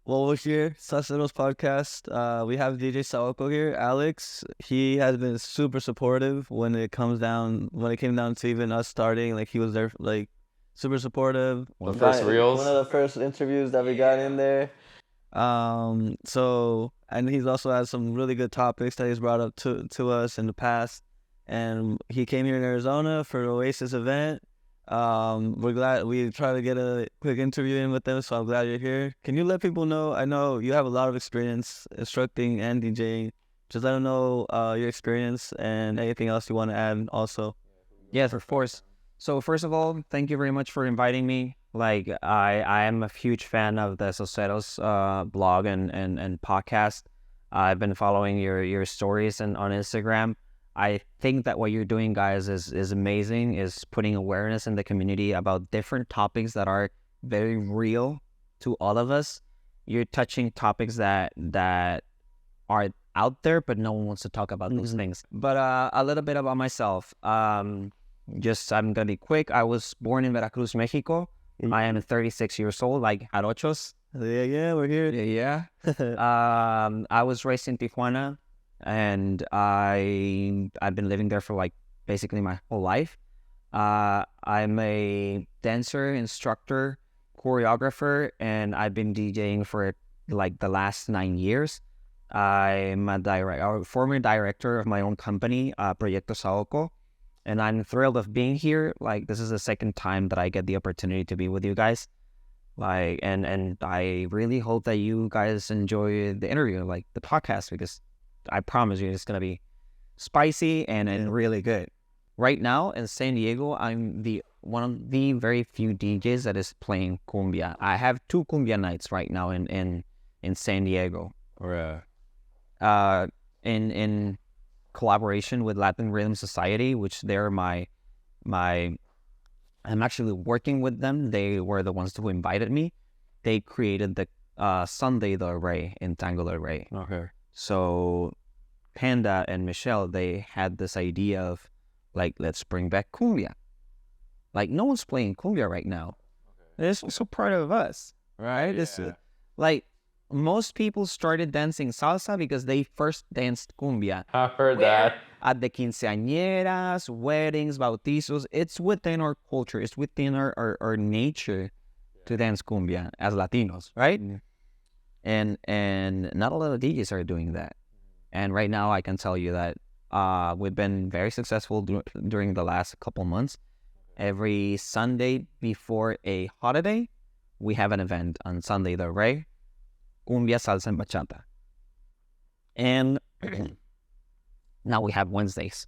Well, we're here, Sauceros podcast. We have DJ Saoko here, Alex. He has been super supportive when it came down to even us starting. Like he was there, like super supportive. One of the first reels. One of the first interviews that we got in there. And he's also had some really good topics that he's brought up to us in the past. And he came here in Arizona for the Oasis event. We're glad we try to get a quick interview in with them, so I'm glad you're here. Can you let people know? I know you have a lot of experience instructing and DJing. Just let them know your experience and anything else you want to add also. Yes, of course. So first of all, thank you very much for inviting me. Like I am a huge fan of the Sauceros blog and podcast. I've been following your stories on Instagram. I think that what you're doing, guys, is amazing, is putting awareness in the community about different topics that are very real to all of us. You're touching topics that are out there, but no one wants to talk about those things. But a little bit about myself. I'm going to be quick. I was born in Veracruz, Mexico. I am 36 years old, like Jarochos. Yeah, we're here. Yeah. I was raised in Tijuana. And I've been living there for like basically my whole life. I'm a dancer, instructor, choreographer, and I've been DJing for like the last 9 years. I'm a former director of my own company, Proyecto Saoko, and I'm thrilled of being here. Like this is the second time that I get the opportunity to be with you guys. Like and I really hope that you guys enjoy the interview, like the podcast, because I promise you it's going to be spicy and really good. Right now in San Diego, I'm one of the very few DJs that is playing cumbia. I have 2 cumbia nights right now in San Diego. In collaboration with Latin Rhythm Society, which they're I'm actually working with them. They were the ones who invited me. They created the Sunday the Rey in Tango del Rey. Okay. So Panda and Michelle, they had this idea of like, let's bring back cumbia. Like no one's playing cumbia right now. Okay. It's so part of us, right? Yeah. It's like most people started dancing salsa because they first danced cumbia. I've heard that. At the quinceañeras, weddings, bautizos. It's within our culture. It's within our nature to dance cumbia as Latinos, right? Mm-hmm. And not a lot of DJs are doing that. And right now I can tell you that we've been very successful during the last couple months. Every Sunday before a holiday, we have an event on Sunday the Rey, Cumbia, Salsa, and Bachata. And now we have Wednesdays.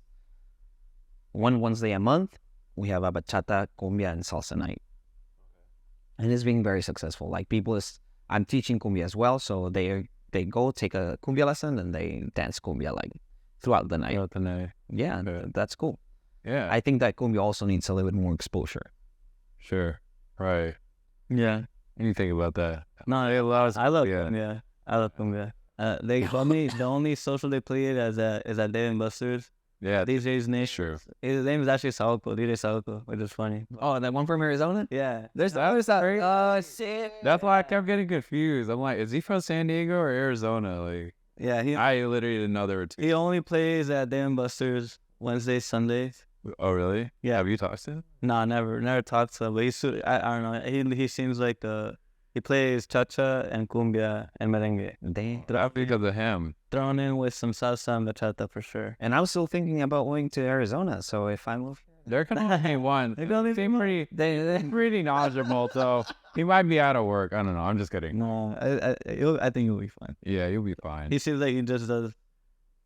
One Wednesday a month, we have a Bachata, Cumbia, and Salsa night. And it's being very successful. Like I'm teaching cumbia as well, so they go take a cumbia lesson and they dance cumbia like throughout the night. Yeah, okay. That's cool. Yeah, I think that cumbia also needs a little bit more exposure. Sure, right. Yeah. What do you think about that? No, I love cumbia. I love cumbia. They call me the only social they play it is at Dave and Buster's. Yeah, DJ's name. Sure. His name is actually Saoko, DJ Saoko, which is funny. Oh, that one from Arizona? Yeah. There's that. Oh shit. That's why I kept getting confused. I'm like, is he from San Diego or Arizona? Like, yeah, I literally didn't know there were 2. He only plays at Dave and Buster's Wednesdays, Sundays. Oh really? Yeah. Have you talked to him? No, never talked to him. But I don't know. He seems like he plays cha-cha and cumbia and merengue. Because of him. Thrown in with some salsa and bachata for sure. And I'm still thinking about going to Arizona. So if I move, they're gonna be one. They're pretty knowledgeable. So he might be out of work. I don't know. I'm just kidding. No, I think he'll be fine. Yeah, you'll be fine. He seems like he just does.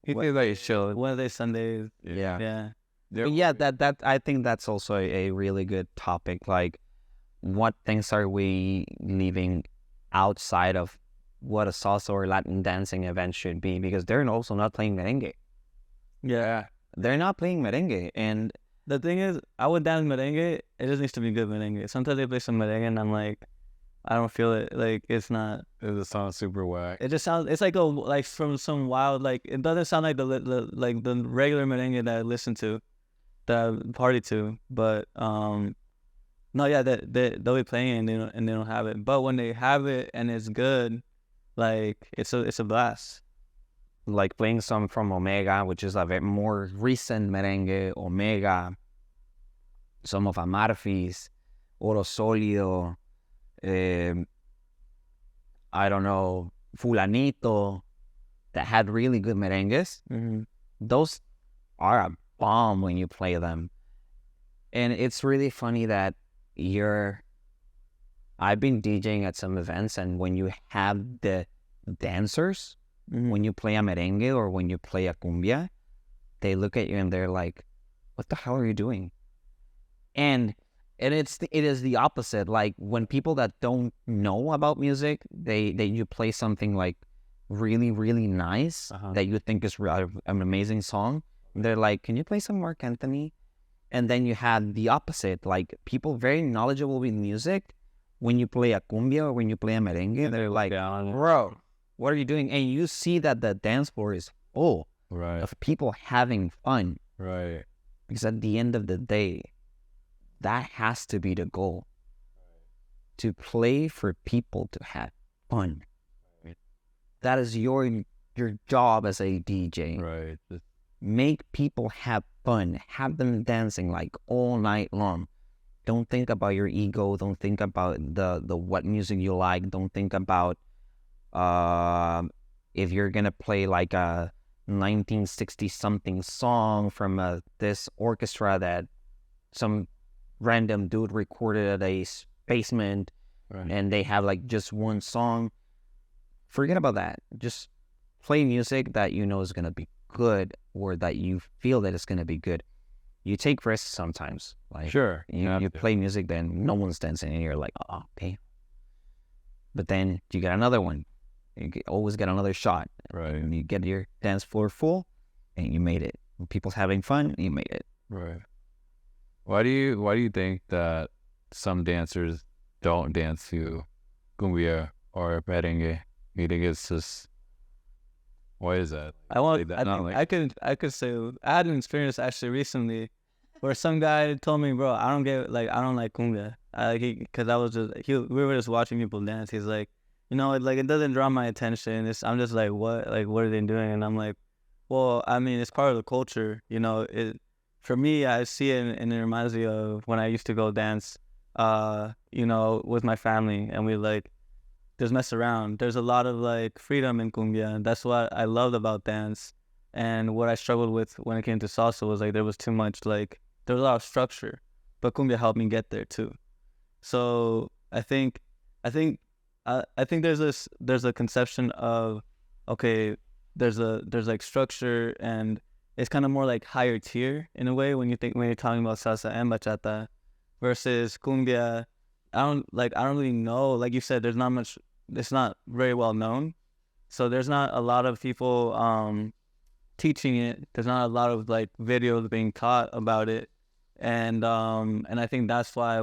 He seems like he's chilling. Wednesday, Sundays. Yeah. Yeah. That I think that's also a really good topic. Like, what things are we leaving outside of what a salsa or Latin dancing event should be? Because they're also not playing merengue. Yeah. They're not playing merengue. And the thing is, I would dance merengue. It just needs to be good merengue. Sometimes they play some merengue and I'm like, I don't feel it. Like, it's not. It just sounds super whack. It just sounds. It's like from some wild. Like, it doesn't sound like the regular merengue that I listen to, that I party to. But no, yeah, they'll be playing and they don't have it. But when they have it and it's good, Like it's a blast. Like playing some from Omega, which is a very more recent merengue, Omega, some of Amarfis, Oro Sólido, I don't know, Fulanito, that had really good merengues. Those are a bomb when you play them. And it's really funny that I've been DJing at some events, and when you have the dancers, when you play a merengue or when you play a cumbia, they look at you and they're like, what the hell are you doing? And it is the opposite. Like when people that don't know about music, you play something like really, really nice that you think is an amazing song. They're like, can you play some Mark Anthony? And then you have the opposite, like people very knowledgeable in music. When you play a cumbia or when you play a merengue, they're like, bro, what are you doing? And you see that the dance floor is full of people having fun. Right. Because at the end of the day, that has to be the goal. To play for people to have fun. That is your job as a DJ. Right. Make people have fun. Have them dancing like all night long. Don't think about your ego. Don't think about the what music you like. Don't think about if you're gonna play like a 1960 something song from this orchestra that some random dude recorded at a basement, and they have like just one song. Forget about that. Just play music that you know is gonna be good, or that you feel that it's gonna be good. You take risks sometimes. Like you play music, then no one's dancing, and you're like, oh, damn. But then you get another one. You always get another shot. Right. And you get your dance floor full, and you made it. When people's having fun, you made it. Right. Why do you think that some dancers don't dance to cumbia or merengue? You think it's just, why is that? I could say I had an experience actually recently where some guy told me, bro, I don't like cumbia. We were just watching people dance. He's like, it doesn't draw my attention. I'm just like, what are they doing? And I'm like, well, I mean, it's part of the culture. For me, I see it and it reminds me of when I used to go dance, with my family, and we just mess around. There's a lot of freedom in cumbia, and that's what I loved about dance. And what I struggled with when it came to salsa was there was too much there was a lot of structure, but cumbia helped me get there too. So I think there's a conception of, okay, there's structure, and it's kind of more like higher tier in a way when you're talking about salsa and bachata, versus cumbia. I don't really know. Like you said, there's not much. It's not very well known, so there's not a lot of people teaching it. There's not a lot of videos being taught about it, and I think that's why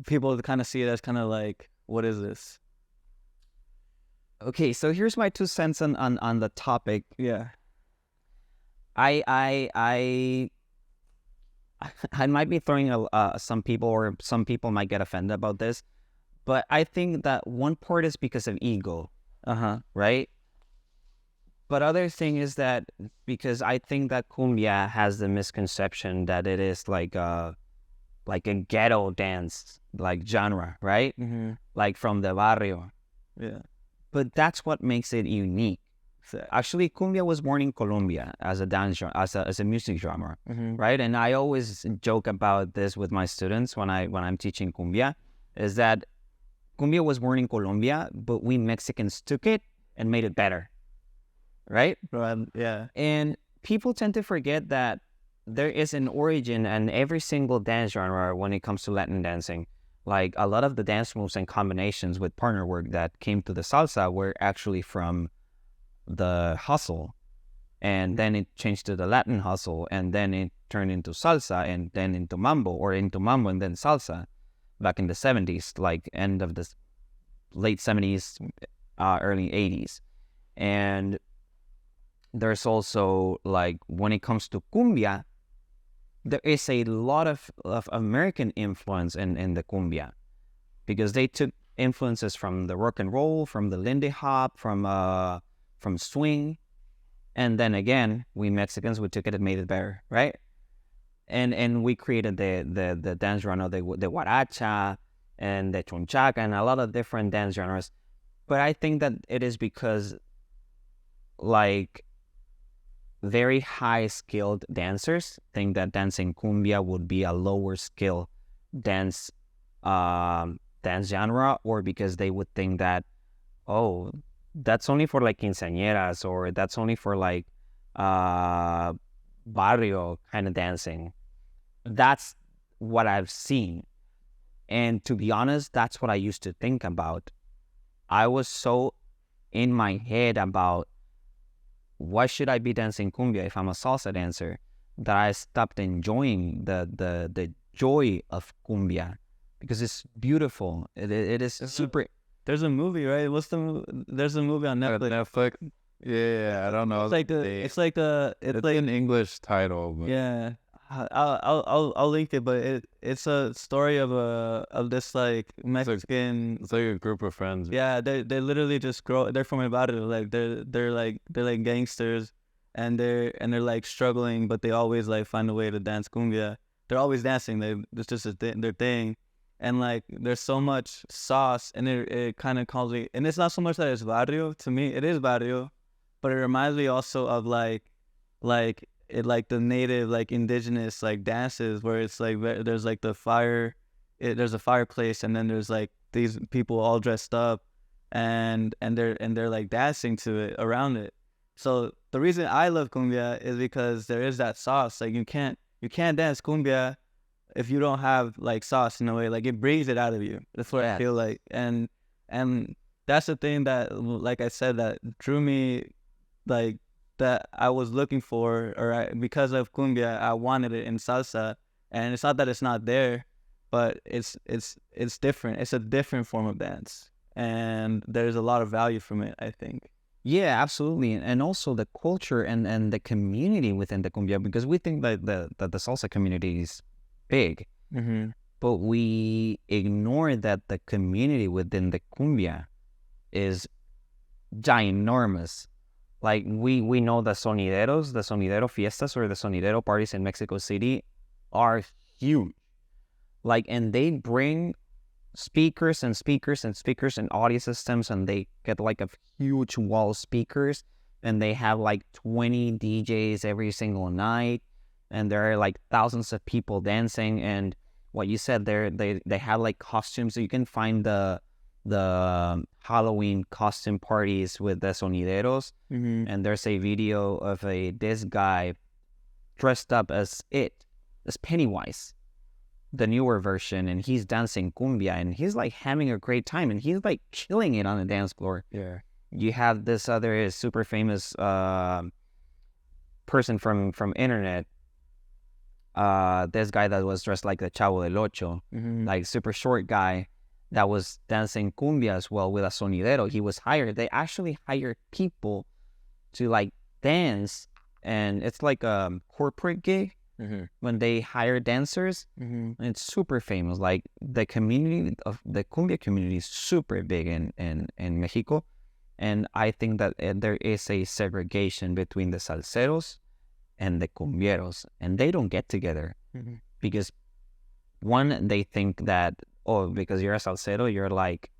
people kind of see it as kind of what is this? Okay, so here's my 2 cents on the topic. Yeah. I might be throwing some people might get offended about this, but I think that one part is because of ego, right? But other thing is that because I think that cumbia has the misconception that it is like a ghetto dance genre, right? Like from the barrio. Yeah. But that's what makes it unique. Actually, cumbia was born in Colombia as a dance genre, as a music genre, right? And I always joke about this with my students when I'm teaching cumbia, is that cumbia was born in Colombia, but we Mexicans took it and made it better, right? Yeah. And people tend to forget that there is an origin in every single dance genre when it comes to Latin dancing. Like a lot of the dance moves and combinations with partner work that came to the salsa were actually from the hustle, and then it changed to the Latin hustle, and then it turned into salsa, and then into mambo and then salsa back in the 70s, like end of the late 70s, early 80s. And there's also when it comes to cumbia, there is a lot of American influence in the cumbia, because they took influences from the rock and roll, from the Lindy Hop, from swing, and then again, we Mexicans, we took it and made it better, right? And we created the dance genre, the guaracha and the chunchaca and a lot of different dance genres. But I think that it is because like very high skilled dancers think that dancing cumbia would be a lower skill dance genre, or because they would think that, oh, that's only for like quinceañeras, or that's only for like barrio kind of dancing. That's what I've seen. And to be honest, that's what I used to think about. I was so in my head about why should I be dancing cumbia if I'm a salsa dancer, that I stopped enjoying the joy of cumbia, because it's beautiful. It is super. There's a movie, right? There's a movie on Netflix. Netflix. Yeah, I don't know. It's like an English title. But... Yeah, I'll link it, but it's a story of this like Mexican. It's like a group of friends. Yeah, they literally just grow. They're from about it. Like they're like gangsters, and they're like struggling, but they always like find a way to dance cumbia. They're always dancing. It's just their thing. And like there's so much sauce, and it kind of calls me, and it's not so much that it's barrio. To me it is barrio, but it reminds me also of like the native, like indigenous like dances, where it's like there's like there's a fireplace, and then there's like these people all dressed up, and they're like dancing to it, around it. So the reason I love cumbia is because there is that sauce. Like you can't dance cumbia if you don't have like sauce, in a way. Like it brings it out of you. That's what I feel like. And that's the thing that, like I said, that drew me, like that I was looking for, because of cumbia, I wanted it in salsa. And it's not that it's not there, but it's different. It's a different form of dance, and there's a lot of value from it, I think. Yeah, absolutely. And also the culture and the community within the cumbia, because we think that the salsa community is big, but we ignore that the community within the cumbia is ginormous. Like we know the sonidero fiestas, or the sonidero parties in Mexico City are huge. Like, and they bring speakers and audio systems, and they get like a huge wall of speakers, and they have like 20 DJs every single night, and there are like thousands of people dancing. And what you said there, they have like costumes, so you can find the Halloween costume parties with the sonideros, and there's a video of this guy dressed up as Pennywise, the newer version, and he's dancing cumbia, and he's like having a great time, and he's like killing it on the dance floor. Yeah. You have this other super famous person from internet, this guy that was dressed like the Chavo del Ocho, like super short guy, that was dancing cumbia as well with a sonidero. He was hired. They actually hired people to like dance, and it's like a corporate gig. When they hire dancers, it's super famous. Like the community of the cumbia community is super big in Mexico, and I think that there is a segregation between the salseros and the cumbieros, and they don't get together because one, they think that, oh, because you're a salsero, you're like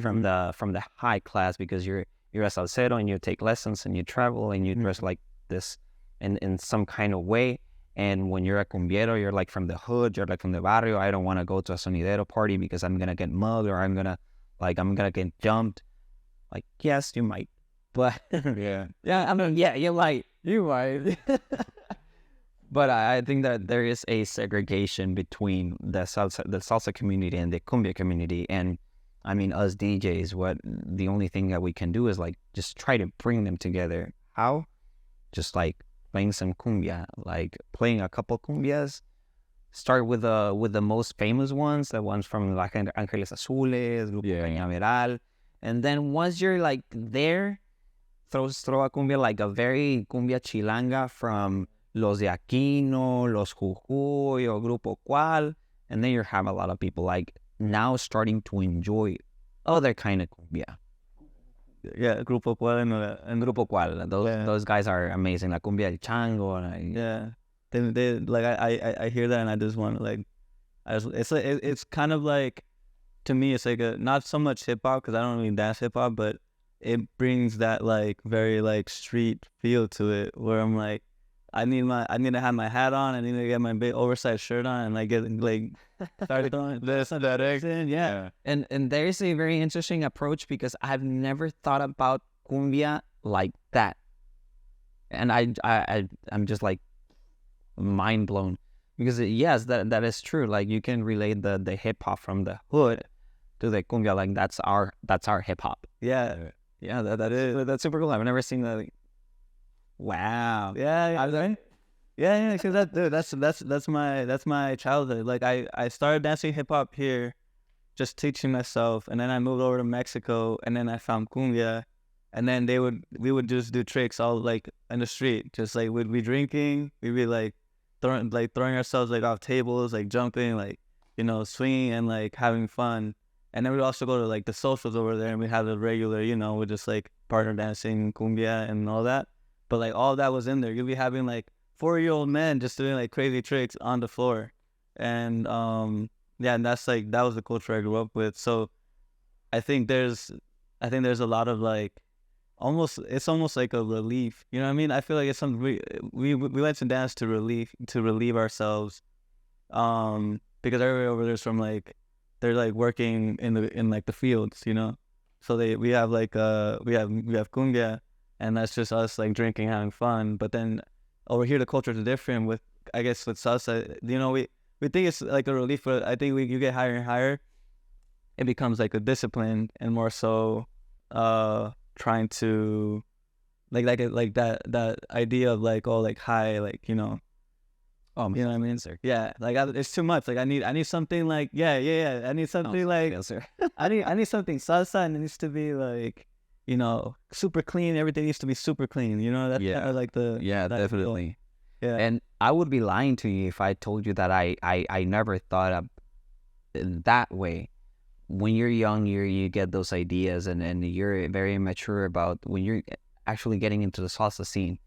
from the high class, because you're a salsero and you take lessons and you travel and you dress like this in some kind of way. And when you're a cumbiero, you're like from the hood, you're like from the barrio. I don't want to go to a sonidero party because I'm going to get mugged, or I'm going to get jumped. Like, yes, you might. But Yeah, I mean, yeah, you might. But I think that there is a segregation between the salsa community and the cumbia community. And I mean, us DJs, the only thing that we can do is like just try to bring them together. How? Just like playing some cumbia, like playing a couple cumbias. Start with the most famous ones, the ones from like Ángeles Azules, Grupo Cañaveral, and then once you're like there, throw a cumbia, like a very cumbia chilanga from Los de Aquino, Los Jujuy, or Grupo Cual, and then you have a lot of people like now starting to enjoy other kind of cumbia. Yeah, Grupo Cuerno and Grupo Cual. Those guys are amazing. La cumbia del chango. yeah. They like I hear that and I just want to like it's kind of like, to me it's like a not so much hip hop because I don't really dance hip hop, but it brings that like very like street feel to it where I'm like I need to have my hat on, I need to get my big oversized shirt on and like get like start throwing this and that in. Yeah. And there is a very interesting approach because I've never thought about cumbia like that, and I'm just like mind blown because yes, that is true. Like you can relate the hip hop from the hood to the cumbia, like that's our hip hop. Yeah. That's super cool. I've never seen that. Wow. Yeah, because that's my childhood. Like I started dancing hip hop here, just teaching myself, and then I moved over to Mexico, and then I found cumbia, and then we would just do tricks all like in the street, just like we'd be drinking, we'd be like throwing ourselves like off tables, like jumping, like swinging and like having fun, and then we'd also go to like the socials over there, and we have the regular, we're just like partner dancing cumbia and all that. But like all that was in there. You'll be having like 4-year-old men just doing like crazy tricks on the floor, and and that's like that was the culture I grew up with. So I think there's a lot of like it's almost like a relief. You know what I mean? I feel like it's something we like to dance to relieve ourselves, because everybody over there's from like they're like working in like the fields, So we have like we have cumbia. And that's just us like drinking, having fun. But then over here, the culture is different. With I guess with salsa, we think it's like a relief, but I think you get higher and higher, it becomes like a discipline and more so, trying to, like that idea of like high, like Oh, you know what I mean? Sir. Yeah, like it's too much. Like I need something like I need something like I need something salsa, and it needs to be like. Super clean. Everything needs to be super clean. That's kind of like the definitely. Yeah. And I would be lying to you if I told you that I never thought of that way. When you're young, you get those ideas, and you're very immature about when you're actually getting into the salsa scene.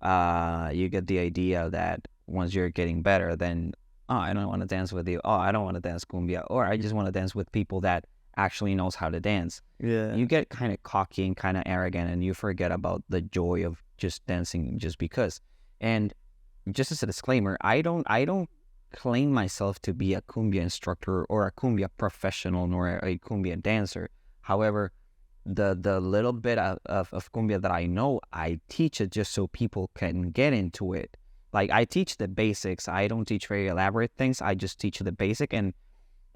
You get the idea that once you're getting better, then I don't want to dance with you. I don't want to dance cumbia, or I just want to dance with people that actually knows how to dance. Yeah. You get kind of cocky and kind of arrogant, and you forget about the joy of just dancing just because. And just as a disclaimer, I don't claim myself to be a cumbia instructor or a cumbia professional nor a cumbia dancer. However, the little bit of cumbia that I know, I teach it just so people can get into it. Like I teach the basics. I don't teach very elaborate things. I just teach the basic,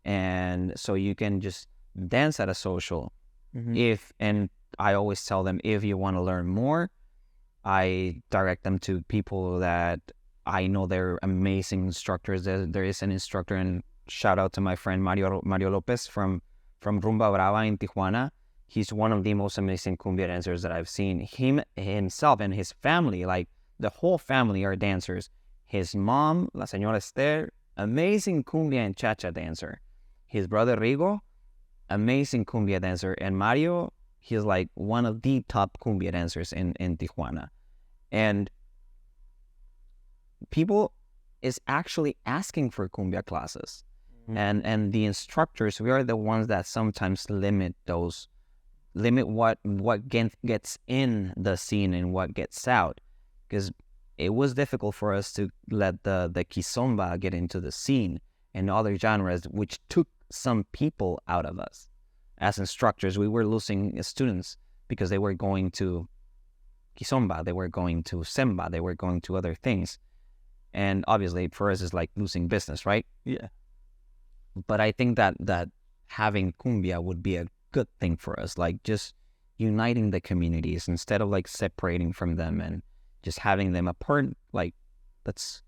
and so you can just dance at a social. And I always tell them, if you want to learn more, I direct them to people that I know they're amazing instructors. There is an instructor, and shout out to my friend Mario Lopez from Rumba Brava in Tijuana. He's one of the most amazing cumbia dancers that I've seen. Him himself and his family, like the whole family, are dancers. His mom, La Señora Esther, amazing cumbia and cha-cha dancer. His brother Rigo, amazing cumbia dancer. And Mario, he's like one of the top cumbia dancers in Tijuana. And people is actually asking for cumbia classes. And the instructors, we are the ones that sometimes limit what gets in the scene and what gets out. Because it was difficult for us to let the kizomba get into the scene and other genres, which took some people out of us. As instructors, we were losing students because they were going to kizomba, they were going to semba, they were going to other things. And obviously for us it's like losing business, right? Yeah. But I think that having cumbia would be a good thing for us, like just uniting the communities instead of like separating from them and just having them apart. Like let's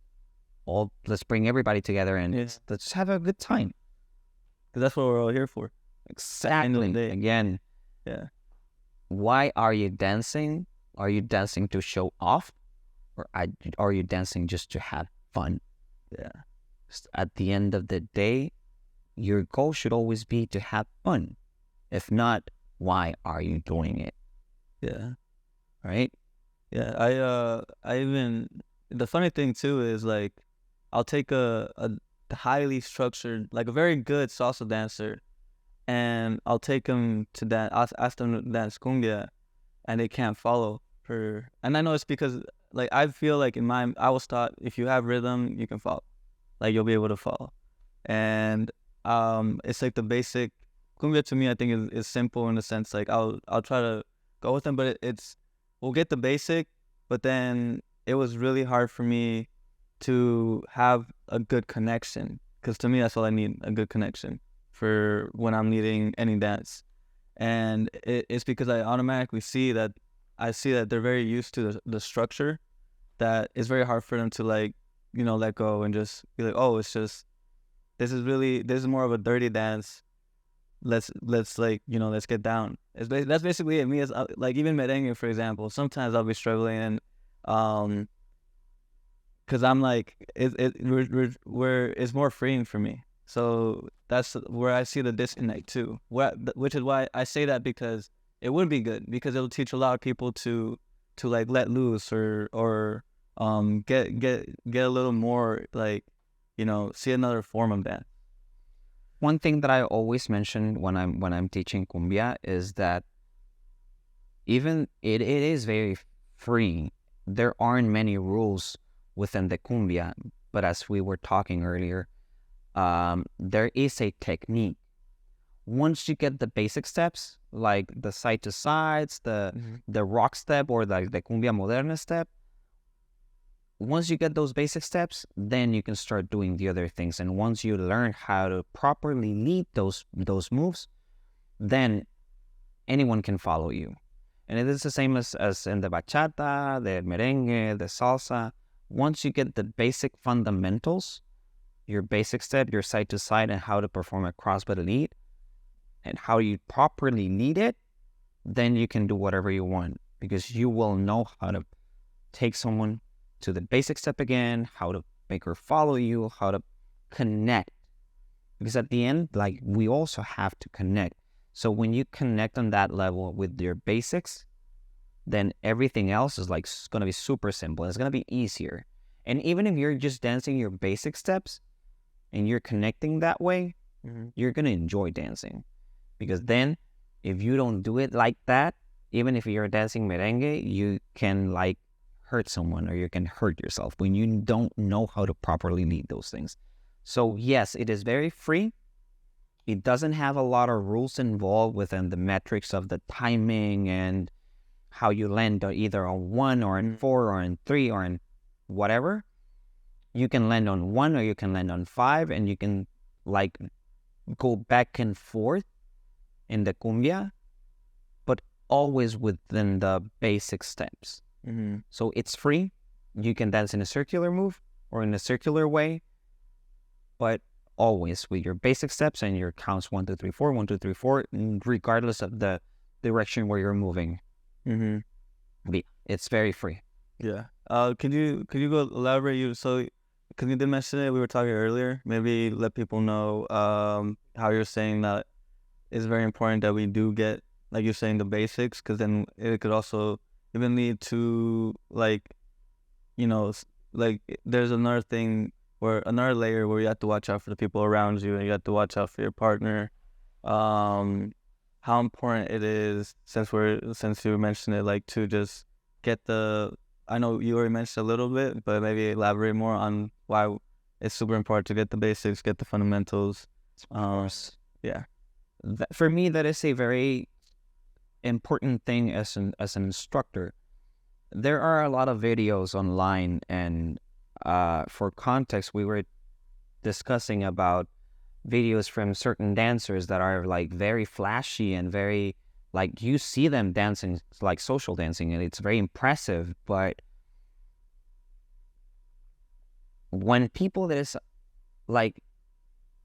bring everybody together and let's have a good time. Because that's what we're all here for. Exactly. Again, yeah. Why are you dancing? Are you dancing to show off, or are you dancing just to have fun? Yeah. At the end of the day, your goal should always be to have fun. If not, why are you doing it? Yeah. Right? Yeah. I even, the funny thing too is like, I'll take a highly structured, like a very good salsa dancer, and I'll take them to ask them to dance cumbia, and they can't follow her. And I know it's because, like, I feel like I was taught if you have rhythm, you can follow, like you'll be able to follow. And it's like the basic cumbia to me. I think is simple in the sense like I'll try to go with them, but we'll get the basic, but then it was really hard for me to have a good connection, because to me that's all I need, a good connection for when I'm needing any dance. And it's because I automatically see that they're very used to the structure, that it's very hard for them to, like, let go and just be like, oh, it's just, this is more of a dirty dance. Let's like, let's get down. That's basically it. Me as like, even merengue, for example, sometimes I'll be struggling, and because I'm like, it's more freeing for me. So that's where I see the disconnect too. Which is why I say that, because it would be good, because it'll teach a lot of people to like let loose, or get a little more, like, see another form of that. One thing that I always mention when I'm teaching cumbia is that even it is very free. There aren't many rules within the cumbia, but as we were talking earlier, there is a technique. Once you get the basic steps, like the side to sides, the rock step, or like the cumbia moderna step, once you get those basic steps, then you can start doing the other things. And once you learn how to properly lead those moves, then anyone can follow you. And it is the same as in the bachata, the merengue, the salsa. Once you get the basic fundamentals, your basic step, your side to side, and how to perform a crossbody lead, and how you properly lead it, then you can do whatever you want, because you will know how to take someone to the basic step again, how to make her follow you, how to connect. Because at the end, like, we also have to connect. So when you connect on that level with your basics, then everything else is like going to be super simple. It's going to be easier. And even if you're just dancing your basic steps and you're connecting that way, you're going to enjoy dancing. Because then if you don't do it like that, even if you're dancing merengue, you can like hurt someone, or you can hurt yourself when you don't know how to properly lead those things. So yes, it is very free. It doesn't have a lot of rules involved within the metrics of the timing and how you land either on 1 or on 4 or on 3 or on whatever. You can land on 1 or you can land on 5, and you can like go back and forth in the cumbia, but always within the basic steps. So it's free. You can dance in a circular move or in a circular way, but always with your basic steps and your counts 1, 2, 3, 4, 1, 2, 3, 4, regardless of the direction where you're moving. It's very free. Yeah. Could you go elaborate? So, because you did mention it, we were talking earlier. Maybe let people know how you're saying that it's very important that we do get, like you're saying, the basics, because then it could also even lead to, like, like there's another layer where you have to watch out for the people around you, and you have to watch out for your partner. How important it is, since you mentioned it, like, to just get I know you already mentioned a little bit, but maybe elaborate more on why it's super important to get the basics, get the fundamentals. Yeah. For me, that is a very important thing as an instructor. There are a lot of videos online, and for context, we were discussing about videos from certain dancers that are like very flashy and very, like, you see them dancing like social dancing, and it's very impressive. But when people that is like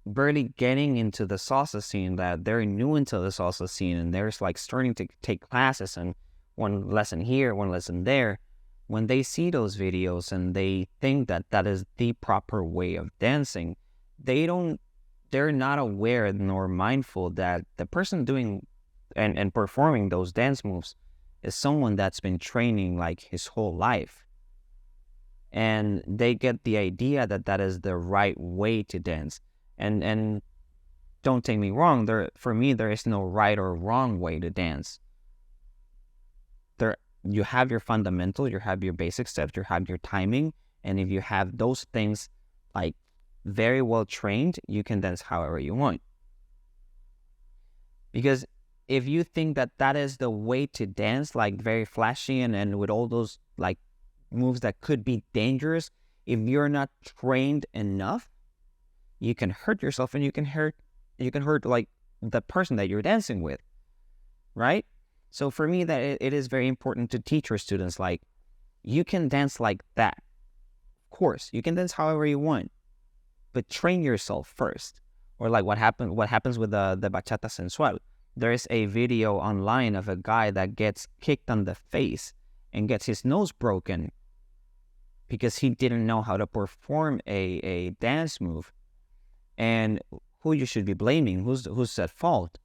barely getting into the salsa scene, that they're new into the salsa scene, and they're like starting to take classes, and one lesson here, one lesson there, when they see those videos and they think that that is the proper way of dancing, they're not aware nor mindful that the person doing and performing those dance moves is someone that's been training like his whole life. And they get the idea that that is the right way to dance. And don't take me wrong, for me there is no right or wrong way to dance. You have your fundamental, you have your basic steps, you have your timing, and if you have those things like very well trained, you can dance however you want. Because if you think that that is the way to dance, like very flashy and with all those like moves that could be dangerous, if you're not trained enough, you can hurt yourself, and you can hurt like the person that you're dancing with, right? So for me, that it is very important to teach our students, like, you can dance like that. Of course, you can dance however you want, but train yourself first. Or like what happens with the bachata sensual. There is a video online of a guy that gets kicked on the face and gets his nose broken because he didn't know how to perform a dance move. And who you should be blaming? Who's at fault?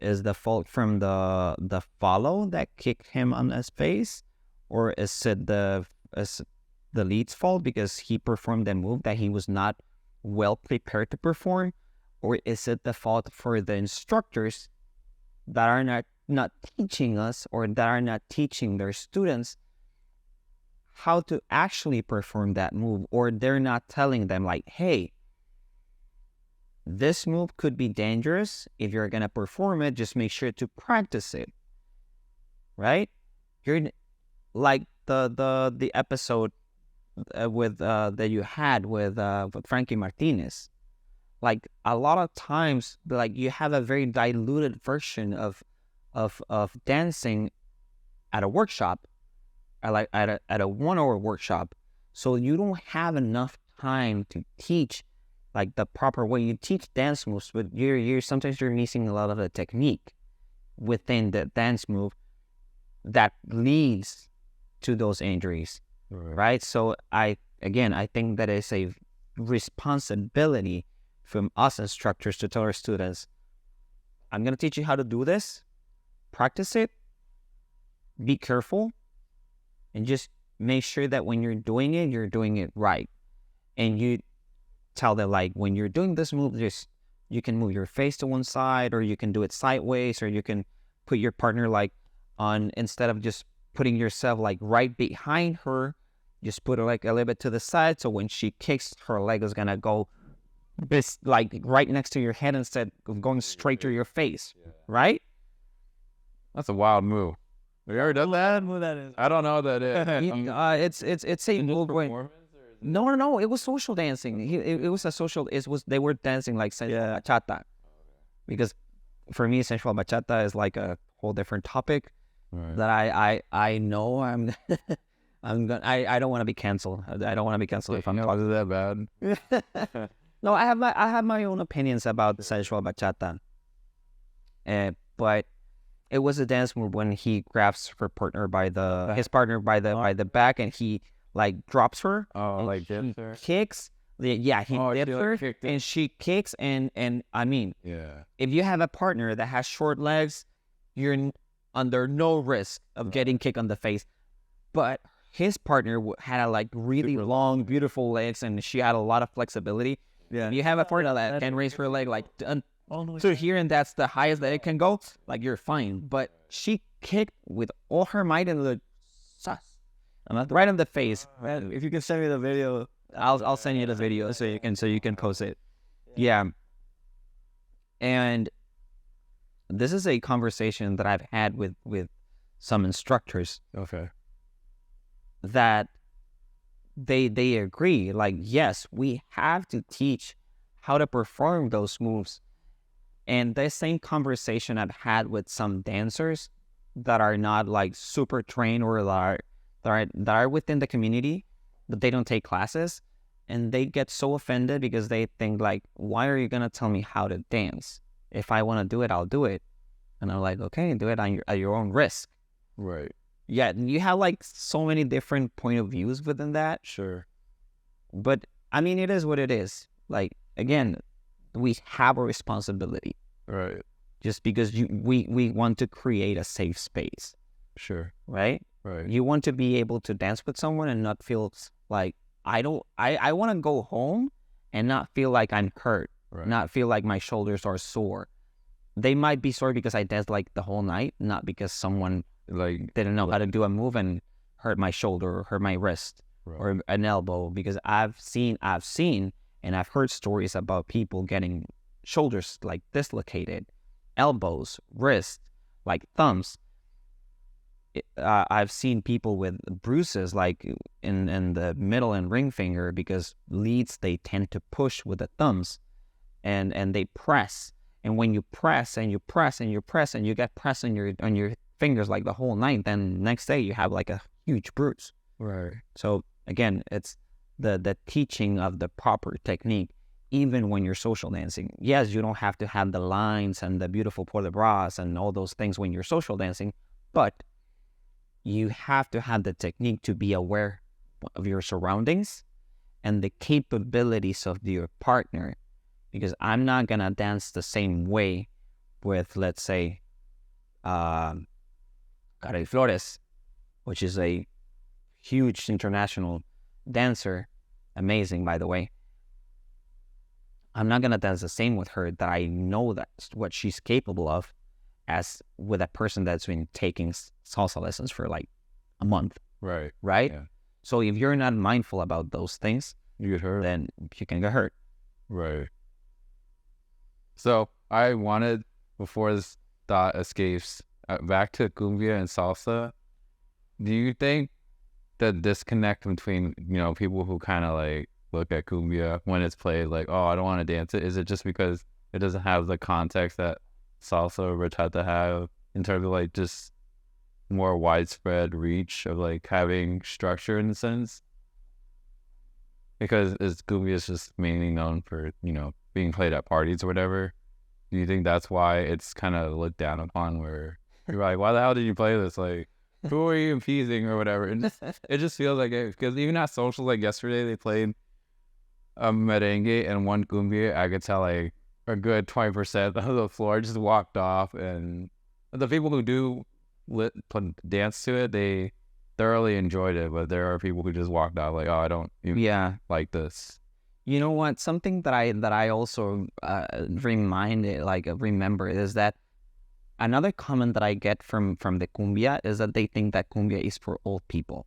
Is the fault from the follow that kicked him on his face, or is it the lead's fault because he performed a move that he was not well prepared to perform, or is it the fault for the instructors that are not teaching us, or that are not teaching their students how to actually perform that move, or they're not telling them like, hey, this move could be dangerous. If you're going to perform it, just make sure to practice it, right? You're like the episode with that you had with Frankie Martinez. Like a lot of times, like you have a very diluted version of dancing at a workshop, at a 1 hour workshop. So you don't have enough time to teach like the proper way. You teach dance moves, but sometimes you're missing a lot of the technique within the dance move that leads to those injuries, right? So I think that it's a responsibility from us instructors to tell our students, I'm going to teach you how to do this, practice it, be careful, and just make sure that when you're doing it right. And you tell them, like, when you're doing this move, just you can move your face to one side, or you can do it sideways, or you can put your partner like on, instead of just putting yourself like right behind her, just put her like a little bit to the side, so when she kicks, her leg is gonna go this like right next to your head instead of going straight to your face, right? That's a wild move. Have you ever done that? Move that is. I don't know what that is. It's a move where no, it was social dancing. It was a social. They were dancing like sensual bachata, because for me, sensual bachata is like a whole different topic that I know I'm I don't want to be canceled. I don't want to be canceled if I'm talking that bad. No, I have my own opinions about the sensual bachata, but it was a dance move when he grabs his partner by the back, and he like drops her. Oh, like dips her. Kicks. Yeah, he dips her, and she kicks. And I mean, if you have a partner that has short legs, you're under no risk of getting kicked on the face. But his partner had like really long, beautiful legs, and she had a lot of flexibility. Yeah, if you have a partner that can raise her leg like to here, and that's the highest that it can go, like, you're fine. But she kicked with all her might and the right in the face. If you can send me the video, I'll send you the video so you can post it. Yeah. And this is a conversation that I've had with some instructors. Okay. That they agree, like, yes, we have to teach how to perform those moves. And the same conversation I've had with some dancers that are not like super trained, or that are within the community, but they don't take classes, and they get so offended because they think like, why are you gonna tell me how to dance? If I want to do it, I'll do it. And I'm like, okay, do it at your own risk. Right. Yeah, you have like so many different point of views within that. Sure. But I mean, it is what it is. Like, again, we have a responsibility. Right. just because we want to create a safe space, Sure. right? Right. You want to be able to dance with someone and not feel like I want to go home and not feel like I'm hurt, Right. not feel like my shoulders are sore. They might be sore because I danced like the whole night, not because someone Like, didn't know how to do a move and hurt my shoulder or hurt my wrist right. or an elbow. Because I've seen and I've heard stories about people getting shoulders like dislocated, elbows, wrists, like thumbs. I've seen people with bruises like in the middle and ring finger because leads they tend to push with the thumbs, and they press. And when you press and you press and you press and you get pressed on your fingers like the whole night, then next day you have like a huge bruise. Right. So again, it's the teaching of the proper technique, even when you're social dancing. Yes, you don't have to have the lines and the beautiful port de bras and all those things when you're social dancing, but you have to have the technique to be aware of your surroundings and the capabilities of your partner. Because I'm not gonna dance the same way with, let's say, Carey Flores, which is a huge international dancer, amazing by the way. I'm not gonna dance the same with her that I know that's what she's capable of, as with a person that's been taking salsa lessons for like a month, Right. right? Yeah. So if you're not mindful about those things, You get hurt. then you can get hurt. Right. So I wanted, before this thought escapes, back to cumbia and salsa. Do you think the disconnect between, people who kind of like look at cumbia when it's played like, oh, I don't want to dance it, is it just because it doesn't have the context that salsa or bachata have in terms of like just more widespread reach of like having structure in a sense? Because cumbia is just mainly known for, being played at parties or whatever. Do you think that's why it's kind of looked down upon, where you're like, why the hell did you play this? Like, who are you appeasing or whatever? And it just feels like it, because even at social, like yesterday, they played a merengue and one cumbia. I could tell like a good 20% of the floor just walked off, and the people who do dance to it, they thoroughly enjoyed it. But there are people who just walked out like, oh, I don't even like this. You know what? Something that I also remember is that another comment that I get from the cumbia is that they think that cumbia is for old people.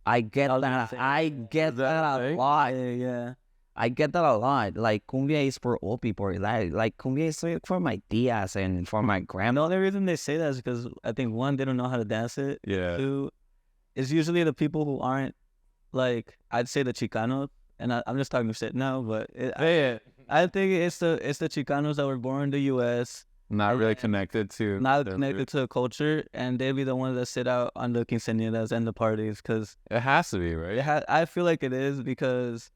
I get that. I get that a lot. Yeah. I get that a lot. Like, cumbia is for old people. Like cumbia is for my tias and for my grandma. The only reason they say that is because I think, one, they don't know how to dance it. Yeah. Two, it's usually the people who aren't, like, I'd say the Chicanos, and I'm just talking shit now, but I think it's the Chicanos that were born in the U.S., not really connected to the culture, and they'd be the ones that sit out on the quinceañeras and the parties, because it has to be, right? I feel like it is, because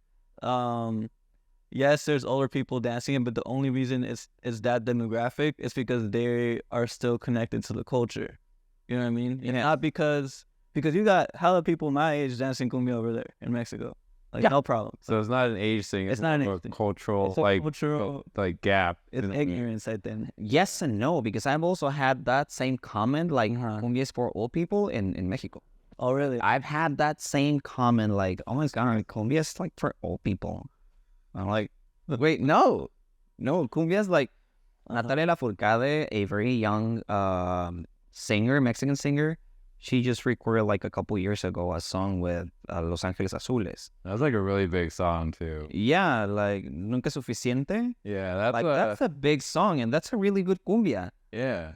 yes, there's older people dancing it, but the only reason is that demographic is because they are still connected to the culture. You know what I mean? Yeah. Not because you got hella people my age dancing cumbia over there in Mexico. Like, no problem. So it's not an age thing. It's not an age thing. Cultural, It's a like cultural, gap. it's ignorance, I think. Yes and no, because I've also had that same comment, like, cumbia is for old people in Mexico. Oh, really? I've had that same comment, like, oh my God, cumbia is like for old people. I'm like, wait, no, cumbia is like, Natalia Lafourcade, a very young singer, Mexican singer. She just recorded like a couple years ago a song with Los Ángeles Azules. That's like a really big song too. Yeah, like Nunca Suficiente. Yeah, That's a big song, and that's a really good cumbia. Yeah.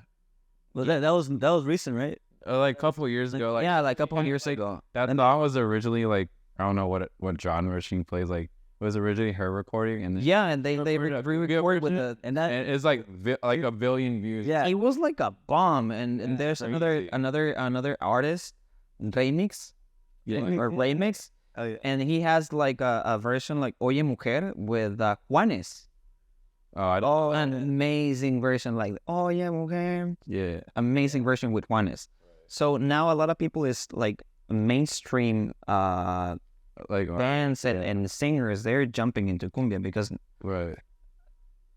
Well, that was recent, right? Like a couple of years ago. Like, yeah, like a couple of years ago. That song was originally like, I don't know what genre she plays. Like, it was originally her recording, and and they re-recorded with it, and it's like a billion views. Yeah, it was like a bomb. And there's crazy. another artist, remix, or remix, oh, yeah. and he has like a version like Oye Mujer with Juanes. An amazing version, like Oye Mujer. Yeah, amazing version with Juanes. So now a lot of people is like mainstream like bands and singers, they're jumping into cumbia because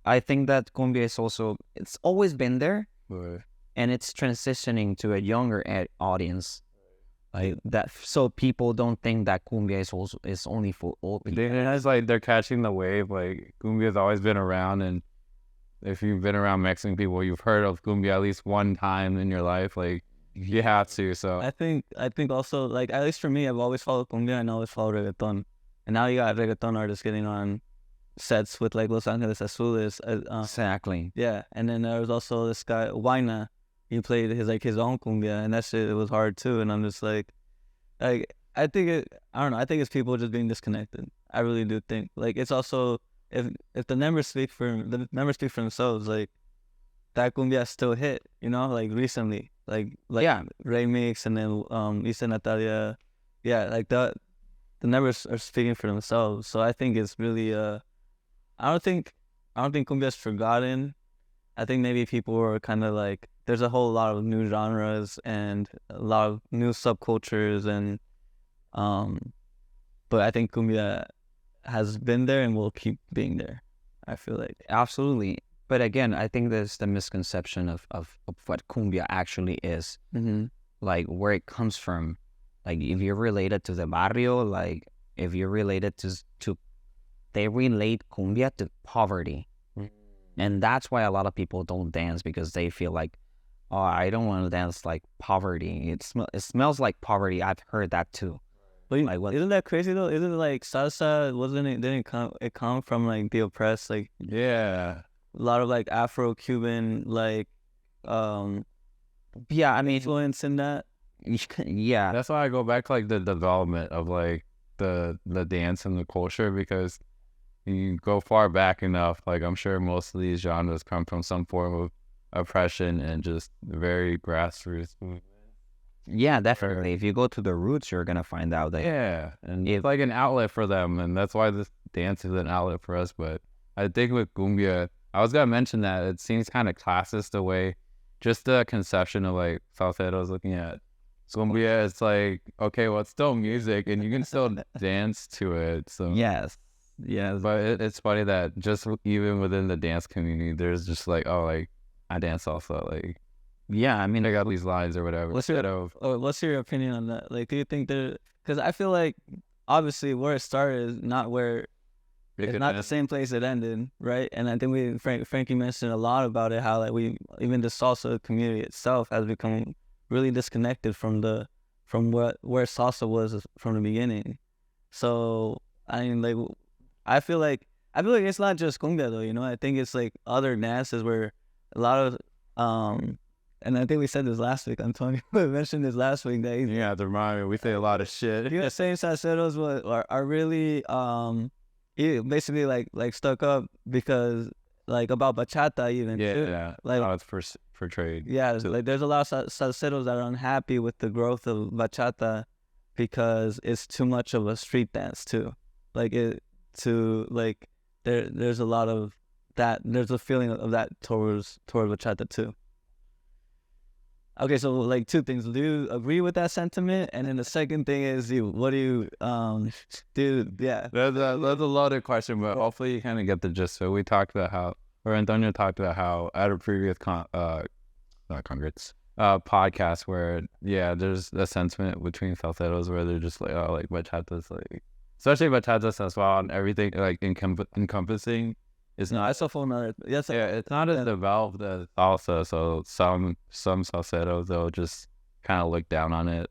I think that cumbia is also, it's always been there, But and it's transitioning to a younger audience, like that, so people don't think that cumbia is only for old people. it's like they're catching the wave. Like cumbia's always been around, and if you've been around Mexican people, you've heard of cumbia at least one time in your life. Like you have to. So I think also, like, at least for me, I've always followed cumbia and always followed reggaeton, and now you got reggaeton artists getting on sets with like Los Angeles Azules. Exactly. Yeah, and then there was also this guy Waina. He played his own cumbia, and that shit, it was hard too. And I'm just like I don't know. I think it's people just being disconnected. I really do think, like, it's also, if the numbers speak for themselves, like that cumbia still hit, you know, like recently, like Yeah. remix, and then Isa Natalia, yeah, like the numbers are speaking for themselves. So I think it's really I don't think cumbia's forgotten. I think maybe people are kind of like, there's a whole lot of new genres and a lot of new subcultures, and but I think cumbia has been there and will keep being there. I feel like. Absolutely. But again, I think there's the misconception of what cumbia actually is, Mm-hmm. like where it comes from. Like if you're related to the barrio, like if you're related to they relate cumbia to poverty. And that's why a lot of people don't dance, because they feel like, oh, I don't want to dance like poverty. It smells like poverty. I've heard that too. But Like what? isn't that crazy though? Isn't it like salsa? Didn't it come from like the oppressed, like yeah, a lot of like Afro-Cuban like Yeah, I mean, influence in that? yeah, that's why I go back to like the development of like the dance and the culture, because you go far back enough, like I'm sure most of these genres come from some form of oppression and just very grassroots. yeah, definitely. If you go to the roots, you're gonna find out that Yeah, and it's like an outlet for them, and that's why this dance is an outlet for us. But I think with cumbia, I was gonna mention that it seems kind of classist the way, just the conception of like Sauceros looking at cumbia. It's like, okay, well, it's still music, and you can still dance to it. So yes, but it's funny that just even within the dance community, there's just like, oh, like I dance salsa, like yeah. I mean, I got these lines or whatever. What's Instead of what's your opinion on that? Like, do you think there? Because I feel like obviously where it started is not where it's not the same place it ended, right? And I think Frankie mentioned a lot about it, how like even the salsa community itself has become really disconnected from where salsa was from the beginning. So I mean, like, I feel like it's not just cumbia though, you know. I think it's like other dances where a lot of and I think we said this last week. Antonio mentioned this last week that you have to remind me, we say a lot of shit. you know, saying Sauceros are really basically like stuck up because like about bachata even too. Yeah, Like how it's portrayed. yeah, like there's a lot of Sauceros that are unhappy with the growth of bachata because it's too much of a street dance too. Like there's a lot of that. There's a feeling of that towards bachata too. Okay, so like two things. Do you agree with that sentiment? And then the second thing is, what do you do? Yeah, That's a loaded question, but hopefully you kind of get the gist. So we talked about how, or Antonio talked about how at a previous podcast where there's a sentiment between salseros where they're just like, oh, like bachata's like, especially bachata as well, and everything like encompassing. It's no, not. I saw for another. Yes, It's not as developed as salsa. So some salseros they'll just kind of look down on it,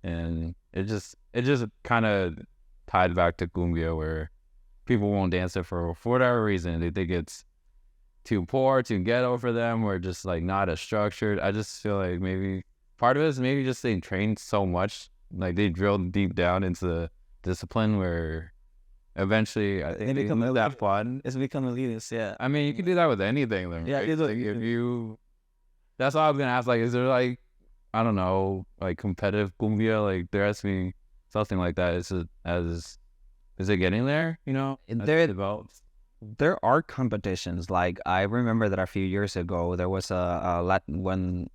and it just kind of tied back to cumbia where people won't dance it for whatever reason. They think it's too poor, too ghetto for them, or just like not as structured. I just feel like maybe part of it is maybe just they trained so much, like they drilled deep down into the discipline where eventually I think they become that fun. It's become elitist. Yeah, I mean, you can do that with anything, then, Yeah, right? you do- Like, if you, that's all I was gonna ask. Like, is there like, I don't know, like competitive cumbia? Like, there has to be something like that. Is it getting there? You know, as There- it develops. there are competitions. Like I remember that a few years ago there was a Latin when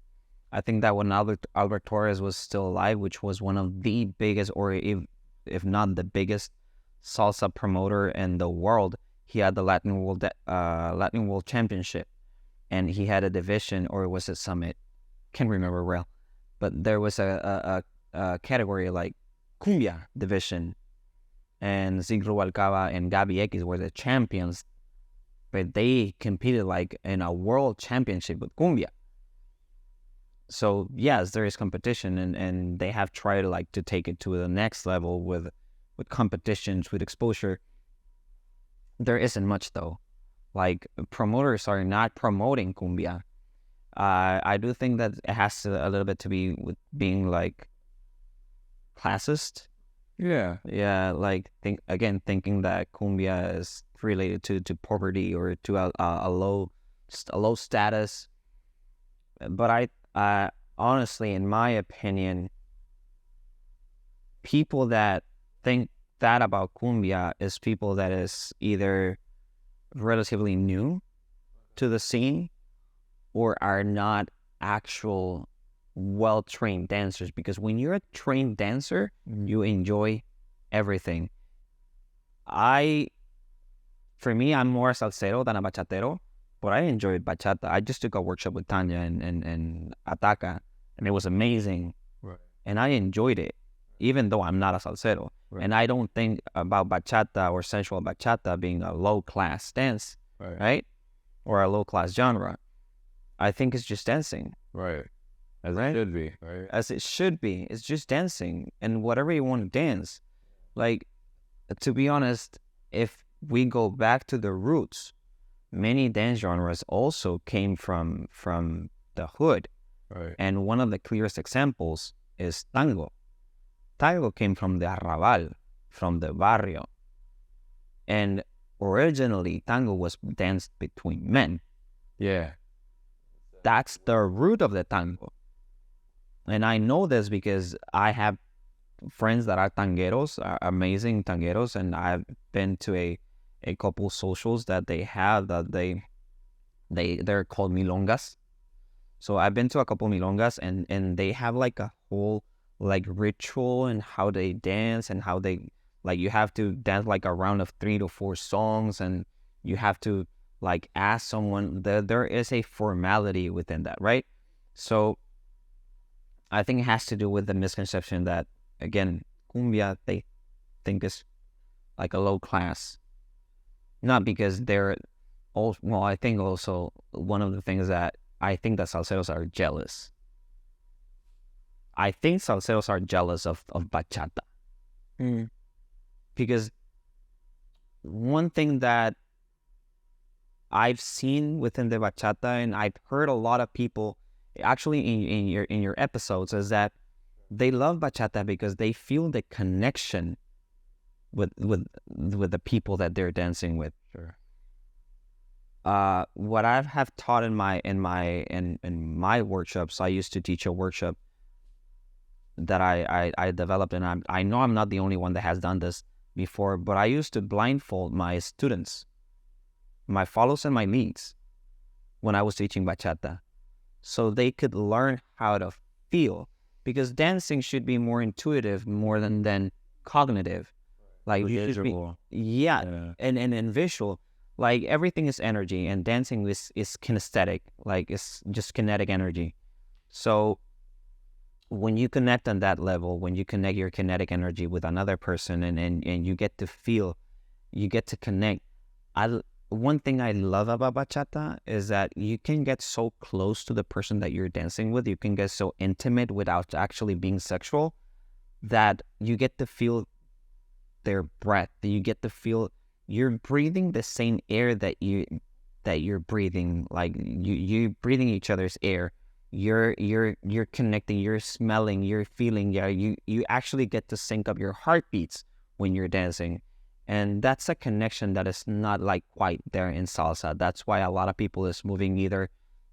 I think that when Albert Torres was still alive, which was one of the biggest, or if not the biggest, salsa promoter in the world. he had the Latin World Championship, and he had a division, or was it summit? Can't remember well, but there was a category like Cumbia division, and Zig Rubalcaba and Gabi X were the champions, but they competed like in a world championship with Cumbia. So yes, there is competition, and they have tried like to take it to the next level with competitions, with exposure. There isn't much though. Like, promoters are not promoting Cumbia. I do think that it has a little bit to be with being like classist. Yeah. Yeah, like thinking that Cumbia is related to poverty or to a low status. But I honestly, in my opinion, people that think that about Cumbia is people that is either relatively new to the scene or are not actual well-trained dancers. Because when you're a trained dancer, you enjoy everything. For me, I'm more a salsero than a bachatero, but I enjoyed bachata. I just took a workshop with Tanya and Ataca, and it was amazing. Right. And I enjoyed it, even though I'm not a salsero. Right. And I don't think about bachata or sensual bachata being a low-class dance, right? Or a low-class genre. I think it's just dancing. Right. As Right? it should be, right? As it should be. It's just dancing, and whatever you want to dance. Like, to be honest, if we go back to the roots, many dance genres also came from the hood. Right. And one of the clearest examples is tango. Tango came from the arrabal, from the barrio. And originally, tango was danced between men. Yeah. That's the root of the tango. And I know this because I have friends that are tangueros, are amazing tangueros, and I've been to a couple socials that they have that they're called milongas. So I've been to a couple milongas, and they have like a whole like ritual and how they dance, and how they, like, you have to dance like a round of 3 to 4 songs, and you have to like ask someone. There is a formality within that, right? So I think it has to do with the misconception that, again, cumbia they think is like a low class. Not because they're all, well, I think also one of the things that I think that salseros are jealous. I think salseros are jealous of bachata. Because one thing that I've seen within the bachata, and I've heard a lot of people actually in your episodes, is that they love bachata because they feel the connection with the people that they're dancing with. Sure. What I have taught in my workshops, I used to teach a workshop that I developed, and I know I'm not the only one that has done this before, but I used to blindfold my students, my follows and my leads, when I was teaching bachata, so they could learn how to feel, because dancing should be more intuitive more than cognitive. Like, you should be, yeah. And visual. Like, everything is energy, and dancing is kinesthetic. Like, it's just kinetic energy. So when you connect on that level, when you connect your kinetic energy with another person, and you get to feel, you get to connect. One thing I love about bachata is that you can get so close to the person that you're dancing with. You can get so intimate without actually being sexual, that you get to feel their breath. You get to feel you're breathing the same air that you're breathing. Like, you breathing each other's air. You're connecting. You're smelling. You're feeling. Yeah, you actually get to sync up your heartbeats when you're dancing, and that's a connection that is not like quite there in salsa. That's why a lot of people is moving either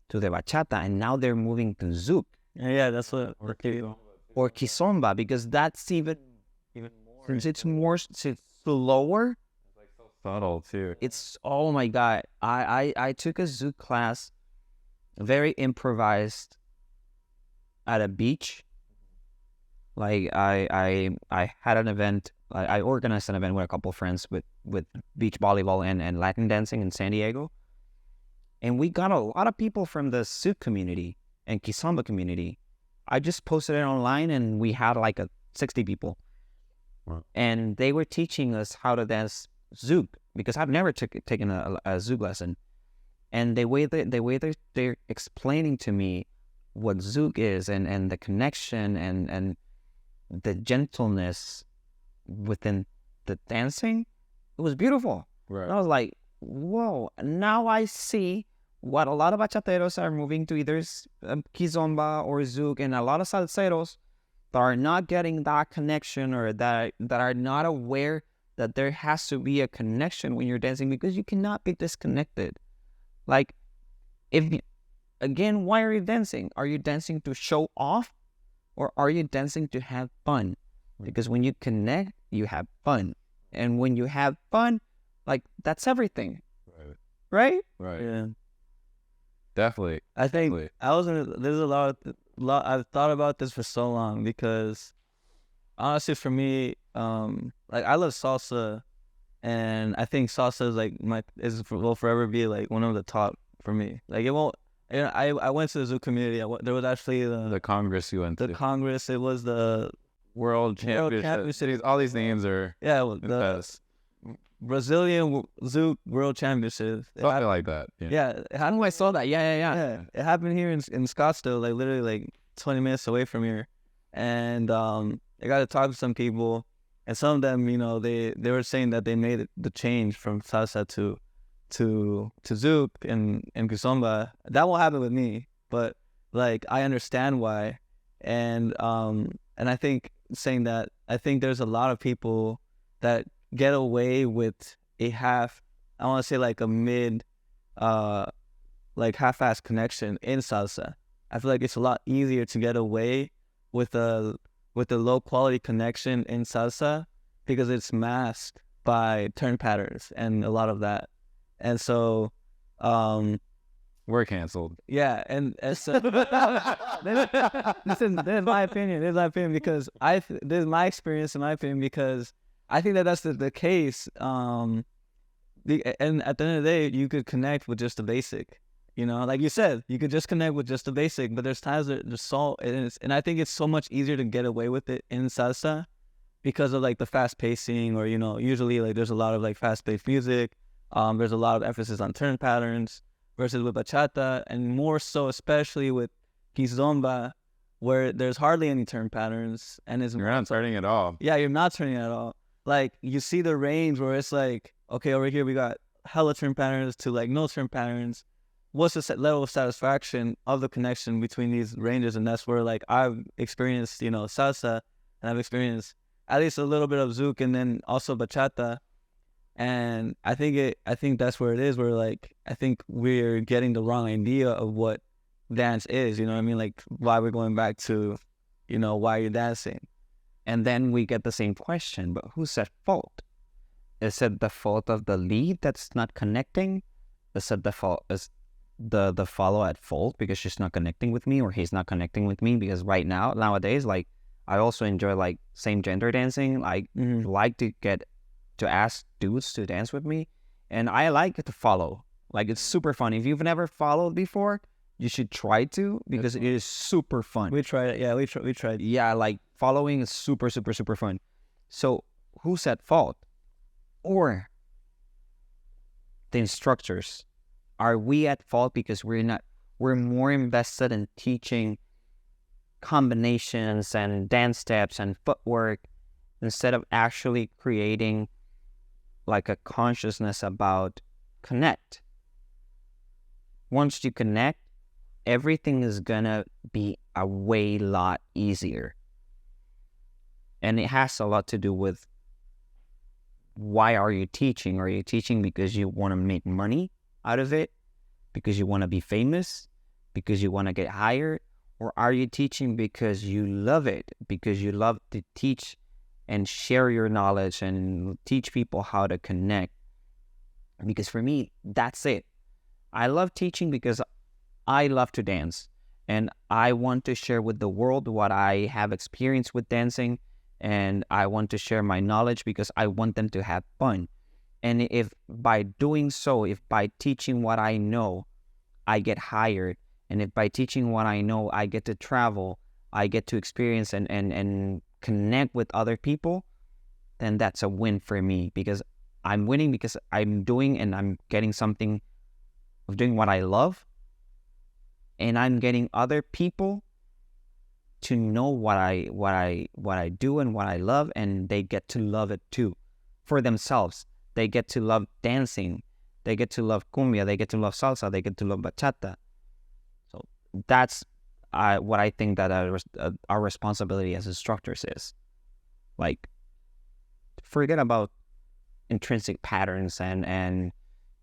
to the bachata, and now they're moving to zouk. Yeah, that's what. Or kizomba, because that's even more, since it's more slower. It's like so subtle too. It's, oh my God. I took a zouk class, very improvised, at a beach. Like, I had an event I organized an event with a couple of friends with beach volleyball and Latin dancing in San Diego. And we got a lot of people from the Zouk community and Kizomba community. I just posted it online and we had like 60 people. Wow. And they were teaching us how to dance Zouk because I've never taken a Zouk lesson. And the way they're explaining to me what Zouk is and the connection and the gentleness within the dancing, it was beautiful. Right. And I was like, whoa, now I see what a lot of bachateros are moving to, either kizomba or Zouk, and a lot of salseros that are not getting that connection, or that are not aware that there has to be a connection when you're dancing, because you cannot be disconnected. Like, again, why are you dancing? Are you dancing to show off, or are you dancing to have fun? Because when you connect, you have fun. And when you have fun, like, that's everything. Right? Right. Yeah. Definitely. I think Definitely. there's a lot. I've thought about this for so long, because honestly, for me, like, I love salsa, and I think salsa is like will forever be like one of the top for me. Like, it won't. You know, I went to the Zouk community. There was actually The Congress you went the to. Congress. It was the World Championship. All these names are the the Brazilian Zouk World Championships. something like that. Yeah. Yeah, I saw that. Yeah. yeah, it happened here in Scottsdale, like literally like 20 minutes away from here. And I got to talk to some people, and some of them, you know, they were saying that they made the change from salsa to Zouk and Kizomba. That won't happen with me, but like, I understand why. And I think saying that, I think there's a lot of people that get away with a half, I want to say like a mid, like half-ass connection in salsa. I feel like it's a lot easier to get away with a low quality connection in salsa, because it's masked by turn patterns and a lot of that. And so, We're canceled. yeah, and so this is my opinion. This is my opinion, because this is my experience, in my opinion, because I think that that's the case. And at the end of the day, you could connect with just the basic. You know, like you said, you could just connect with just the basic. But there's times that there's so, and I think it's so much easier to get away with it in salsa, because of like the fast pacing, or, you know, usually like there's a lot of like fast paced music. There's a lot of emphasis on turn patterns, versus with bachata, and more so especially with kizomba, where there's hardly any turn patterns, and it's You're not turning it off. yeah, you're not turning at all. Like, you see the range where it's like, okay, over here we got hella turn patterns to like no turn patterns. What's the level of satisfaction of the connection between these ranges? And that's where, like, I've experienced, you know, salsa, and I've experienced at least a little bit of Zouk, and then also bachata. And I think that's where it is, where, like, I think we're getting the wrong idea of what dance is, you know what I mean? Like, why we're going back to, you know, why you're dancing. And then we get the same question, but who's at fault? Is it the fault of the lead that's not connecting? Is it the fault? Is the follow at fault because she's not connecting with me, or he's not connecting with me? Because nowadays, like, I also enjoy like same gender dancing. Like, like to ask dudes to dance with me, and I like to follow. Like, it's super fun. If you've never followed before, you should try to, because it is super fun. We tried it. Yeah, we tried. Yeah, like, following is super, super, super fun. So who's at fault? Or the instructors? Are we at fault because we're more invested in teaching combinations and dance steps and footwork, instead of actually creating like a consciousness about connect? Once you connect, everything is gonna be a way lot easier. And it has a lot to do with, why are you teaching? Are you teaching because you want to make money out of it? Because you want to be famous? Because you want to get hired? Or are you teaching because you love it? Because you love to teach and share your knowledge and teach people how to connect? Because for me, that's it. I love teaching because I love to dance, and I want to share with the world what I have experienced with dancing, and I want to share my knowledge because I want them to have fun. And if by doing so, if by teaching what I know, I get hired, and if by teaching what I know, I get to travel, I get to experience and connect with other people, then that's a win for me, because I'm winning because I'm doing and I'm getting something of doing what I love, and I'm getting other people to know what I do and what I love, and they get to love it too for themselves. They get to love dancing, they get to love cumbia, they get to love salsa, they get to love bachata. So that's what I think that our responsibility as instructors is. Like, forget about intrinsic patterns and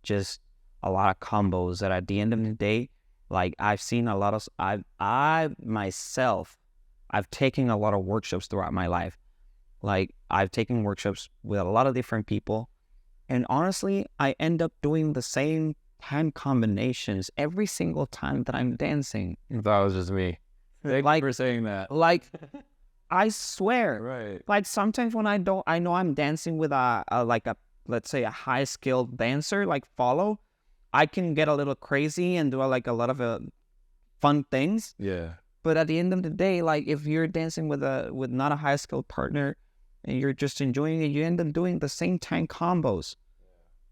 just a lot of combos that at the end of the day, like I've seen a lot of, I myself, I've taken a lot of workshops throughout my life. Like I've taken workshops with a lot of different people, and honestly, I end up doing the same hand combinations every single time that I'm dancing. That was just me. Thank you for saying that. Like, I swear. Right. Like sometimes when I know I'm dancing with a let's say a high skilled dancer, like follow, I can get a little crazy and do like a lot of fun things. Yeah. But at the end of the day, like if you're dancing with not a high skilled partner and you're just enjoying it, you end up doing the same time combos,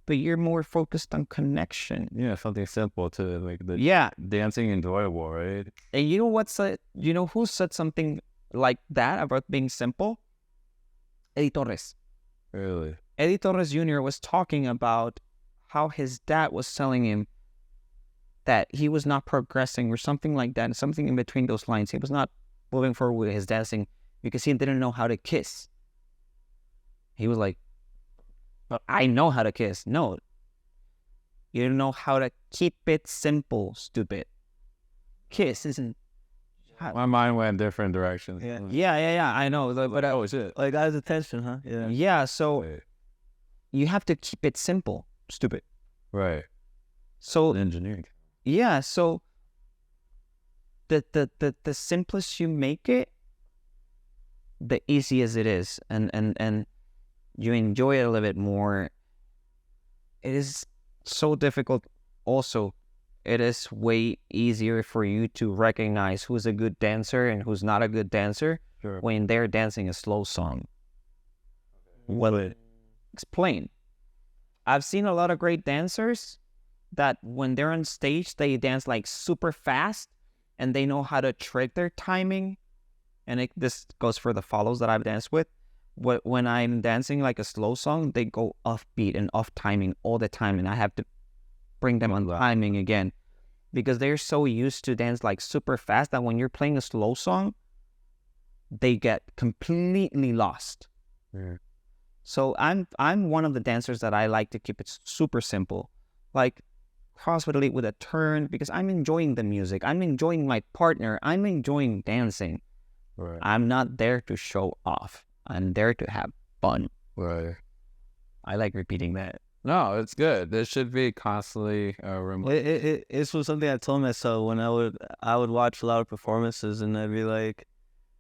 but you're more focused on connection. Yeah, something simple to like the dancing enjoyable, right? And you know who said something like that about being simple? Eddie Torres. Really? Eddie Torres Jr. was talking about how his dad was telling him that he was not progressing or something like that, something in between those lines. He was not moving forward with his dancing because he didn't know how to kiss. He was like, but I know how to kiss. No, you don't know how to keep it simple, stupid. Kiss isn't... My mind went different directions. Yeah, I know. But oh, shit. Like that is attention, huh? Yeah. Yeah, so Right. you have to keep it simple, stupid. Right. So Engineering. yeah, so the simplest you make it, the easiest it is, and you enjoy it a little bit more. It is so difficult. Also, it is way easier for you to recognize who's a good dancer and who's not a good dancer when they're dancing a slow song. Well, explain. I've seen a lot of great dancers that when they're on stage, they dance like super fast and they know how to trick their timing. And this goes for the follows that I've danced with. When I'm dancing like a slow song, they go off beat and off timing all the time, and I have to bring them on timing again because they're so used to dance like super fast that when you're playing a slow song, they get completely lost. Yeah. So I'm one of the dancers that I like to keep it super simple, like crossfit with a turn, because I'm enjoying the music, I'm enjoying my partner, I'm enjoying dancing. Right. I'm not there to show off. I'm there to have fun. Right. I like repeating that. No, it's good. This should be constantly It's something I told myself when I would watch a lot of performances, and I'd be like,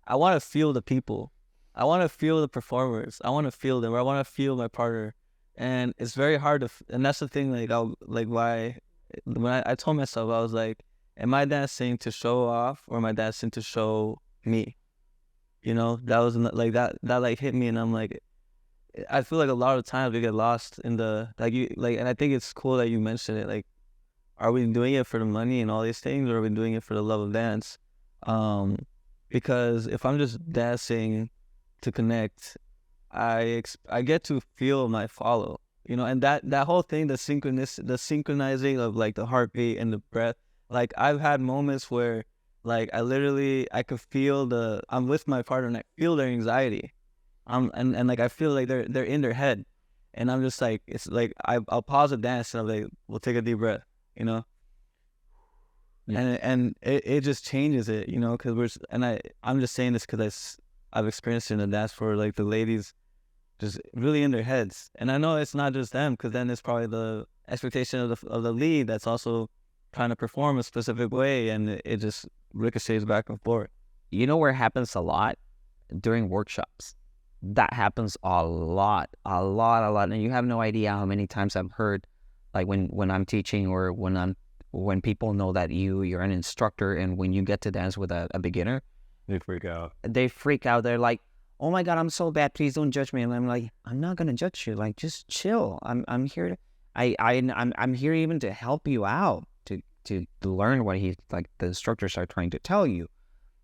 I want to feel the people, I want to feel the performers, I want to feel them, or I want to feel my partner, and it's very hard to. And that's the thing. When I told myself, I was like, am I dancing to show off, or am I dancing to show me? You know, that was like that like hit me, and I'm like, I feel like a lot of times we get lost in the and I think it's cool that you mentioned it. Like, are we doing it for the money and all these things, or are we doing it for the love of dance? Because if I'm just dancing to connect, I get to feel my follow, you know, and that whole thing, the synchronizing of like the heartbeat and the breath. Like I've had moments where like I could feel I'm with my partner and I feel their anxiety. And like I feel like they're in their head, and I'm just like, it's like I'll pause the dance and I'm like, we'll take a deep breath, you know. Yeah. And it just changes it, you know, because I'm just saying this because I've experienced it in the dance for like the ladies just really in their heads, and I know it's not just them, because then it's probably the expectation of the lead that's also trying to perform a specific way, and it just ricochets back and forth. You know where it happens a lot? During workshops. that happens a lot, and you have no idea how many times I've heard, like when I'm teaching or when people know that you're an instructor, and when you get to dance with a beginner, They freak out. They're like, oh my God, I'm so bad, please don't judge me. And I'm like, I'm not gonna judge you, like, just chill. I'm here to I'm here even to help you out, to learn what the instructors are trying to tell you.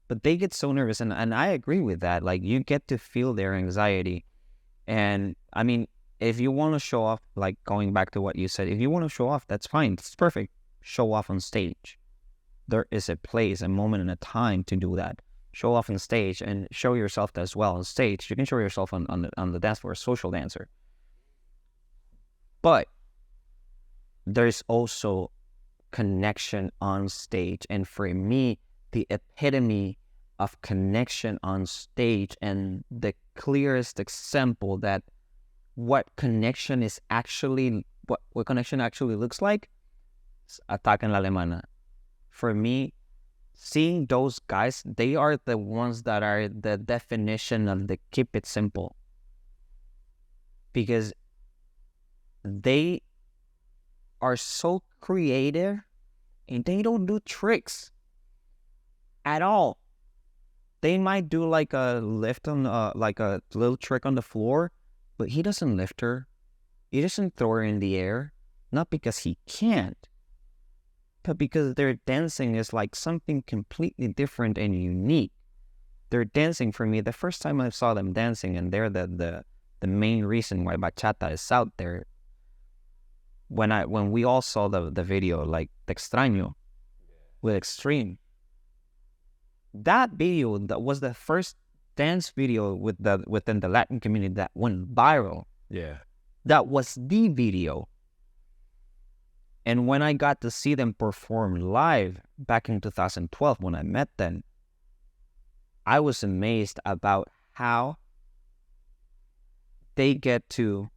But they get so nervous, and I agree with that. Like, you get to feel their anxiety. And I mean, if you want to show off, like going back to what you said, if you want to show off, that's fine. It's perfect. Show off on stage. There is a place, a moment, and a time to do that. Show off on stage and show yourself as well on stage. You can show yourself on the dance floor, a social dancer. But there's also connection on stage. And for me, the epitome of connection on stage, and the clearest example that what connection is actually, what connection actually looks like, is Ataca and alemana. For me, seeing those guys, they are the ones that are the definition of the keep it simple. Because they are so creative, and they don't do tricks at all. They might do like a lift on, like a little trick on the floor, but he doesn't lift her. He doesn't throw her in the air. Not because he can't, but because their dancing is like something completely different and unique. Their dancing, for me, the first time I saw them dancing, and they're the main reason why bachata is out there. When we all saw the video, like Te Extraño with Extreme, that video, that was the first dance video within the Latin community that went viral. Yeah. That was the video. And when I got to see them perform live back in 2012, when I met them, I was amazed about how they get to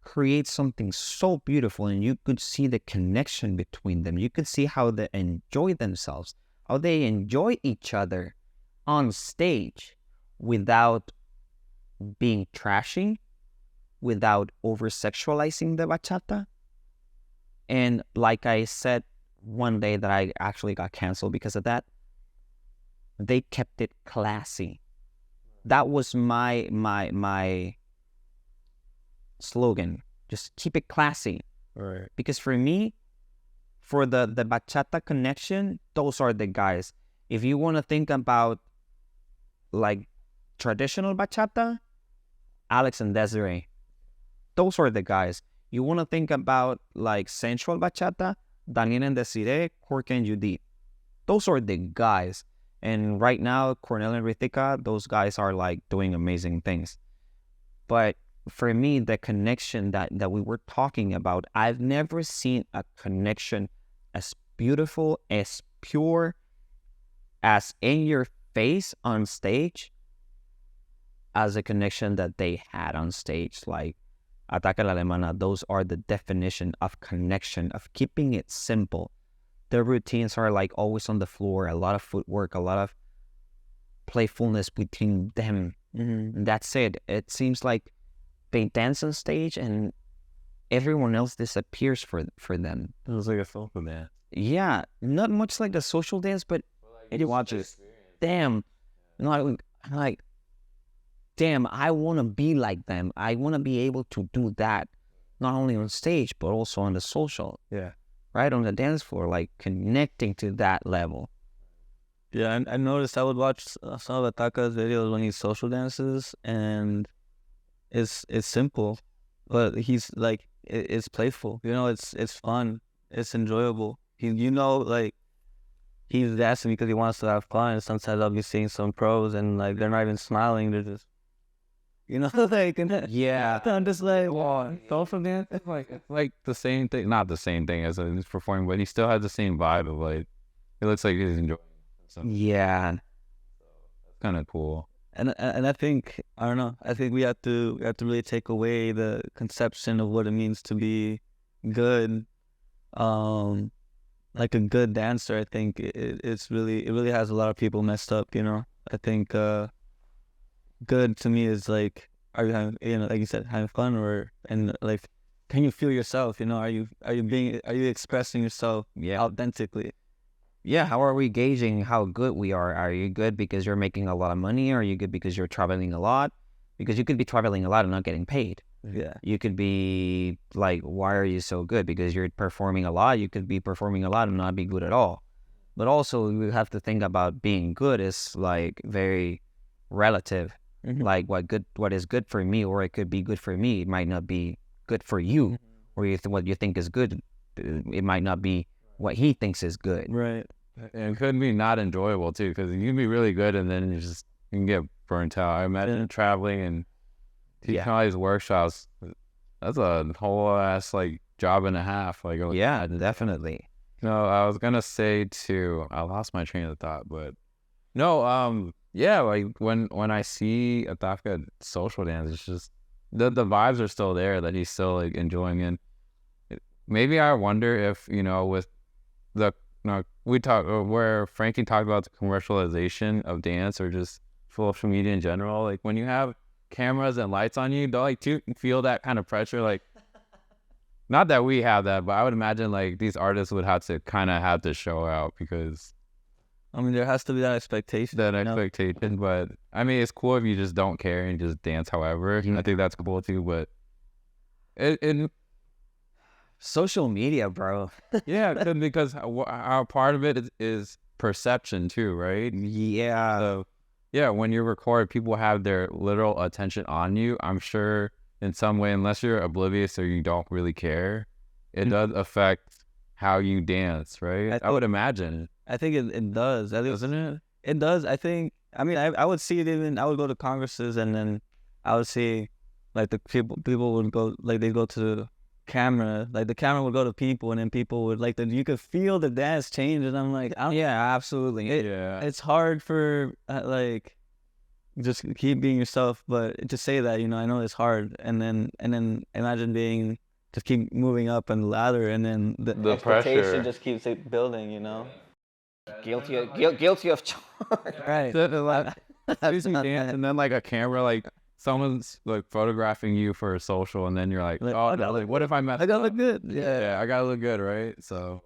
create something so beautiful, and you could see the connection between them. You could see how they enjoy themselves, how they enjoy each other on stage without being trashy, without oversexualizing the bachata. And like I said one day that I actually got canceled because of that, they kept it classy. That was my slogan. Just keep it classy. Right. Because for me, for the bachata connection, those are the guys. If you want to think about like traditional bachata, Alex and Desiree, those are the guys. You want to think about like sensual bachata, Daniel and Desiree, Cork and Judith. Those are the guys. And right now, Cornel and Ritika, those guys are like doing amazing things. But for me, the connection that we were talking about, I've never seen a connection as beautiful, as pure, as in your face on stage, as a connection that they had on stage. Like Ataca la Alemana, those are the definition of connection, of keeping it simple. Their routines are like always on the floor, a lot of footwork, a lot of playfulness between them. Mm-hmm. That's it. It seems like they dance on stage and everyone else disappears for them. It was like a social dance. Yeah, not much like the social dance, but you watch it. Damn, I'm like, damn, I want to be like them. I want to be able to do that, not only on stage, but also on the social. Yeah. Right, on the dance floor, like connecting to that level. Yeah, I noticed I would watch some of Ataca's videos when he social dances, and it's simple, but he's like, it's playful. You know, it's fun. It's enjoyable. Like, he's dancing because he wants to have fun. Sometimes I'll be seeing some pros and like they're not even smiling. They're just, like, yeah. I'm just like, Well, social dance, it's like the same thing. Not the same thing as he's performing, but he still has the same vibe of like, it looks like he's enjoying something. Yeah. That's kind of cool. And I think, I don't know, I think we have to really take away the conception of what it means to be good, like a good dancer. I think it really has a lot of people messed up. I think good to me is like, are you having, like you said, having fun, or and like, can you feel yourself? Are you expressing yourself authentically? Yeah, how are we gauging how good we are? Are you good because you're making a lot of money? Or are you good because you're traveling a lot? Because you could be traveling a lot and not getting paid. Yeah. You could be like, why are you so good? Because you're performing a lot. You could be performing a lot and not be good at all. But also, we have to think about being good is like very relative. Like what is good for me, or it could be good for me. It might not be good for you, or what you think is good. It might not be what he thinks is good. Right. And it could be not enjoyable too, because you can be really good and then you can get burnt out. I imagine traveling and teaching all these workshops. That's a whole ass like job and a half. Like, yeah, definitely. No, I was gonna say too. I lost my train of thought, but no, yeah, like when I see Ataca social dance, it's just the vibes are still there that he's still like enjoying. And maybe I wonder if with the we talk where Frankie talked about the commercialization of dance or just social media in general. Like when you have cameras and lights on you, don't you feel that kind of pressure? Like, not that we have that, but I would imagine like these artists would have to show out because. I mean, there has to be that expectation. But I mean, it's cool if you just don't care and just dance however. I think that's cool too, but it social media, bro. Yeah, because our part of it is perception too, right? Yeah. So, yeah, when you record, people have their literal attention on you. I'm sure in some way, unless you're oblivious or you don't really care, it does affect how you dance, right? I would imagine. I think it does. Doesn't it? It does. I think. I mean, I would see it even. I would go to congresses and then I would see, like the people would go, like they go to the camera, like the camera would go to people and then people would like you could feel the dance change and I'm like, yeah, absolutely. It's hard for like just keep being yourself, but to say that I know it's hard, and then imagine just keep moving up and the ladder, and then the expectation pressure just keeps guilty of charge. Right. And then like a camera, like someone's like photographing you for a social, and then you're like, oh no, like what if I messed up? I gotta look good. Yeah, I gotta look good, right? So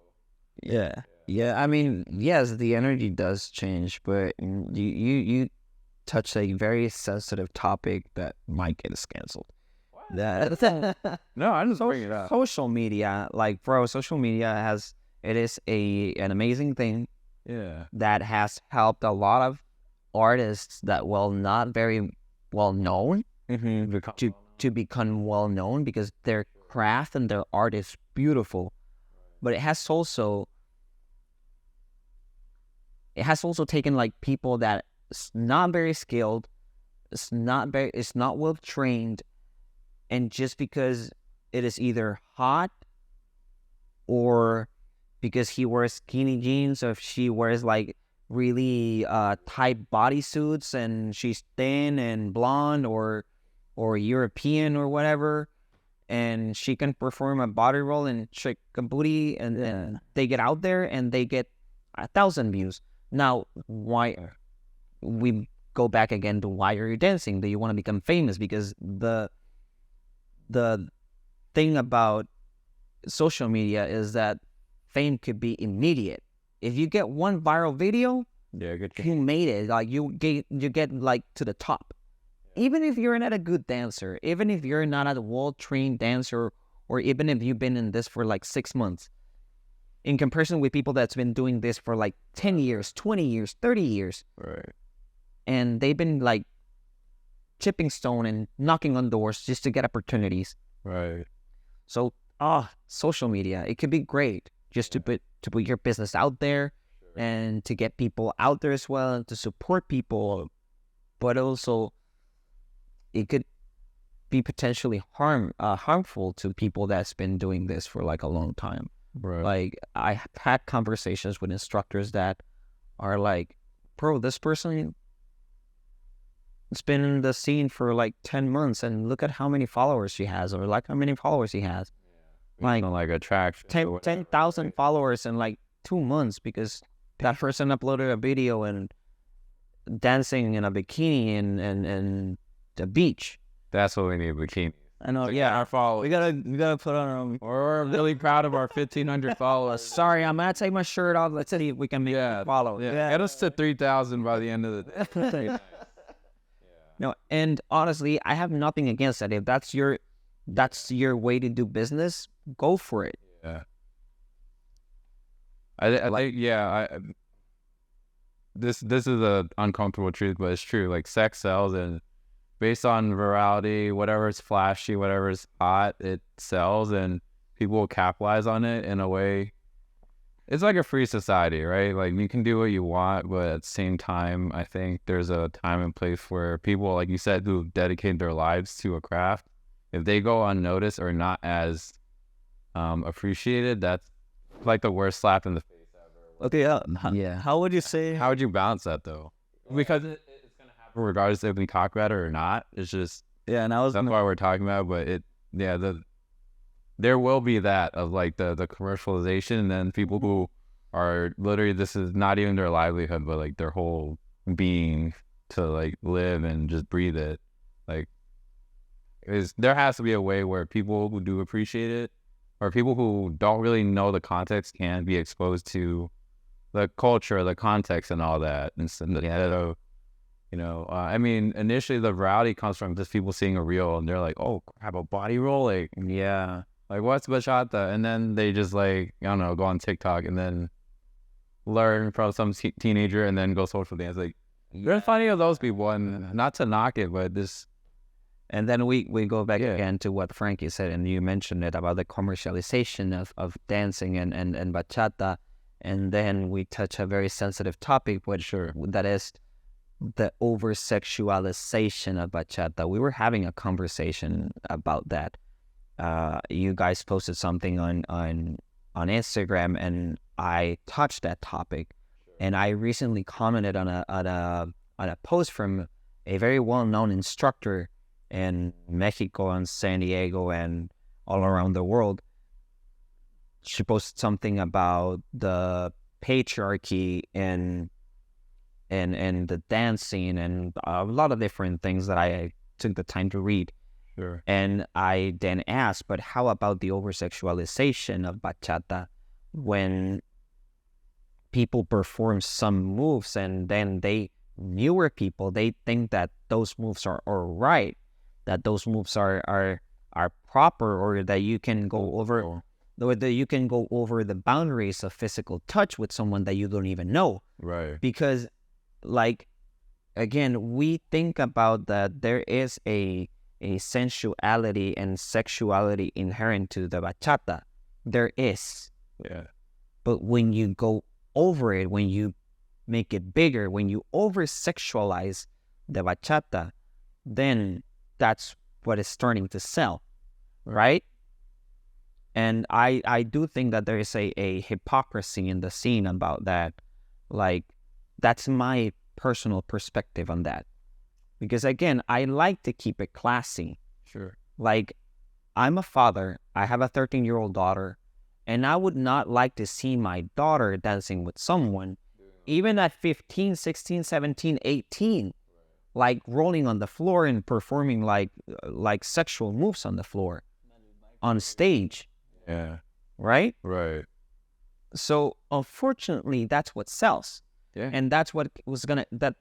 yeah. I mean, yes, the energy does change, but you touch a very sensitive topic that might get us canceled. No, I just bring it up. Social media, like bro, social media is an amazing thing. Yeah. That has helped a lot of artists that not very well known to become well known because their craft and their art is beautiful. But it has also taken like people that is not very skilled, it's not well trained, and just because it is either hot or because he wears skinny jeans, or if she wears like really tight bodysuits and she's thin and blonde or European or whatever, and she can perform a body roll and shake a booty, and then they get out there and they get 1,000 views. Now, why we go back again to why are you dancing? Do you want to become famous? Because the thing about social media is that fame could be immediate. If you get one viral video, you made it. Like you get like to the top. Even if you're not a good dancer, even if you're not a well-trained dancer, or even if you've been in this for like 6 months, in comparison with people that's been doing this for like 10 years, 20 years, 30 years. Right. And they've been like chipping stone and knocking on doors just to get opportunities. Right. So, social media, it could be great just to put your business out there and to get people out there as well and to support people. But also, it could be potentially harmful to people that's been doing this for like a long time. Right. Like I had conversations with instructors that are like, bro, this person has been in the scene for like 10 months and look at how many followers she has, or like how many followers he has. Like attraction. 10,000 followers in like 2 months because that person uploaded a video and dancing in a bikini and the beach. That's what we need, bikini. I know. Yeah, our followers. We gotta put on our own. We're really proud of our 1,500 followers. Sorry, I'm gonna take my shirt off. Let's see if we can make Yeah, follow. Yeah. Get us to 3,000 by the end of the day. No, and honestly, I have nothing against that. If that's your way to do business, go for it. Yeah. I think this is a uncomfortable truth, but it's true. Like sex sells, and based on virality, whatever is flashy, whatever is hot, it sells, and people will capitalize on it in a way. It's like a free society, right? Like you can do what you want, but at the same time, I think there's a time and place where people, like you said, who dedicate their lives to a craft, if they go unnoticed or not as appreciated, that's like the worst slap in the face ever. Okay, Yeah. How would you say? How would you balance that though? Because it's gonna happen regardless if we talk about it or not. It's just Yeah, and that's why we're talking about. But there will be that of like the commercialization, and then people who are literally, this is not even their livelihood, but like their whole being to like live and just breathe it. Like there has to be a way where people who do appreciate it, or people who don't really know the context, can be exposed to the culture, the context, and all that. Instead of, I mean, initially the virality comes from just people seeing a reel and they're like, oh crap, a body roll, like, Yeah. like what's bachata? And then they just like, I don't know, go on TikTok and then learn from some teenager and then go social dance. Like, there's plenty of those people, and not to knock it, but this. And then we go back again to what Frankie said, and you mentioned it about the commercialization of dancing and bachata. And then we touch a very sensitive topic, which that is the oversexualization of bachata. We were having a conversation about that. You guys posted something on Instagram, and I touched that topic. And I recently commented on a post from a very well-known instructor in Mexico and San Diego and all around the world. She posted something about the patriarchy and the dancing and a lot of different things that I took the time to read. Sure. And I then asked, but how about the oversexualization of bachata, when people perform some moves and then newer people, they think that those moves are all right, that those moves are proper, or that you can go over, or that you can go over the boundaries of physical touch with someone that you don't even know. Right. Because, like, again, we think about that there is a sensuality and sexuality inherent to the bachata. There is. Yeah. But when you go over it, when you make it bigger, when you over-sexualize the bachata, then that's what is starting to sell, right? And I do think that there is a hypocrisy in the scene about that. Like, that's my personal perspective on that. Because again, I like to keep it classy. Sure. Like, I'm a father, I have a 13-year-old daughter, and I would not like to see my daughter dancing with someone, even at 15, 16, 17, 18, like rolling on the floor and performing like sexual moves on the floor, on stage. Yeah. Right? Right. So unfortunately, that's what sells. Yeah. And that's what was gonna that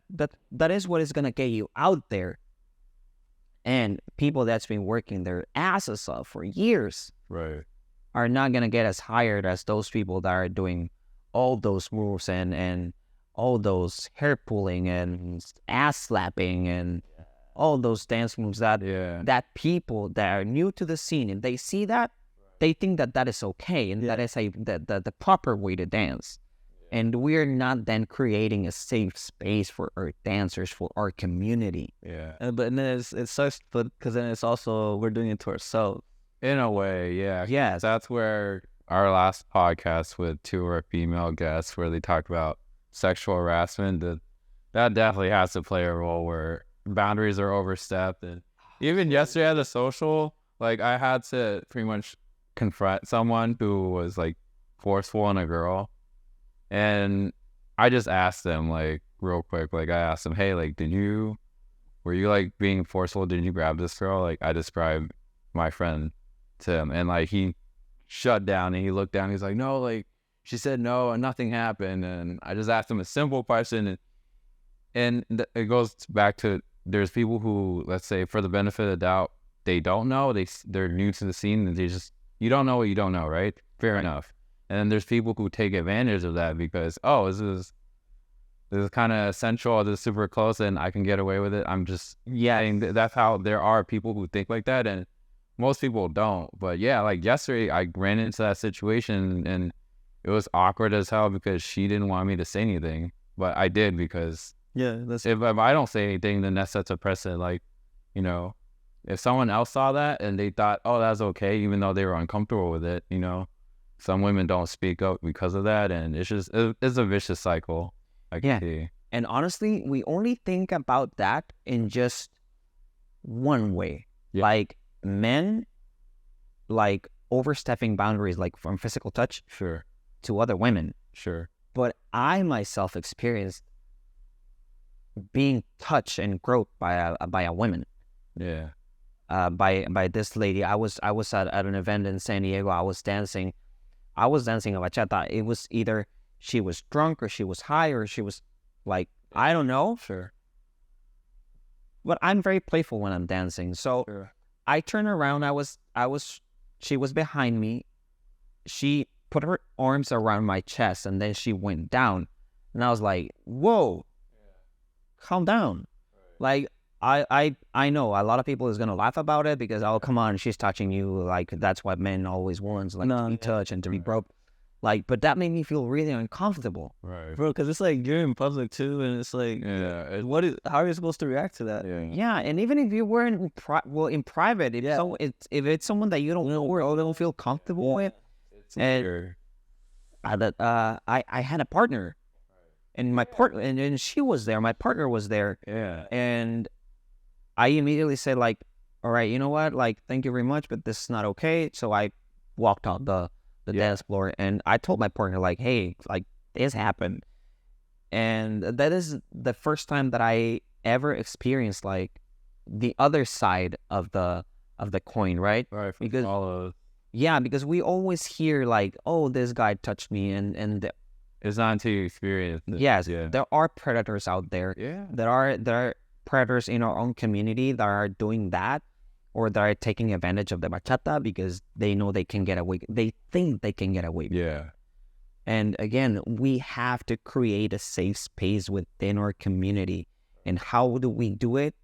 is what is gonna get you out there. And people that's been working their asses off for years, right, are not gonna get as hired as those people that are doing all those moves and all those hair pulling and ass slapping and all those dance moves that people that are new to the scene, and they see that, they think that that is okay and that is the proper way to dance. And we're not then creating a safe space for our dancers, for our community. Yeah. But then it sucks, because then it's also, we're doing it to ourselves. In a way, yeah. Yes. That's where our last podcast with two of our female guests, where they talked about sexual harassment, that definitely has to play a role where boundaries are overstepped. And even yesterday at the social, like, I had to pretty much confront someone who was like forceful on a girl. And I just asked them, like, real quick. Like I asked him, hey, like, were you like being forceful? Did you grab this girl? Like I described my friend to him, and like he shut down and he looked down. He's like, no, like she said no and nothing happened. And I just asked him a simple question, and it goes back to there's people who, let's say, for the benefit of the doubt, they don't know, they're new to the scene, and you don't know what you don't know, right? Fair enough. And then there's people who take advantage of that because, oh, this is kind of essential, this is super close, and I can get away with it. I'm just saying that's how there are people who think like that, and most people don't. But yeah, like yesterday, I ran into that situation, and it was awkward as hell because she didn't want me to say anything, but I did because if I don't say anything, then that sets a precedent. Like, you know, if someone else saw that and they thought, oh, that's okay, even though they were uncomfortable with it, you know, some women don't speak up because of that, and it's a vicious cycle. I can see. And honestly, we only think about that in just one way. Yeah. Like men, like overstepping boundaries, like from physical touch, sure, to other women, sure. But I myself experienced being touched and groped by a woman. Yeah. By this lady. I was at an event in San Diego. I was dancing a bachata. It was either she was drunk or she was high or she was like, I don't know. Sure. But I'm very playful when I'm dancing. So sure. I turned around. She was behind me. She put her arms around my chest and then she went down. And I was like, whoa, calm down. Right. Like, I know a lot of people is going to laugh about it because, oh, come on, she's touching you. Like, that's what men always want, like, to be touched and to be broke. Like, but that made me feel really uncomfortable. Right. Bro, because it's like you're in public too, and it's like, how are you supposed to react to that? Yeah, and even if you were in private, if it's someone that you don't know or don't feel comfortable with, and I had a partner, and my partner, and she was there, my partner was there, and I immediately said, like, all right, you know what, like, thank you very much, but this is not okay. So I walked out the dance floor, and I told my partner, like, hey, like, this happened. And that is the first time that I ever experienced, like, the other side of the coin, right? Right. Because because we always hear, like, oh, this guy touched me, and it's not until you experience it. Yes, there are predators out there. Yeah. There are predators in our own community that are doing that, or that are taking advantage of the bachata because they know they can get away. They think they can get away. Yeah. And again, we have to create a safe space within our community. And how do we do it?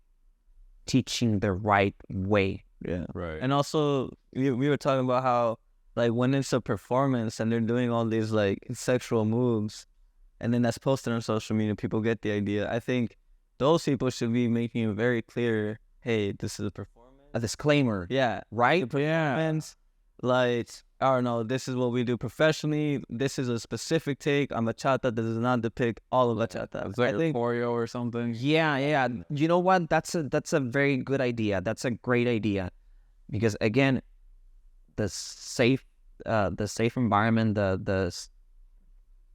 Teaching the right way. Yeah. Right. And also, we were talking about how, like, when it's a performance and they're doing all these, like, sexual moves, and then that's posted on social media, people get the idea. I think those people should be making it very clear, hey, this is a performance. A disclaimer. Yeah. Right? Yeah. Like, I don't know, this is what we do professionally. This is a specific take on bachata that does not depict all of bachata. It's like a choreo or something. Yeah. You know what? That's a very good idea. That's a great idea. Because again, the safe environment, the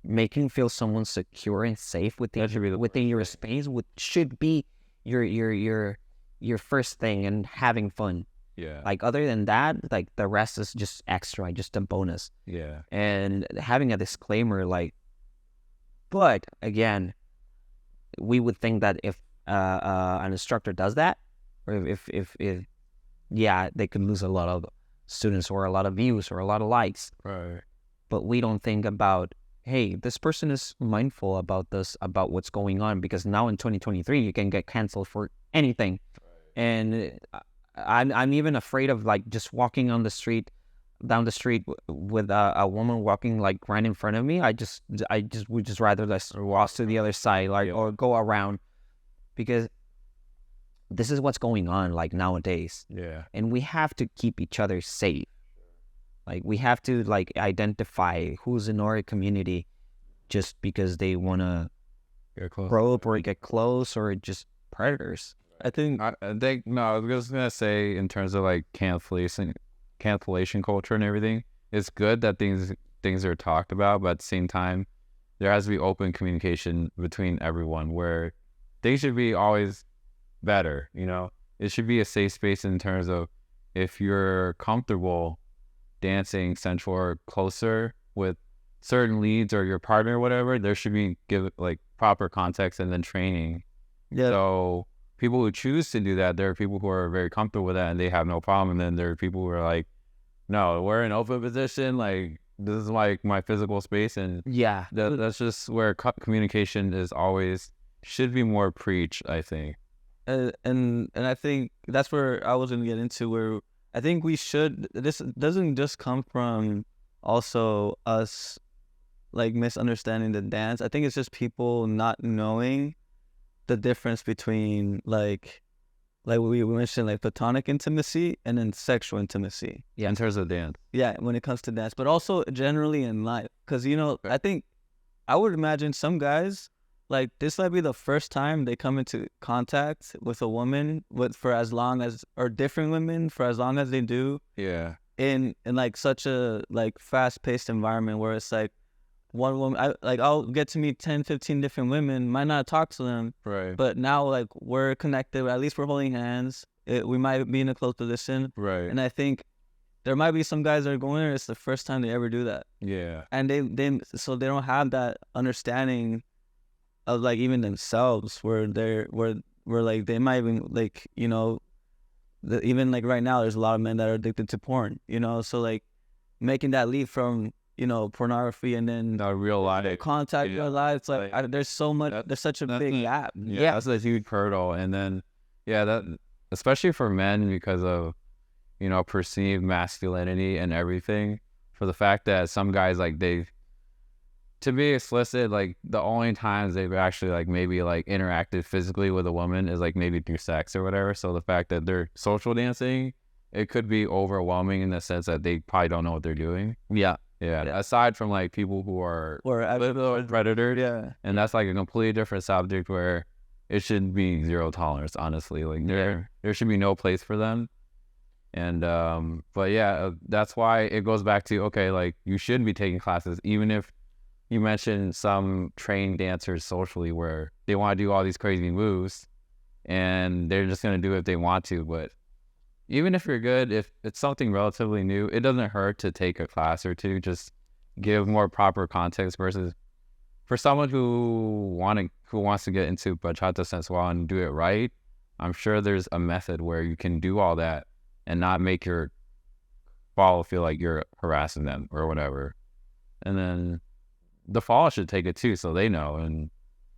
making feel someone secure and safe within your space should be your first thing, and having fun. Yeah. Like, other than that, like, the rest is just extra, just a bonus. Yeah. And having a disclaimer, like, but again, we would think that if an instructor does that, or if they could lose a lot of students or a lot of views or a lot of likes. Right. But we don't think about, hey, this person is mindful about this, about what's going on, because now in 2023 you can get canceled for anything. Right. And I'm even afraid of, like, just walking down the street with a woman walking, like, right in front of me. I would just rather just walk to the other side, like, or go around, because this is what's going on, like, nowadays. Yeah. And we have to keep each other safe. Like, we have to, like, identify who's in our community just because they want to probe or get close, or just predators. I think no, I was just gonna say, in terms of, like, cancellation culture and everything, it's good that things are talked about, but at the same time, there has to be open communication between everyone where things should be always better, you know? It should be a safe space in terms of if you're comfortable dancing sensual or closer with certain leads or your partner or whatever, there should be like proper context and then training. Yeah. So people who choose to do that, there are people who are very comfortable with that and they have no problem. And then there are people who are like, no, we're in open position. Like, this is like my physical space. And Yeah. that's just where communication is always, should be more preached, I think. And I think that's where I was going to get into, where I think we should, this doesn't just come from also us like misunderstanding the dance. I think it's just people not knowing the difference between like we mentioned, like platonic intimacy and then sexual intimacy. Yeah. In terms of dance. Yeah, when it comes to dance, but also generally in life. Because, you know, I think I would imagine some guys, like, this might be the first time they come into contact with a woman for as long as, or different women for as long as they do. Yeah. In like such a like fast-paced environment where it's like one woman, I'll get to meet 10, 15 different women, might not talk to them, Right. but now like we're connected, at least we're holding hands. We might be in a close position. Right. And I think there might be some guys that are going there, it's the first time they ever do that. Yeah. And so they don't have that understanding of like even themselves, where like they might even like, you know, even like right now there's a lot of men that are addicted to porn, you know, so like making that leap from, you know, pornography and then real life contact real life, it's like there's so much, there's such a big gap. Yeah, that's a huge hurdle. And then that especially for men, because of, you know, perceived masculinity and everything, for the fact that some guys, like, to be explicit, like the only times they've actually like maybe like interacted physically with a woman is like maybe through sex or whatever. So the fact that they're social dancing, it could be overwhelming in the sense that they probably don't know what they're doing. Yeah. Aside from like people who are predators. Yeah. And that's like a completely different subject where it should be zero tolerance, honestly. Like there should be no place for them. And but yeah, that's why it goes back to, okay, like you should be taking classes, even if you mentioned some trained dancers socially where they want to do all these crazy moves and they're just going to do it if they want to. But even if you're good, if it's something relatively new, it doesn't hurt to take a class or two, just give more proper context, versus for someone who wants to get into bachata sensual and do it right. I'm sure there's a method where you can do all that and not make your follower feel like you're harassing them or whatever. And then the follower should take it too, so they know. And,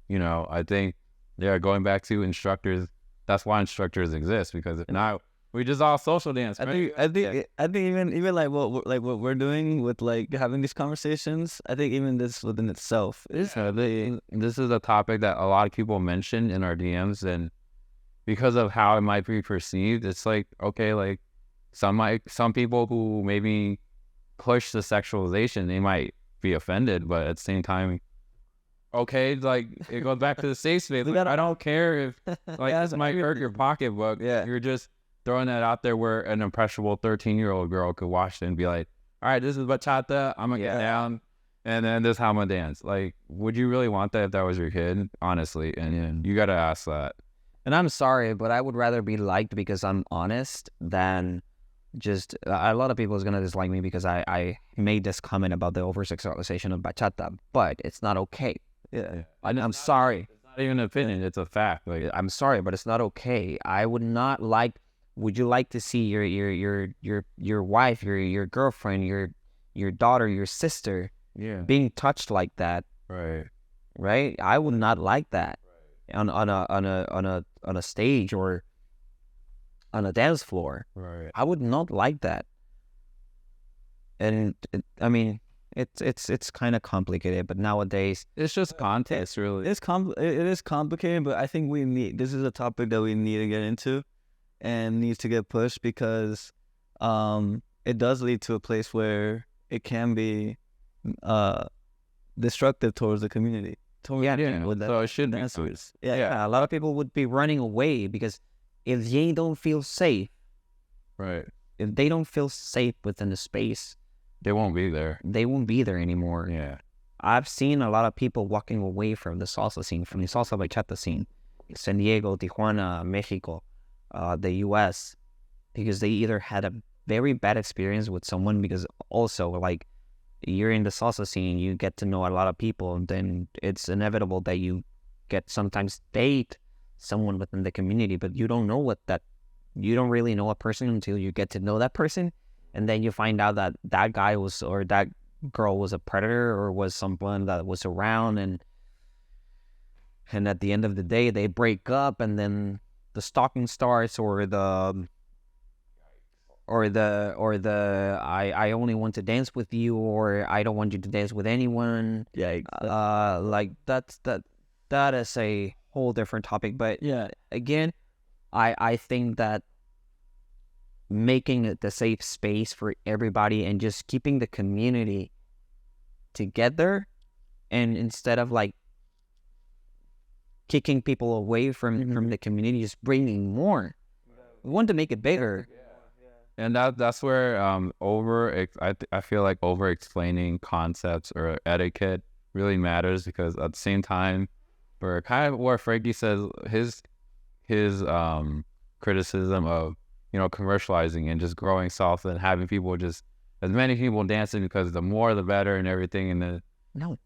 you know, I think, going back to instructors, that's why instructors exist, because if not, we just all social dance. Right? I think even like what we're doing with like having these conversations, I think even this within itself is this is a topic that a lot of people mention in our DMs, and because of how it might be perceived, it's like, okay, like some people who maybe push the sexualization, they might be offended, but at the same time, okay, like it goes back to the safe space. Like, I don't care if like this might hurt your pocketbook. Yeah, you're just throwing that out there where an impressionable 13-year-old girl could watch it and be like, all right, this is bachata, I'm gonna get down, and then this is how I'm gonna dance. Like, would you really want that if that was your kid? Honestly, and you gotta ask that. And I'm sorry, but I would rather be liked because I'm honest than just a lot of people is gonna dislike me because I made this comment about the oversexualization of bachata, but it's not okay. Yeah, I'm sorry. It's not even an opinion; it's a fact. Like, I'm sorry, but it's not okay. I would not like. Would you like to see your wife, your girlfriend, your daughter, your sister, being touched like that? Right. I would not like that on a stage or on a dance floor. Right. I would not like that. And I mean, it's kind of complicated, but nowadays it's just context, really. It is complicated, but I think this is a topic that we need to get into and needs to get pushed, because it does lead to a place where it can be destructive towards the community. So it should be. Yeah, a lot of people would be running away because if they don't feel safe, right? If they don't feel safe within the space, they won't be there. They won't be there anymore. Yeah. I've seen a lot of people walking away from the salsa scene, from the salsa bachata scene, San Diego, Tijuana, Mexico, the U.S., because they either had a very bad experience with someone, because also like you're in the salsa scene, you get to know a lot of people, and then it's inevitable that you get sometimes date someone within the community, but you don't know you don't really know a person until you get to know that person, and then you find out that that guy was, or that girl was a predator, or was someone that was around, and at the end of the day they break up, and then the stalking starts, or the I only want to dance with you, or I don't want you to dance with anyone. Yeah. Like that is a whole different topic. But Yeah. again, I think that making it the safe space for everybody and just keeping the community together, and instead of like kicking people away from the community, just bringing more. We want to make it bigger. And that's where I feel like over explaining concepts or etiquette really matters, because at the same time, for kind of what Frankie says, his criticism of, you know, commercializing and just growing salsa and having people, just as many people dancing, because the more the better and everything, and the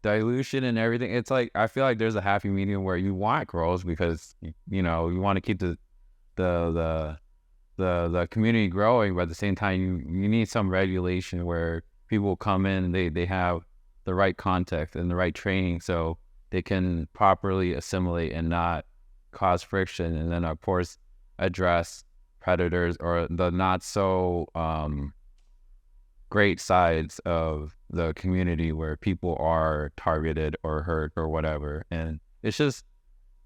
dilution and everything. It's like, I feel like there's a happy medium where you want growth, because you know, you want to keep the community growing, but at the same time you need some regulation where people come in and they have the right context and the right training, so they can properly assimilate and not cause friction, and then of course address predators or the not so great sides of the community where people are targeted or hurt or whatever. And it's just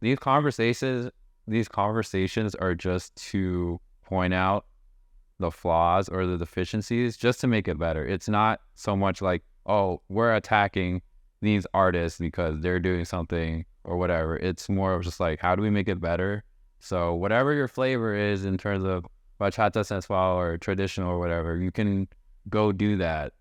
these conversations are just to point out the flaws or the deficiencies, just to make it better. It's not so much like, oh, we're attacking these artists because they're doing something or whatever. It's more of just like, how do we make it better? So whatever your flavor is in terms of bachata sensual or traditional or whatever, you can go do that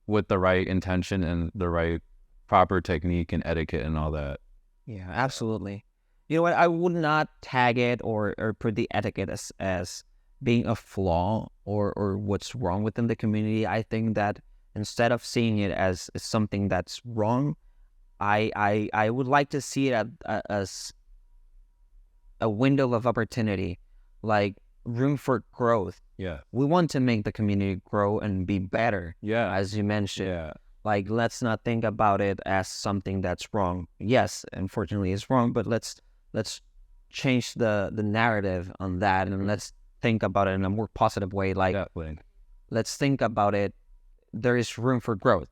with the right intention and the right proper technique and etiquette and all that. Yeah, absolutely. You know what? I would not tag it or put the etiquette as being a flaw or what's wrong within the community. I think that instead of seeing it as something that's wrong, I would like to see it as a window of opportunity, like room for growth. Yeah. We want to make the community grow and be better. Yeah. As you mentioned. Yeah. Like, let's not think about it as something that's wrong. Yes, unfortunately it's wrong, but let's change the narrative on that, and let's think about it in a more positive way. Like, let's think about it. There is room for growth.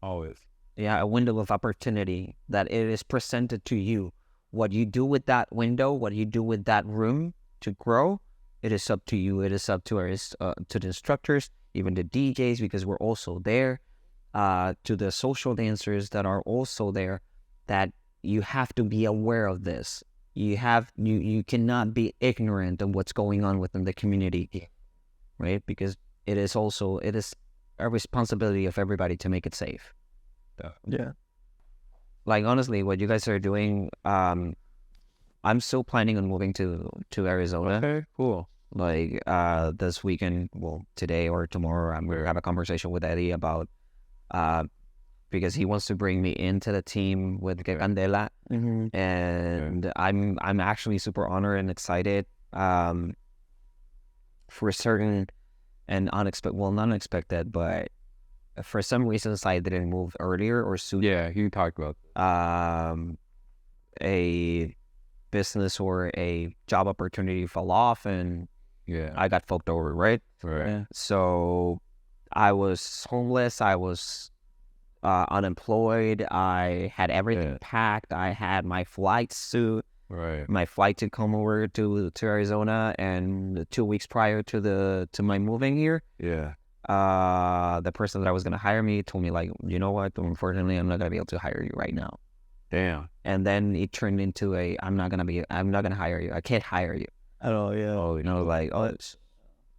Always. Yeah, a window of opportunity that it is presented to you. What you do with that window, what you do with that room to grow, it is up to you. It is up to to the instructors, even the DJs, because we're also there, to the social dancers that are also there, that you have to be aware of this. You cannot be ignorant of what's going on within the community, right? Because it is a responsibility of everybody to make it safe. Yeah. Like, honestly, what you guys are doing, I'm still planning on moving to Arizona. Okay, cool. Like, this weekend, well, today or tomorrow, I'm gonna have a conversation with Eddie about, because he wants to bring me into the team with Candela, and I'm actually super honored and excited, for certain and unexpected, well, not unexpected, but for some reasons I didn't move earlier or sooner. Yeah, you talked about a business or a job opportunity fell off, and I got fucked over, right? Right. So I was homeless. I was unemployed. I had everything packed. I had my flight suit, my flight to come over to Arizona, and 2 weeks prior to my moving here, the person that I was gonna hire me told me, like, you know what? Unfortunately, I'm not gonna be able to hire you right now. Damn. And then it turned into I'm not gonna hire you. I can't hire you. At all. Yeah. Oh, you know, like,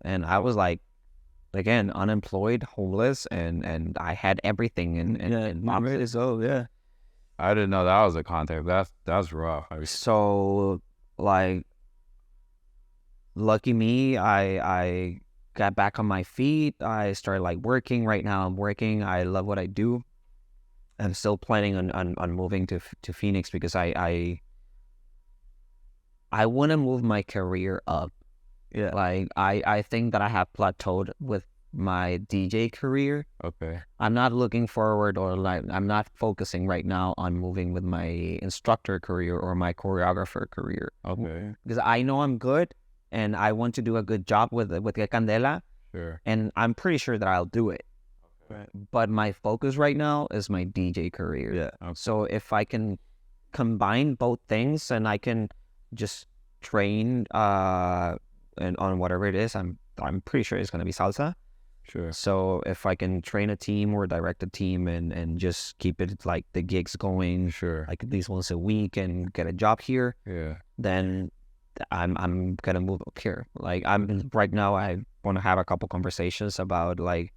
and I was like, again, unemployed, homeless, and I had everything in boxes. So yeah. I didn't know that was a contact. That's rough. I mean, So like, lucky me, I got back on my feet. I started like working. Right now I'm working. I love what I do. I'm still planning on moving to Phoenix because I want to move my career up. Yeah. Like I think that I have plateaued with my DJ career. okay. I'm not looking forward, or like I'm not focusing right now on moving with my instructor career or my choreographer career. Okay. Because I know I'm good and I want to do a good job with Candela, Sure. and I'm pretty sure that I'll do it. Right. But my focus right now is my DJ career. Yeah. Okay. So if I can combine both things and I can just train and on whatever it is, I'm pretty sure it's gonna be salsa. Sure. So if I can train a team or direct a team and just keep it like the gigs going, Sure. like at least once a week, and get a job here, Yeah. then I'm gonna move up here. Like I'm right now, I want to have a couple conversations about like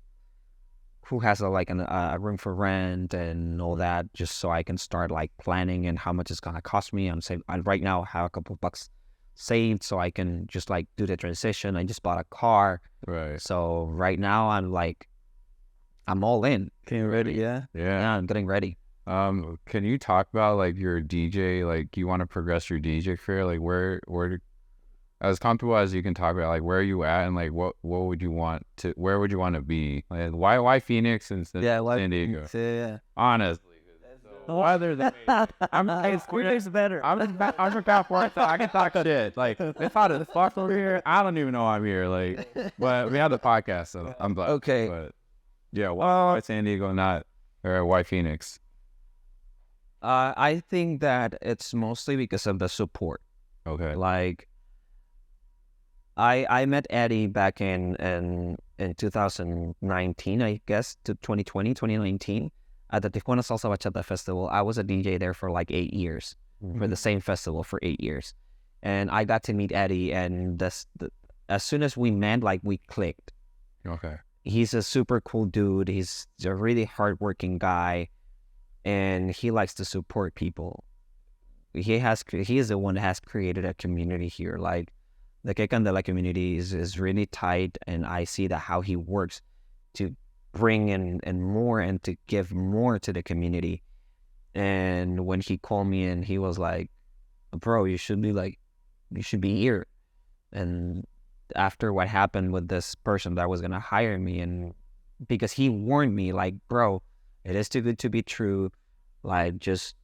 who has a room for rent and all that, just so I can start like planning and how much it's gonna cost me. I'm saying I right now have a couple bucks saved so I can just like do the transition. I just bought a car, Right. so right now I'm all in. Getting ready. Yeah. Yeah. Yeah, I'm getting ready. Can you talk about like your DJ? Like, you want to progress your DJ career? Like, where as comfortable as you can talk about, like, where are you at, and like what would you want to? Where would you want to be? Like, why Phoenix instead Yeah. of San Diego? Yeah. Honestly. Other than Phoenix better. I'm from California, so I can talk shit. Like, it's hot as fuck over here. I don't even know I'm here. Like, but we have the podcast, so I'm glad. Okay. But yeah, why San Diego, not, or why Phoenix? I think that it's mostly because of the support. Okay. Like I met Eddie back in 2019, I guess, to 2019 at the Tijuana Salsa Bachata Festival. I was a DJ there for like 8 years, for the same festival for 8 years. And I got to meet Eddie, and as soon as we met, like, we clicked. Okay. He's a super cool dude. He's a really hardworking guy, and he likes to support people. He is the one that has created a community here. Like, the Que Candela community is really tight, and I see that how he works to bring in and more and to give more to the community. And when he called me and he was like, bro, you should be here. And after what happened with this person that was gonna hire me, and because he warned me, like, bro, it is too good to be true, like, just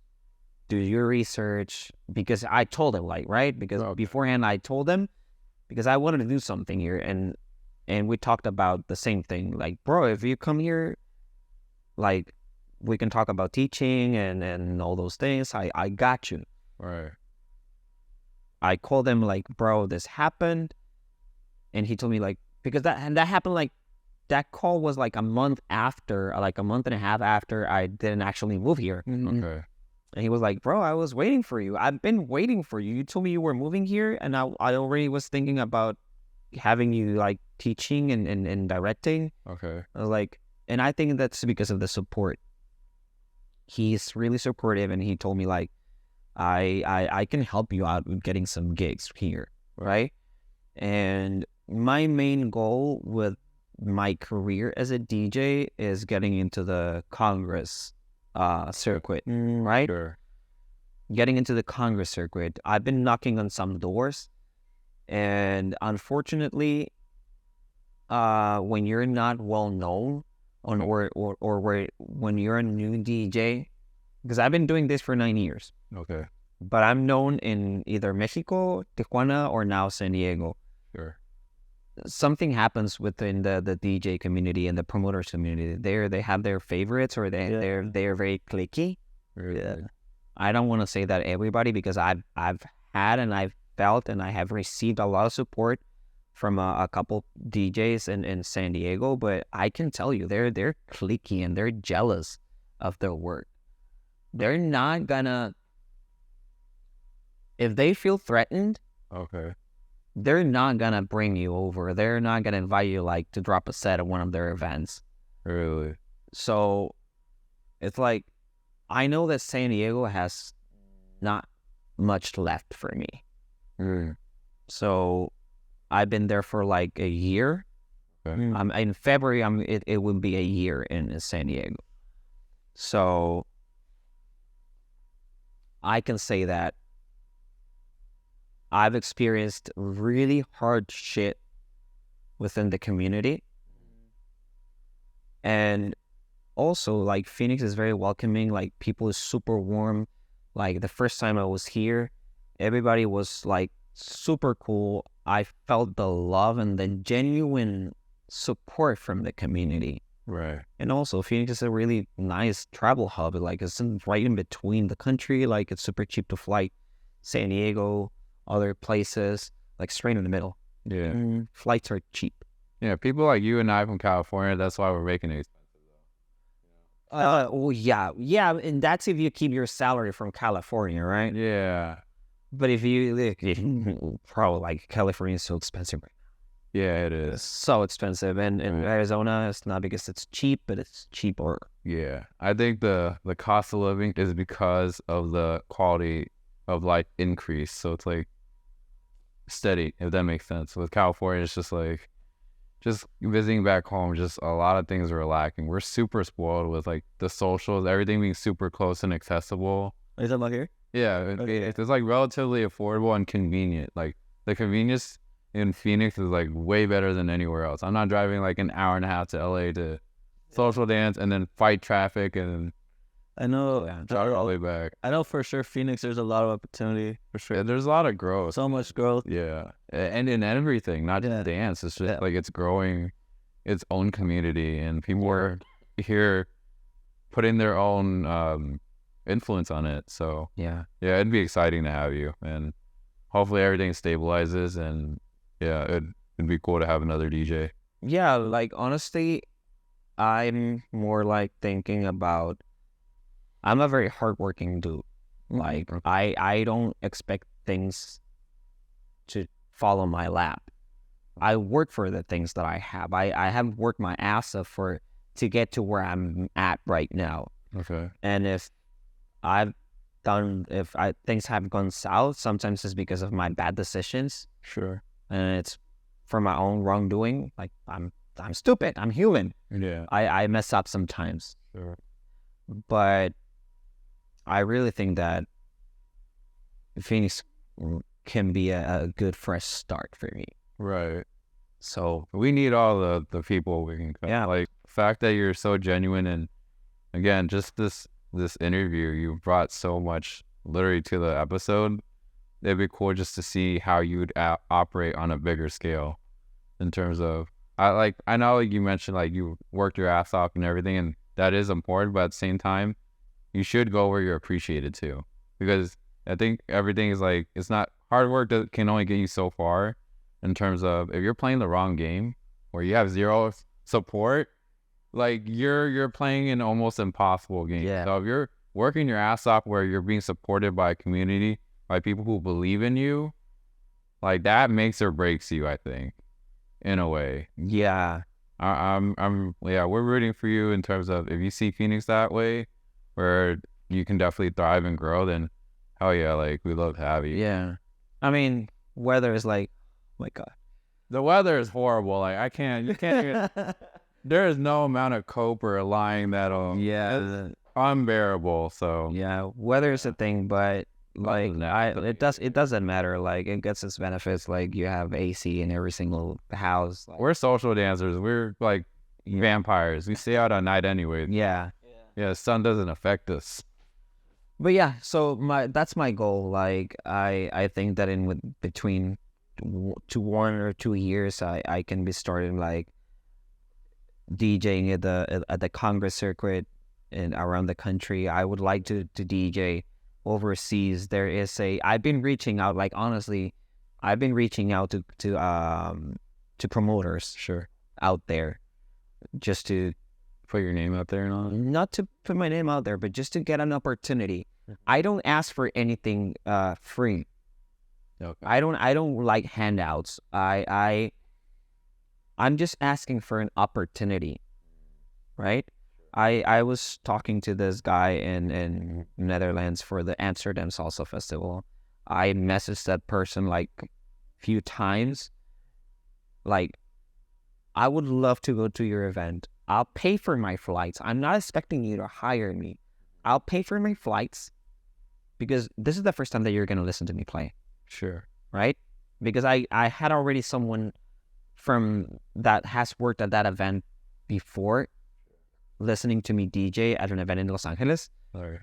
do your research. Because I told him, like, right, because beforehand I told him, because I wanted to do something here, and we talked about the same thing, like, bro, if you come here, like, we can talk about teaching and all those things. I got you. Right. I called him, like, bro, this happened. And he told me, like, because that happened, like, that call was like a month after, like a month and a half after I didn't actually move here. Okay. And he was like, bro, I was waiting for you. I've been waiting for you. You told me you were moving here, and I already was thinking about having you, like, teaching and directing. Okay. I was like, and I think that's because of the support. He's really supportive, and he told me, like, I can help you out with getting some gigs here, right? And my main goal with my career as a DJ is getting into the Congress circuit, right? Sure. Getting into the Congress circuit. I've been knocking on some doors, and unfortunately, when you're not well known when you're a new DJ, because I've been doing this for 9 years, Okay. but I'm known in either Mexico, Tijuana, or now San Diego. Sure. Something happens within the DJ community and the promoters community. They have their favorites, or they're very cliquey. Yeah. I don't want to say that everybody, because I've had and I've felt and I have received a lot of support from a couple DJs in San Diego, but I can tell you they're cliquey and they're jealous of their work. They're not gonna, if they feel threatened, Okay. they're not gonna bring you over. They're not gonna invite you like to drop a set at one of their events. Really? So it's like, I know that San Diego has not much left for me. Mm. So I've been there for like a year. Okay. In February, it would be a year in San Diego. So I can say that I've experienced really hard shit within the community. And also, like, Phoenix is very welcoming. Like, people is super warm. Like, the first time I was here, everybody was like super cool. I felt the love and the genuine support from the community. Right. And also, Phoenix is a really nice travel hub. Like, it's right in between the country. Like, it's super cheap to fly. San Diego, other places, like straight in the middle. Yeah. Flights are cheap. Yeah. People like you and I from California, that's why we're making it. Well, yeah, and that's if you keep your salary from California, right? Yeah. But if you probably like California is so expensive, right? Yeah, it It's is. so expensive, and in Right. Arizona, it's not because it's cheap, but it's cheaper. Yeah. I think the cost of living is because of the quality of life increase. So it's like steady, if that makes sense. With California, it's just like, just visiting back home, just a lot of things are lacking. We're super spoiled with like the socials, everything being super close and accessible. Are you talking about here? Yeah, Okay. it's like relatively affordable and convenient. Like the convenience in Phoenix is like way better than anywhere else. I'm not driving like an hour and a half to LA to social dance and then fight traffic and I know. drive all the way back. I know for sure Phoenix. There's a lot of opportunity for sure. Yeah, there's a lot of growth. So much growth. Yeah, and in everything, not Yeah. just dance. It's just Yeah. like it's growing its own community, and people are here putting their own influence on it. So Yeah. yeah, it'd be exciting to have you, and hopefully everything stabilizes. And yeah, it'd be cool to have another DJ. Yeah, like honestly, I'm more like thinking about, I'm a very hardworking dude. Like I don't expect things to fall on my lap. I work for the things that I have. I have worked my ass off to get to where I'm at right now. Okay. And if things have gone south, sometimes it's because of my bad decisions, Sure. and it's for my own wrongdoing. Like I'm stupid. I'm human. Yeah. I mess up sometimes, Sure. but I really think that Phoenix can be a good fresh start for me. Right. So We need all the people we can. Yeah. Like the fact that you're so genuine, and again, just this interview, you brought so much literally to the episode. It'd be cool just to see how you'd operate on a bigger scale, in terms of I know like you mentioned like you worked your ass off and everything, and that is important. But at the same time, you should go where you're appreciated too, because I think everything is like, it's not hard work that can only get you so far. In terms of if you're playing the wrong game where you have zero support, like you're playing an almost impossible game. Yeah. So if you're working your ass off where you're being supported by a community, by people who believe in you, like that makes or breaks you, I think, in a way. yeah, We're rooting for you in terms of if you see Phoenix that way, where you can definitely thrive and grow, then hell yeah, like we'd love to have you. yeah. I mean, weather is like, oh my God. The weather is horrible. Like you can't even, there is no amount of cope or lying that'll, it's unbearable. So Yeah, weather is a thing, but like it doesn't matter. Like it gets its benefits. Like you have AC in every single house. Like, we're social dancers. We're like vampires. We stay out at night anyway. yeah, Yeah, the sun doesn't affect us. but yeah. So that's my goal. Like I think that between 1 or 2 years, I can be starting like DJing at the Congress circuit and around the country. I would like to DJ overseas. I've been reaching out, like honestly, I've been reaching out to promoters Sure. out there, just to, Put your name out there and all. not to put my name out there, but just to get an opportunity. I don't ask for anything free. Okay. I don't like handouts. I'm just asking for an opportunity, right? I was talking to this guy in Netherlands for the Amsterdam Salsa Festival. I messaged that person like few times. Like, I would love to go to your event. I'll pay for my flights. I'm not expecting you to hire me. I'll pay for my flights because this is the first time that you're gonna listen to me play. Sure. Right? Because I had already someone from that has worked at that event before listening to me DJ at an event in Los Angeles. All right.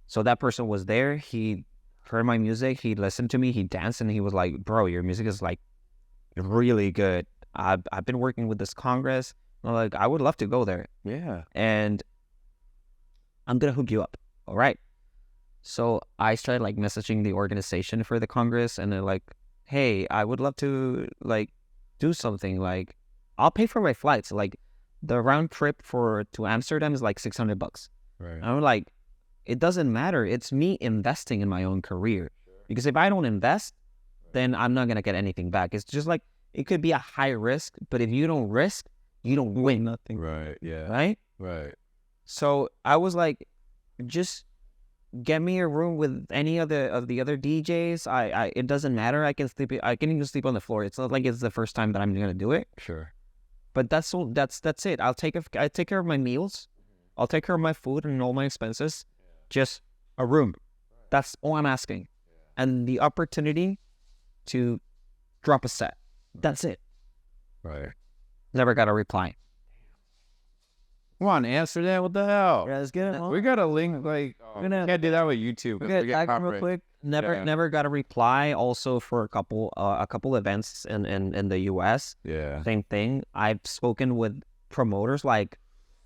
So that person was there. He heard my music. He listened to me. He danced and he was like, bro, your music is like really good. I've been working with this Congress. I'm like, I would love to go there. Yeah. And I'm going to hook you up. All right. So I started like messaging the organization for the Congress and they're like, hey, I would love to like do something. Like, I'll pay for my flights. Like, the round trip to Amsterdam is like $600. Right. And I'm like, it doesn't matter. It's me investing in my own career. Because if I don't invest, then I'm not going to get anything back. It's just like, it could be a high risk, but if you don't risk, you don't win. Nothing. Right. Yeah. Right? Right. So I was like, just get me a room with any of the other DJs. I it doesn't matter. I can even sleep on the floor. It's not like it's the first time that I'm gonna do it. Sure. But that's all. That's it. I take care of my meals. I'll take care of my food and all my expenses. Just a room. That's all I'm asking, and the opportunity to drop a set. That's it. Right. Never got a reply. Come on, Amsterdam. What the hell? Yeah, let's get it. We got a link. Like, We're gonna- can't do that with YouTube. We're We gonna get tag him real copyright. quick. Never got a reply. Also for a couple events in the US. Yeah. Same thing. I've spoken with promoters like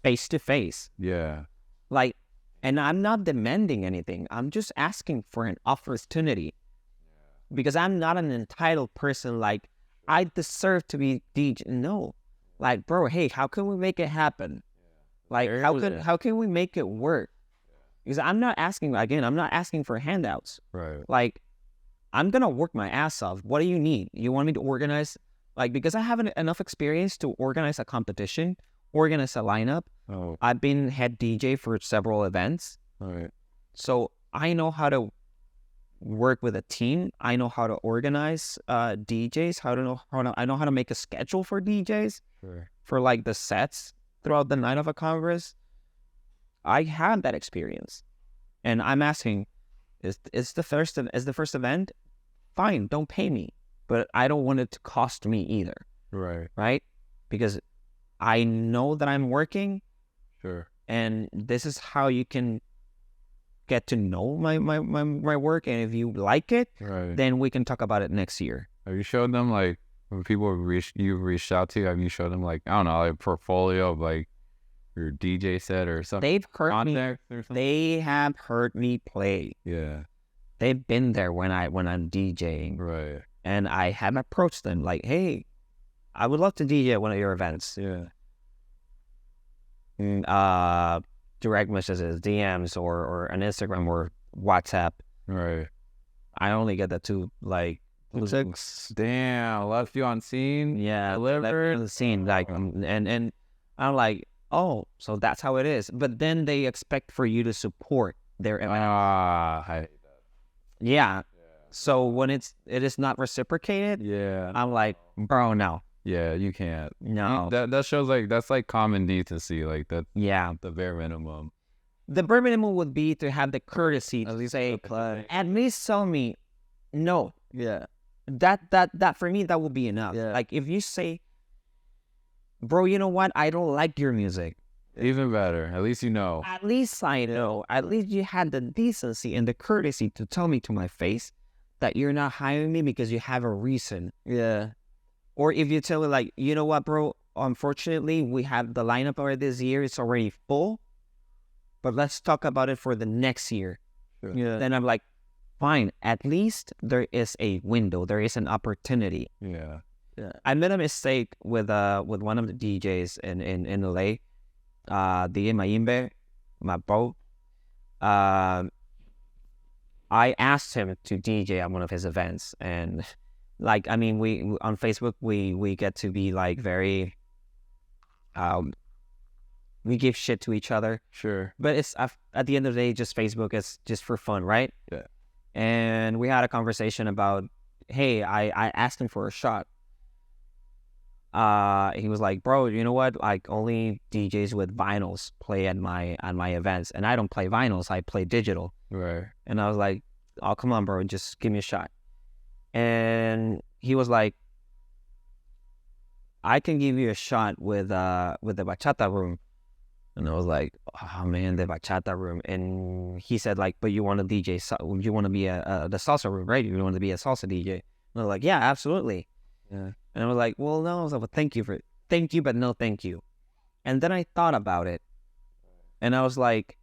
face to face. Yeah. Like, and I'm not demanding anything. I'm just asking for an opportunity. Because I'm not an entitled person like I deserve to be DJ. No. Like, bro, hey, how can we make it happen? Like, how can we make it work? Because I'm not asking for handouts. Right. Like, I'm going to work my ass off. What do you need? You want me to organize? Like, because I have enough experience to organize a competition, organize a lineup. Oh. I've been head DJ for several events. All right. So I know how to work with a team. I know how to organize DJs. I know how to make a schedule for DJs Sure. for like the sets throughout the night of a Congress. I had that experience, and I'm asking, is the first event? Fine, don't pay me, but I don't want it to cost me either, Right. right? Because I know that I'm working, Sure. and this is how you can get to know my work, and if you like it, Right. then we can talk about it next year. Have you showed them, like, when people you've reached out to, have you showed them, like, I don't know, like a portfolio of like your DJ set or something? They've heard me. Contacts or something? They have heard me play. Yeah. They've been there when I'm DJing, Right. and I have approached them like, "Hey, I would love to DJ at one of your events." Yeah. Direct messages, DMs, or an Instagram or WhatsApp. Right. I only get that too. Like, Damn. Left you on scene. yeah, Delivered. the scene. Like, and I'm like, oh, so that's how it is. But then they expect for you to support their event. Yeah. So when it is not reciprocated, Yeah. I'm like, bro, no, Yeah. You can't. no. That shows like that's like common decency. Like that. Yeah. The bare minimum. The bare minimum would be to have the courtesy to say, apply. at least tell me, no. Yeah. That for me, that would be enough. Yeah. Like, if you say, bro, you know what? I don't like your music. Even better. At least you know. At least I know. At least you had the decency and the courtesy to tell me to my face that you're not hiring me because you have a reason. Yeah. Or if you tell me, like, you know what, bro? Unfortunately, we have the lineup already this year. It's already full. But let's talk about it for the next year. Sure. Yeah. Then I'm like, fine. At least there is a window. There is an opportunity. Yeah. I made a mistake with one of the DJs in LA. DJ Mayimbe, my bro. I asked him to DJ at one of his events, and like, I mean, we on Facebook we get to be like very, we give shit to each other, Sure. but it's at the end of the day, just Facebook is just for fun, right? Yeah. And we had a conversation about, hey, I asked him for a shot. He was like, bro, you know what? Like, only DJs with vinyls play at my events, and I don't play vinyls. I play digital. Right. And I was like, oh, come on, bro, just give me a shot. And he was like, I can give you a shot with the bachata room. And I was like, oh man, the bachata room. And he said like, but you want to DJ, you want to be the salsa room, right? You want to be a salsa DJ. And I was like, yeah, absolutely. Yeah. And I was like, well, no. I was like, well, thank you, but no thank you. And then I thought about it. And I was like,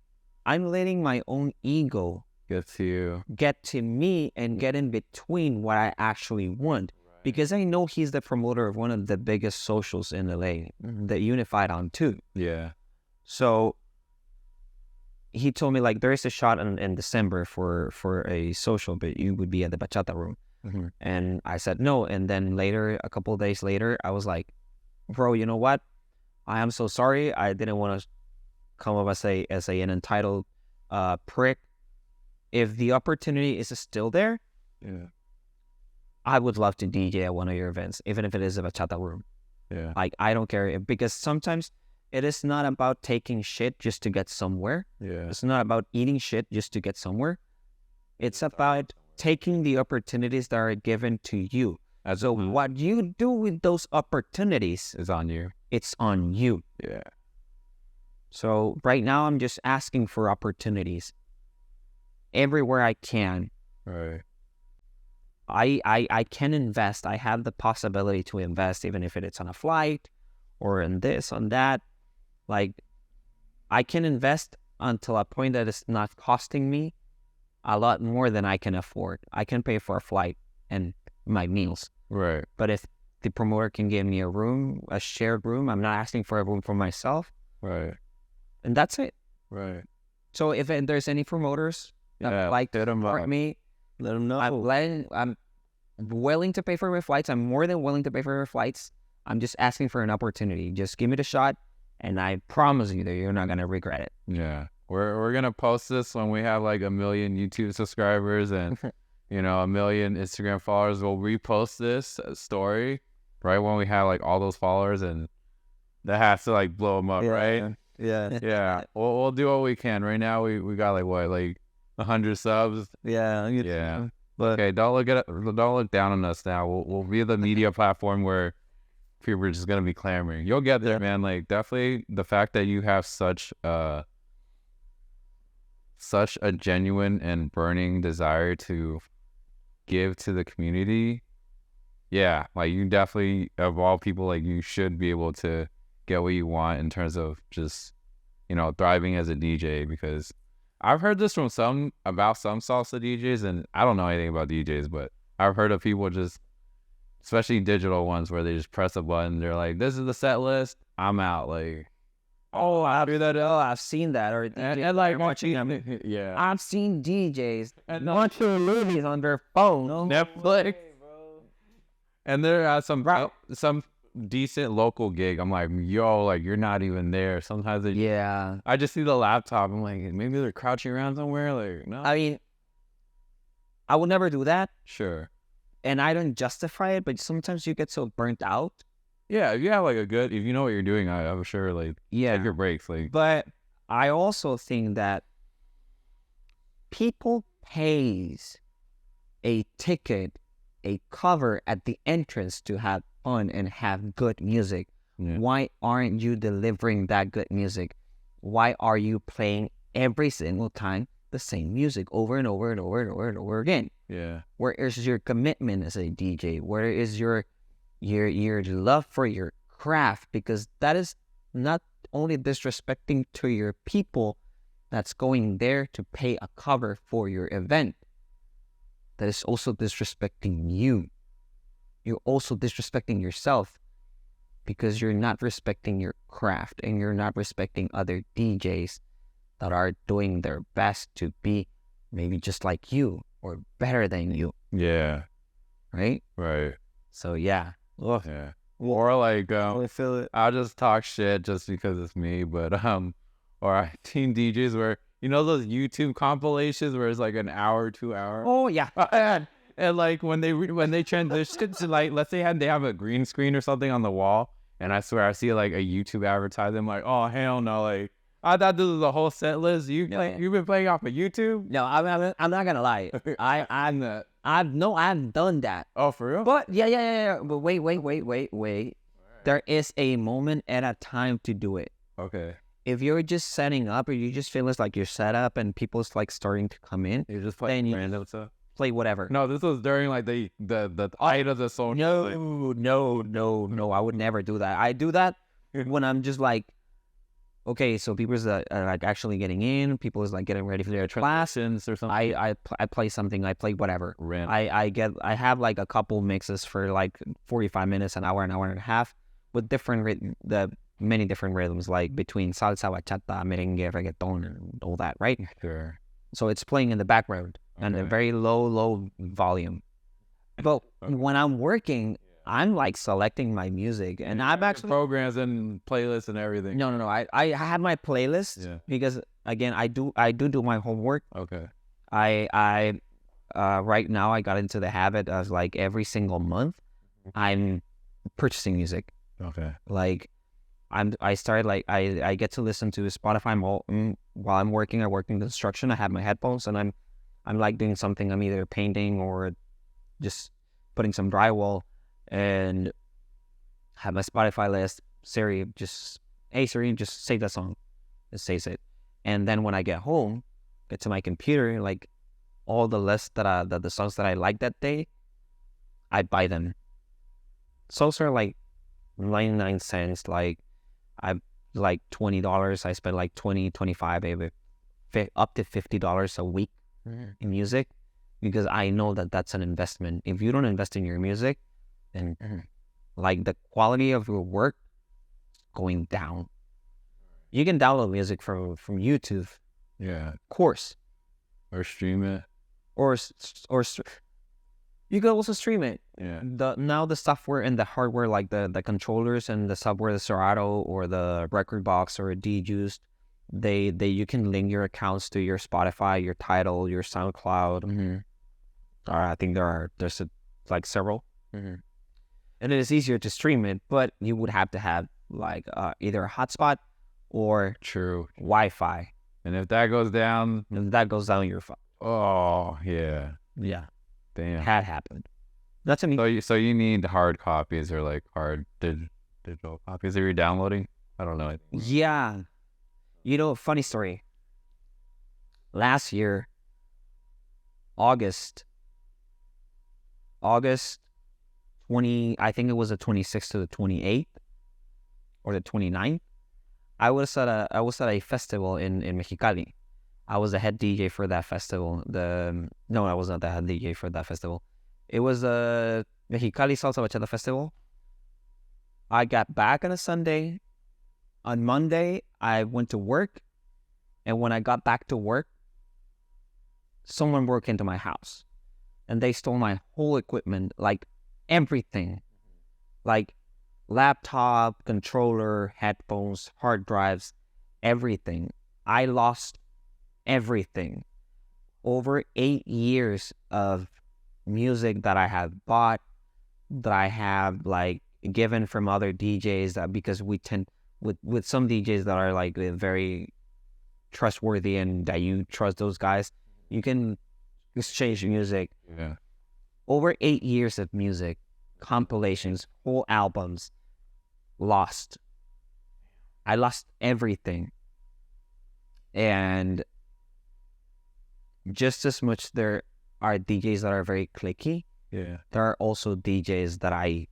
I'm letting my own ego Get to you. get to me and get in between what I actually want. Because I know he's the promoter of one of the biggest socials in LA, the Unified on 2. Yeah. So he told me like, there is a shot in December for a social, but you would be at the bachata room. Mm-hmm. And I said no. And then later, a couple of days later, I was like, bro, you know what? I am so sorry. I didn't want to come up as an entitled prick. If the opportunity is still there, Yeah. I would love to DJ at one of your events, even if it is a bachata room. Yeah. Like, I don't care, because sometimes it is not about taking shit just to get somewhere. Yeah. It's not about eating shit just to get somewhere. It's about taking the opportunities that are given to you. So what you do with those opportunities is on you. It's on you. Yeah. So right now I'm just asking for opportunities everywhere I can. Right. I can invest. I have the possibility to invest, even if it's on a flight or in this, on that. Like, I can invest until a point that it's not costing me a lot more than I can afford. I can pay for a flight and my meals. Right. But if the promoter can give me a room, a shared room, I'm not asking for a room for myself. Right. And that's it. Right. So if there's any promoters that like to support me, let them know. I'm willing to pay for my flights. I'm more than willing to pay for my flights. I'm just asking for an opportunity. Just give me the shot, and I promise you that you're not gonna regret it. Yeah. We're gonna post this when we have like 1 million YouTube subscribers and 1 million Instagram followers. We'll repost this story right when we have like all those followers, and that has to like blow them up, right? Yeah. Yeah. We'll do what we can. Right now we got like 100 subs. Yeah. Yeah. But Okay, don't look down on us now. We'll be the media platform where people are just gonna be clamoring. You'll get there, man. Like, definitely the fact that you have such a genuine and burning desire to give to the community. Yeah, like, you definitely, of all people, like, you should be able to get what you want in terms of just, thriving as a DJ, because I've heard this from some salsa DJs, and I don't know anything about DJs, but I've heard of people just, especially digital ones, where they just press a button. They're like, this is the set list, I'm out. Like, I've seen that. Or and like watching them. Yeah. I've seen DJs watching movies on their phone. Netflix. And there are some decent local gig. I'm like, yo, like, you're not even there. Sometimes I just see the laptop. I'm like, maybe they're crouching around somewhere. Like, no. I mean, I would never do that. Sure. And I don't justify it, but sometimes you get so burnt out. Yeah, if you have like if you know what you're doing, I'm sure, like, take your breaks. Like, but I also think that people pays a ticket, a cover at the entrance to have fun and have good music. Yeah. Why aren't you delivering that good music? Why are you playing every single time the same music over and over and over and over and over again? Yeah. Where is your commitment as a DJ? Where is your love for your craft? Because that is not only disrespecting to your people that's going there to pay a cover for your event, that is also disrespecting you. You're also disrespecting yourself, because you're not respecting your craft and you're not respecting other DJs that are doing their best to be maybe just like you or better than you, Yeah. right? Right. So yeah. Ugh. Yeah. Or like I feel it. I'll just talk shit just because it's me, but or I've seen DJs where those YouTube compilations where it's like an hour, 2 hour. Oh yeah. And like when they transition to like, let's say they have a green screen or something on the wall, and I swear I see like a YouTube advertisement. I'm like, oh hell no, like I thought this was a whole set list. You've been playing off of YouTube? No, I'm not gonna lie. I've done that. Oh, for real? But yeah. But wait. There is a moment at a time to do it. Okay. If you're just setting up, or you just feel it's like you're set up and people's like starting to come in, You just play then you random stuff. play whatever. No, this was during like the height of the song. No. I would never do that. I do that when I'm just like, okay, so people's are like actually getting in. People is like getting ready for their class. Or something. I play something. I play whatever. Random. I have like a couple mixes for like 45 minutes, an hour and a half, with many different rhythms, like between salsa, bachata, merengue, reggaeton, and all that, right? Sure. So it's playing in the background and a Okay. very low volume. But when I'm working, I'm like selecting my music, and I'm actually programs and playlists and everything. no. I have my playlist because again, I do my homework. Okay. I right now I got into the habit of like every single month I'm purchasing music. Okay. Like I started like I get to listen to Spotify while I'm working. I work in construction. I have my headphones and I'm like doing something. I'm either painting or just putting some drywall, and have my Spotify list. Hey Siri, just say that song. It says it, and then when I get home, get to my computer, like all the lists that the songs that I like that day, I buy them. Songs are like 99 cents. Like I like $20. I spend like 20, 25, maybe up to $50 a week in music, because I know that that's an investment. If you don't invest in your music, then like the quality of your work is going down. You can download music from YouTube, Yeah. of course, Or stream it. or you can also stream it. Yeah. Now the software and the hardware, like the controllers and the software, the Serato or the record box or a D-Juice, they you can link your accounts to your Spotify, your Tidal, your SoundCloud. I think there's like several, and it is easier to stream it, but you would have to have like either a hotspot or True. Wi-Fi, And if that goes down, and that goes down your phone. oh yeah. Yeah, Damn. had happened. That's a me. So you need hard copies or like hard digital copies that you're downloading? I don't know. Yeah. Funny story. Last year, August 20, I think it was the 26th to the 28th or the 29th. I was at a festival in Mexicali. I was the head DJ for that festival. No, I was not the head DJ for that festival. It was a Mexicali Salsa Bachata Festival. I got back on a Sunday. On Monday, I went to work, and when I got back to work, someone broke into my house, and they stole my whole equipment, like everything, like laptop, controller, headphones, hard drives, everything. I lost everything. Over 8 years of music that I have bought, that I have like given from other DJs, that because we tend with some DJs that are like very trustworthy and that you trust those guys, you can exchange music. Yeah. Over 8 years of music, compilations, whole albums, lost. I lost everything. And just as much there are DJs that are very cliquey, Yeah. there are also DJs that I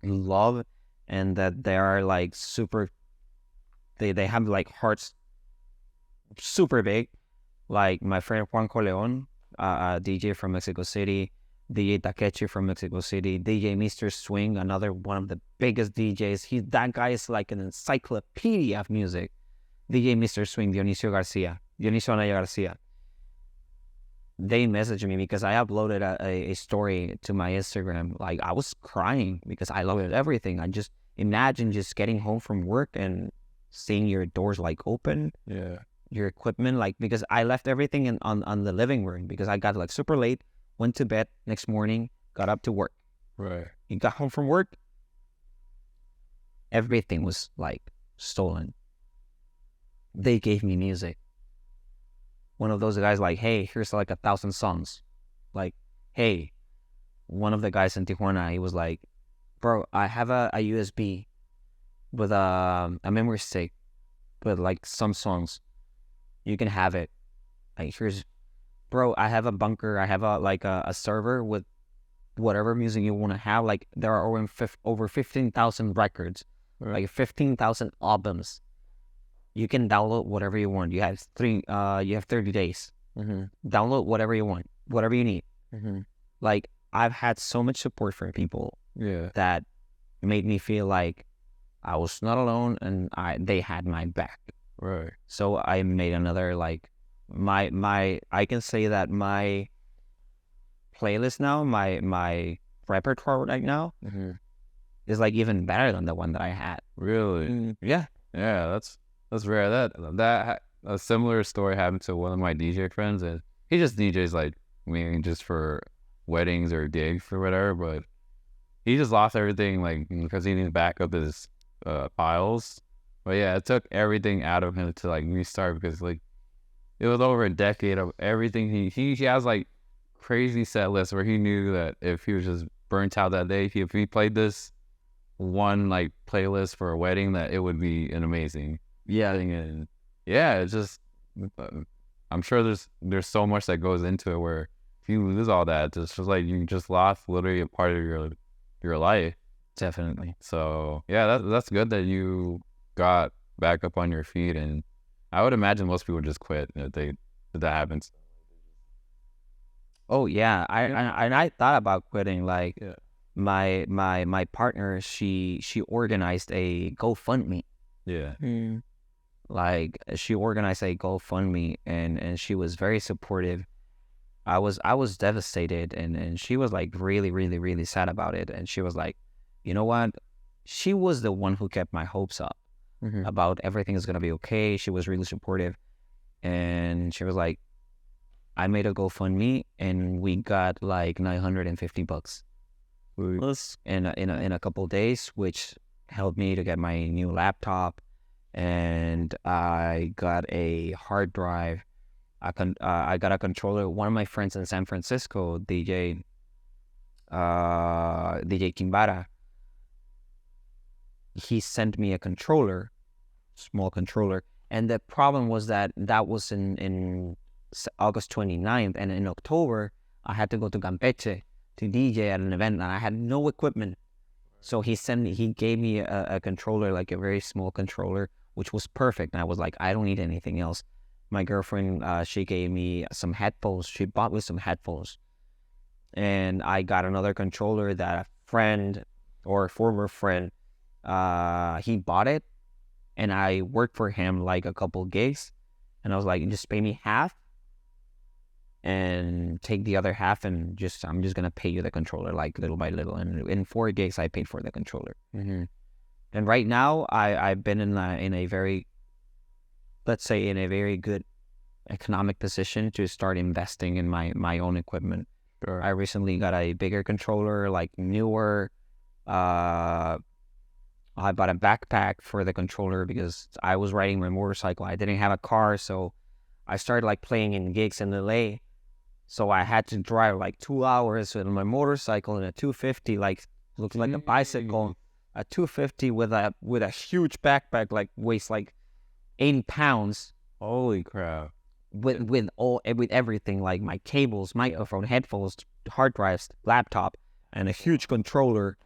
love and that they are like super, they have like hearts super big. Like my friend Juan Coleon, a DJ from Mexico City, DJ Takechi from Mexico City, DJ Mr. Swing, another one of the biggest DJs. That guy is like an encyclopedia of music. DJ Mr. Swing, Dionisio Anaya Garcia. they messaged me because I uploaded a story to my Instagram. Like, I was crying because I loved everything. I just imagine just getting home from work and seeing your doors like open, Yeah. your equipment, like, because I left everything on the living room because I got like super late, went to bed, next morning, got up to work. Right. You got home from work, everything was like stolen. They gave me music. One of those guys like, hey, here's like 1,000 songs. Like, hey, one of the guys in Tijuana, he was like, bro, I have a USB with a memory stick with like some songs. You can have it. Like, here's, bro, I have a bunker. I have a server with whatever music you want to have. Like, there are over 15,000 records, Right. like 15,000 albums. You can download whatever you want. You have 30 days. Download whatever you want, whatever you need. Like, I've had so much support from people Yeah. that made me feel like I was not alone and they had my back. Right. So I made another, like, I can say that my playlist now, my repertoire right now is like even better than the one that I had. Really? Yeah. Yeah, that's rare. A similar story happened to one of my DJ friends, and he just DJs like me just for weddings or gigs or whatever. But he just lost everything, like, because he needed to back up his files. But yeah, it took everything out of him to like restart because like it was over a decade of everything. He has like crazy set lists where he knew that if he was just burnt out that day, if he played this one like playlist for a wedding, that it would be an amazing thing. And yeah, it's just I'm sure there's so much that goes into it where if you lose all that, it's just like you just lost literally a part of your life. Definitely. So yeah, that's good that you got back up on your feet. And I would imagine most people just quit if that happens. Oh yeah, I thought about quitting. Like, Yeah. my partner, she organized a GoFundMe. Yeah. Like, she organized a GoFundMe and she was very supportive. I was devastated and she was like really, really, really sad about it. And she was like, you know what? She was the one who kept my hopes up about everything is gonna be okay. She was really supportive. And she was like, I made a GoFundMe and we got like $950 in a couple of days, which helped me to get my new laptop. And I got a hard drive. I got a controller. One of my friends in San Francisco, DJ Kimbara, he sent me a controller, small controller. And the problem was that was in August 29th. And in October, I had to go to Campeche to DJ at an event and I had no equipment. So he gave me a controller, like a very small controller, which was perfect. And I was like, I don't need anything else. My girlfriend, she gave me some headphones. She bought me some headphones. And I got another controller that a friend or a former friend, he bought it. And I worked for him like a couple gigs. And I was like, just pay me half and take the other half and I'm just going to pay you the controller like little by little. And in 4 gigs, I paid for the controller. And right now, I've been in a very, let's say, in a very good economic position to start investing in my own equipment. Sure. I recently got a bigger controller, like newer. I bought a backpack for the controller because I was riding my motorcycle. I didn't have a car, so I started like playing in gigs in LA. So I had to drive like 2 hours with my motorcycle in a 250, like looks like a bicycle. A 250 with a huge backpack, like weighs like 80 pounds. Holy crap! With everything, like my cables, microphone, headphones, hard drives, laptop, and a huge controller.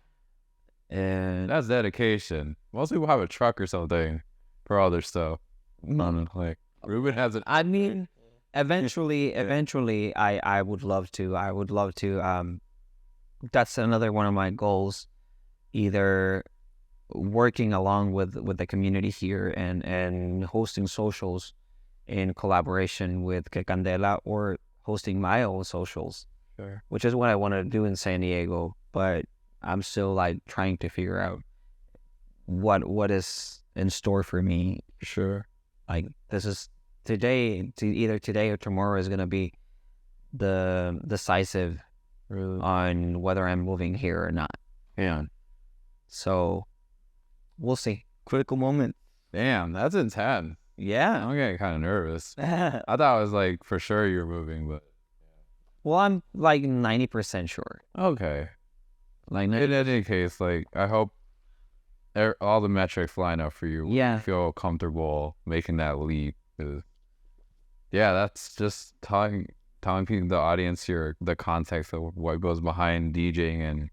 And That's dedication. Most people have a truck or something for all their stuff. Like Ruben has it. I mean, eventually, I would love to. That's another one of my goals. Either working along with the community here and hosting socials in collaboration with Que Candela, or hosting my own socials, Sure. which is what I wanted to do in San Diego. But I'm still like trying to figure out what is in store for me. Sure. Like this is either today or tomorrow is gonna be the decisive Really. on whether I'm moving here or not. Yeah. So we'll see. Critical moment. Damn, that's intense. Yeah. I'm getting kind of nervous. I thought it was like for sure you're moving, but Well, I'm like 90% sure. okay. Like In any case, like I hope all the metrics line up for you. Yeah. You feel comfortable making that leap. 'Cause, yeah, that's just telling people, the audience here, the context of what goes behind DJing and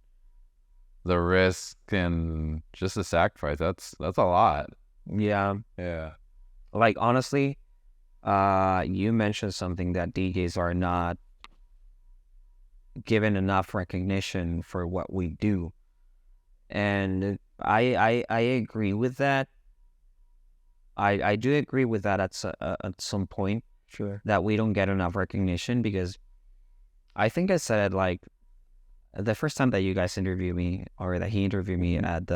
the risk and just the sacrifice. That's a lot. yeah. Yeah. Like honestly, you mentioned something that DJs are not given enough recognition for what we do, and I agree with that. I do agree with that at some point. Sure. That we don't get enough recognition, because I think I said it like the first time that you guys interviewed me, or that he interviewed me at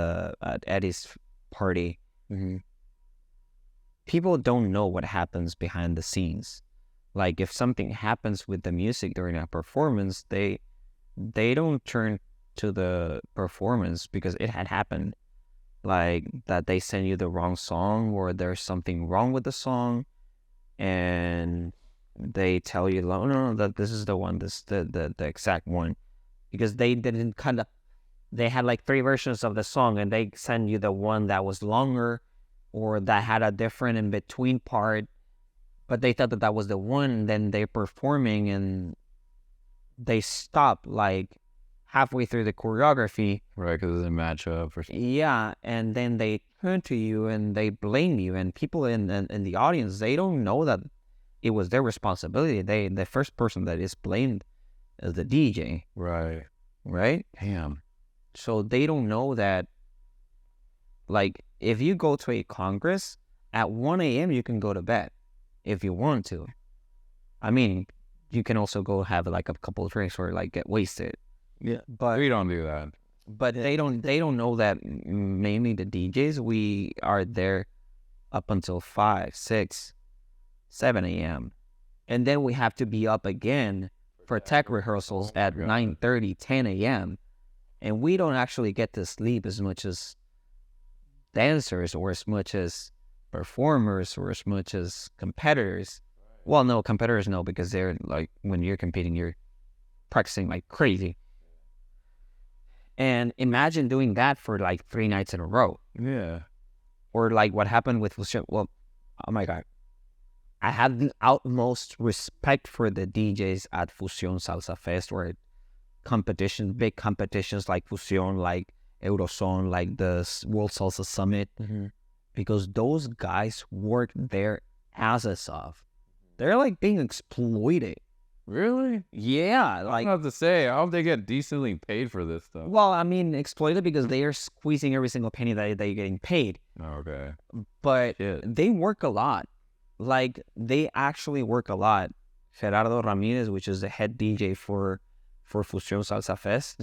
Eddie's party. Mm-hmm. People don't know what happens behind the scenes. Like if something happens with the music during a performance, they don't turn to the performance because it had happened. Like that they send you the wrong song, or there's something wrong with the song, and they tell you, no, that this is the one, this the exact one, because they didn't they had like 3 versions of the song, and they send you the one that was longer, or that had a different in between part, but they thought that was the one. And then they're performing and they stop like halfway through the choreography. Right, because it doesn't match up or something. Yeah, and then they turn to you and they blame you, and people in the audience, they don't know that it was their responsibility. The first person that is blamed is the DJ, Right. right? Damn. So they don't know that, like, if you go to a congress at 1 a.m., you can go to bed if you want to. I mean, you can also go have like a couple of drinks or like get wasted. Yeah. But We don't do that. But they don't know that mainly the DJs, we are there up until 5, 6, 7 a.m. And then we have to be up again for tech rehearsals at 9:30, 10 a.m. And we don't actually get to sleep as much as dancers, or as much as performers, or as much as competitors. Well, no, competitors no, because they're like, when you're competing, you're practicing like crazy. And imagine doing that for like 3 nights in a row. Yeah. Or like what happened with Fusion. Well, oh my God. I had the utmost respect for the DJs at Fusion Salsa Fest, or competitions, big competitions like Fusion, like Eurozone, like the World Salsa Summit, because those guys work their asses off. They're like being exploited. Really? Yeah, I like, don't have to say. I hope they get decently paid for this stuff. well, I mean, exploited because they are squeezing every single penny that they're getting paid. Okay. But Shit. they work a lot. Like, they actually work a lot. Gerardo Ramirez, which is the head DJ for Fusion Salsa Fest,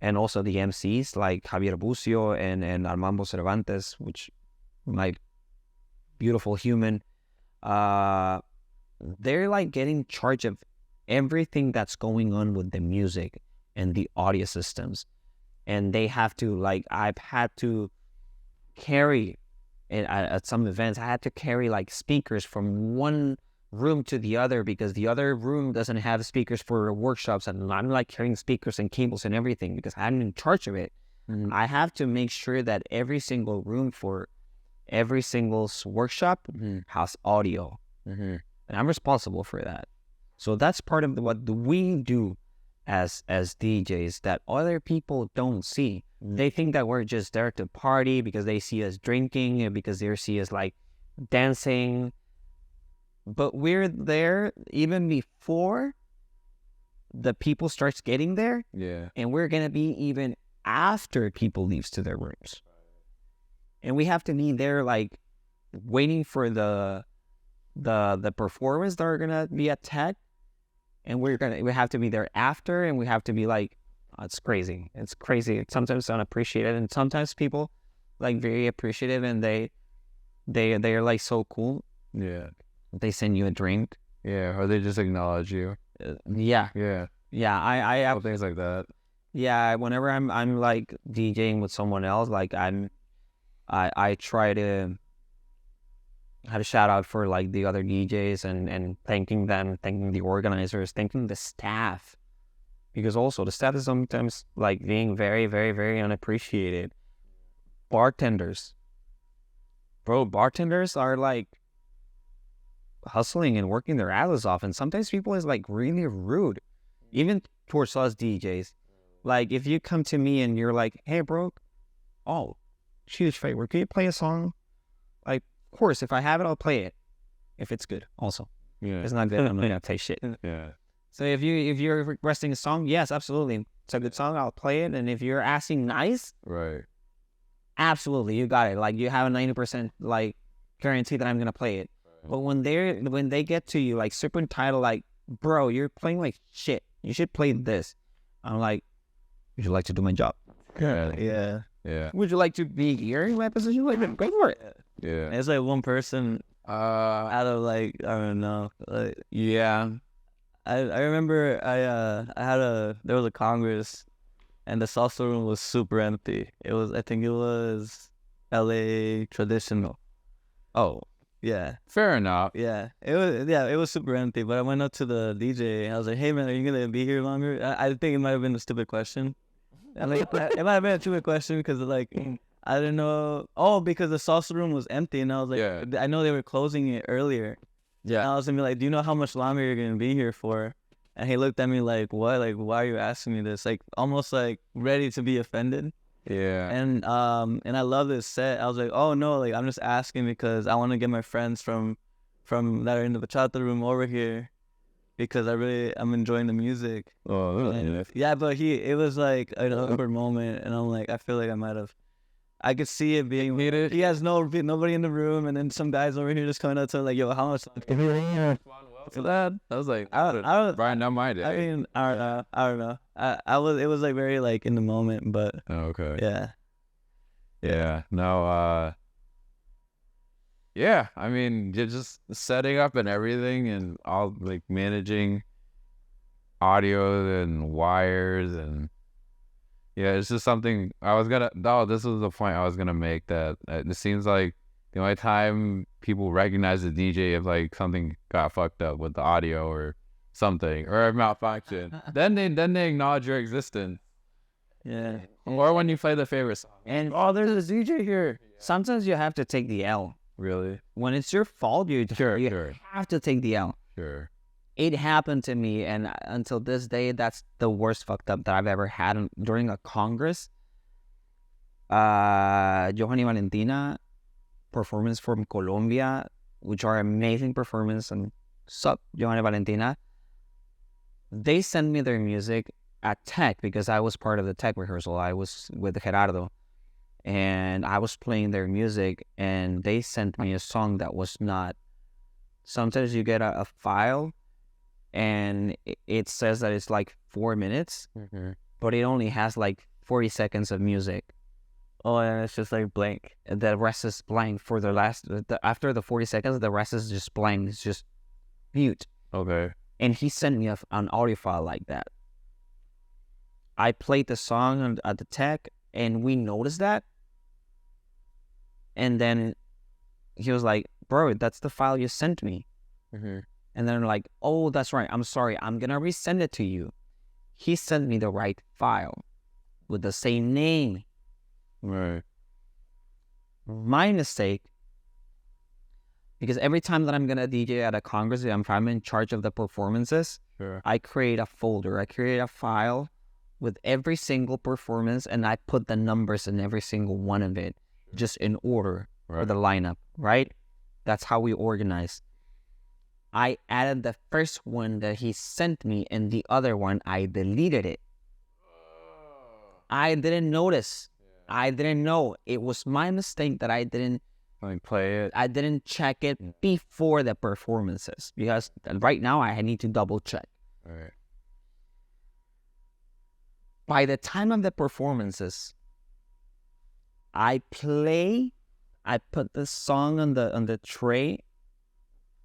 and also the MCs like Javier Bucio and Armando Cervantes, which, my beautiful human, they're like getting charge of everything that's going on with the music and the audio systems. And they have to, like, I've had to carry, at some events, I had to carry like speakers from one room to the other, because the other room doesn't have speakers for workshops, and I'm like carrying speakers and cables and everything because I'm in charge of it. I have to make sure that every single room for every single workshop has audio, and I'm responsible for that. So that's part of what we do as DJs that other people don't see. They think that we're just there to party because they see us drinking and because they see us like dancing. But we're there even before the people starts getting there. Yeah. And we're going to be even after people leaves to their rooms. And we have to be there like waiting for the performers that are going to be at tech. and we have to be there after, and we have to be like, oh, it's crazy. It's crazy. It's sometimes unappreciated, and sometimes people like very appreciative, and they are like so cool. Yeah. They send you a drink. Yeah. Or they just acknowledge you. Yeah. Yeah. Yeah. I Little things like that. Yeah. Whenever I'm like DJing with someone else, like I try to have a shout out for like the other DJs and thanking them, thanking the organizers, thanking the staff, because also the staff is sometimes like being very, very, very unappreciated. Bartenders, bro, bartenders are like hustling and working their asses off, and sometimes people is like really rude, even towards us DJs. Like if you come to me and you're like, hey bro, oh, huge favor, can you play a song? Like, of course, if I have it, I'll play it. If it's good, also. Yeah. If it's not good, I'm not gonna play shit. Yeah. So if you're requesting a song, yes, absolutely, it's a good song, I'll play it. And if you're asking nice, Right. absolutely, you got it. Like you have a 90% like guarantee that I'm gonna play it. But when they get to you like super entitled, like, bro, you're playing like shit, you should play this. I'm like, would you like to do my job? Yeah. Yeah. Yeah. Would you like to be here in my position? Like, go for it. Yeah. It's like one person out of like, I don't know. Like, Yeah. I remember there was a Congress, and the salsa room was super empty. I think it was LA traditional. Oh, Yeah. Fair enough. Yeah. It was super empty. But I went up to the DJ and I was like, hey man, are you gonna be here longer? I think it might have been a stupid question. And like, it might have been a stupid question because like I didn't know. Oh, because the salsa room was empty, and I was like, Yeah. I know they were closing it earlier. Yeah. And I was gonna be like, do you know how much longer you're gonna be here for? And he looked at me like, what? Like, why are you asking me this? Like, almost like ready to be offended. Yeah. And I love this set. I was like, oh no, like I'm just asking because I want to get my friends from that are in the bachata room over here, because I'm enjoying the music. Oh, And, yeah, but it was like an awkward moment, and I'm like, I feel like I could see it being. He has nobody in the room, and then some guys over here just coming up to him like, yo, how much? For that, I was like, I don't. Brian, not my day. I mean, I don't know. It was like very like in the moment, but Oh, okay. yeah. Yeah. No. Yeah. I mean, you're just setting up and everything, and all like managing audio and wires, and yeah, it's just something I was gonna. No, this was the point I was gonna make. That it seems like the only time people recognize the DJ if like something got fucked up with the audio or something, or a malfunction, then they acknowledge your existence. Yeah. Or when you play the favorite song. and Oh, there's a DJ here. sometimes you have to take the L. Really? When it's your fault, you Sure. have to take the L. Sure. It happened to me, and until this day, that's the worst fucked up that I've ever had during a Congress. Johanny Valentina performance from Colombia, which are amazing performance, and sup, Johanny Valentina. They sent me their music at Tech because I was part of the Tech rehearsal. I was with Gerardo, and I was playing their music, and they sent me a song that was not. Sometimes you get a file, and it says that it's like 4 minutes, but it only has like 40 seconds of music. Oh, and it's just like blank. The rest is blank for after the 40 seconds, the rest is just blank. It's just mute. Okay. And he sent me an audio file like that. I played the song at the Tech, and we noticed that. And then he was like, bro, that's the file you sent me. And then I'm like, oh, that's right. I'm sorry. I'm going to resend it to you. He sent me the right file with the same name. Right. My mistake, because every time that I'm going to DJ at a Congress, if I'm in charge of the performances, Sure. I create a folder. I create a file with every single performance, and I put the numbers in every single one of it, just in order for the lineup, right? That's how we organize. I added the first one that he sent me, and the other one, I deleted it. I didn't notice. I didn't know. It was my mistake that I didn't Like play it. I didn't check it before the performances, because right now I need to double check. Right. By the time of the performances, I put the song on the tray,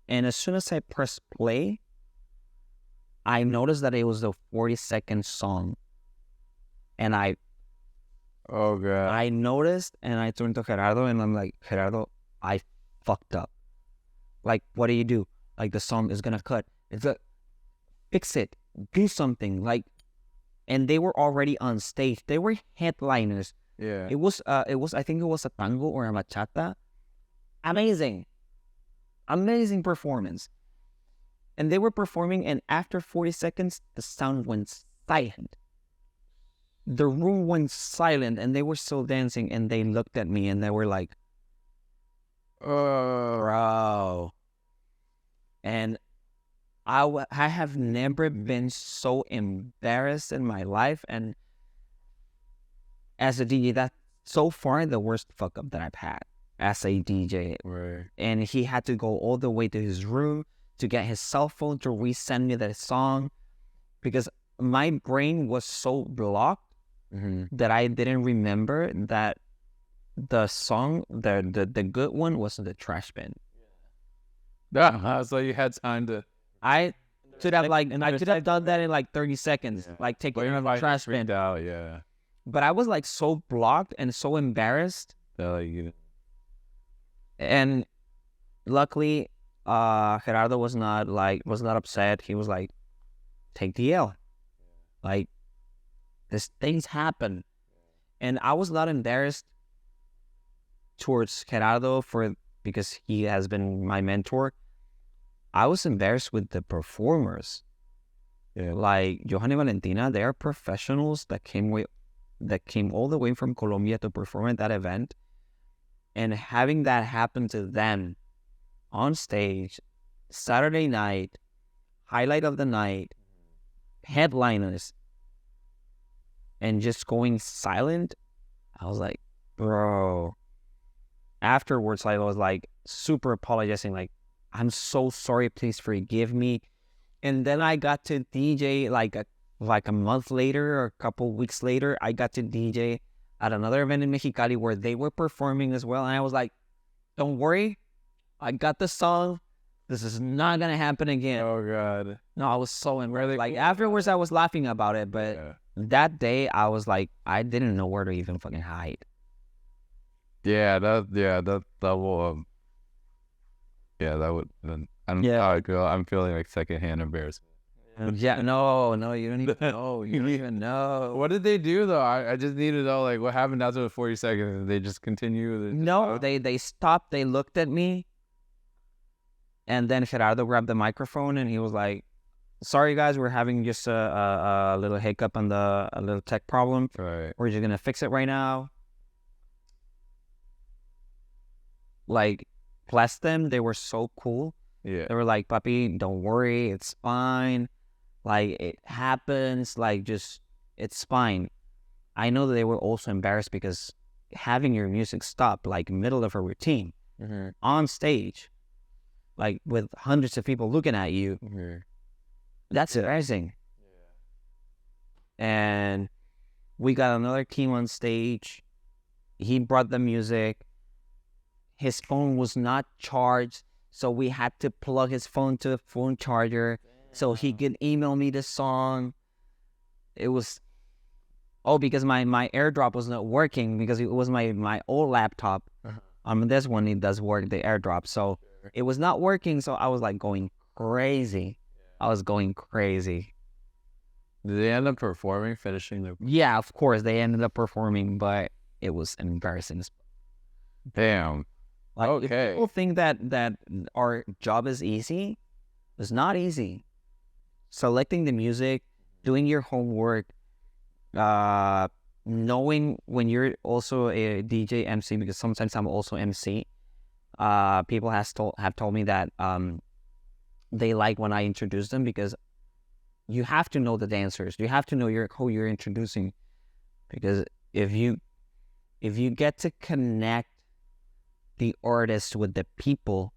and as soon as I press play, I noticed that it was a 40-second song. And Oh god. I noticed, and I turned to Gerardo, and I'm like, Gerardo, I fucked up. Like, what do you do? Like, the song is gonna cut. It's like, fix it. Do something. Like, and they were already on stage. They were headliners. Yeah. It was, I think it was a tango or a bachata. Amazing performance. And they were performing, and after 40 seconds, the sound went silent. The room went silent, and they were still dancing, and they looked at me, and they were like, bro. And I have never been so embarrassed in my life, and as a DJ, that's so far the worst fuck up that I've had as a DJ. Right. And he had to go all the way to his room to get his cell phone to resend me that song, because my brain was so blocked that I didn't remember that the song, the good one, was in the trash bin. So you had time to. I could have done that in like 30 seconds, like take it out of the trash bin. Out, yeah. But I was like so blocked and so embarrassed. And luckily, Gerardo was not upset. He was like, take the L. Like, these things happen. And I was not embarrassed towards Gerardo because he has been my mentor. I was embarrassed with the performers. Yeah. Like Johan and Valentina, they are professionals that came all the way from Colombia to perform at that event. And having that happen to them on stage, Saturday night, highlight of the night, headliners, and just going silent, I was like, bro. Afterwards, I was like super apologizing, like, I'm so sorry, please forgive me. And then I got to DJ like a month later or a couple weeks later, I got to DJ at another event in Mexicali where they were performing as well. And I was like, don't worry, I got the song. This is not going to happen again. Oh, God. No, I was so embarrassed. Like, afterwards, I was laughing about it. But that day, I was like, I didn't know where to even fucking hide. That will, that would, I don't know how I feel. I'm feeling like secondhand embarrassment. Yeah, no, you don't even know. You don't even know. What did they do, though? I just need to know, like, what happened after the 40 seconds? Did they just continue? No, they stopped. They looked at me. And then Gerardo grabbed the microphone and he was like, sorry, guys, we're having just a little hiccup on a little tech problem. Right. We're just going to fix it right now. Like, bless them. They were so cool. Yeah. They were like, Papi, don't worry. It's fine. Like, it happens. Like, just, it's fine. I know that they were also embarrassed because having your music stop, like, middle of a routine, on stage, like, with hundreds of people looking at you, that's embarrassing. Yeah. And we got another team on stage. He brought the music. His phone was not charged, so we had to plug his phone to the phone charger so he could email me the song. It was, because my AirDrop was not working because it was my old laptop. This one, it does work, the AirDrop. So it was not working, so I was like going crazy. I was going crazy. Did they end up finishing their... Yeah, of course, they ended up performing, but it was embarrassing. Damn. Like, okay. If people think that our job is easy, it's not easy. Selecting the music, doing your homework, knowing when you're also a DJ MC, because sometimes I'm also MC. People have told me that they like when I introduce them because you have to know the dancers. You have to know who you're introducing, because if you get to connect the artist with the people,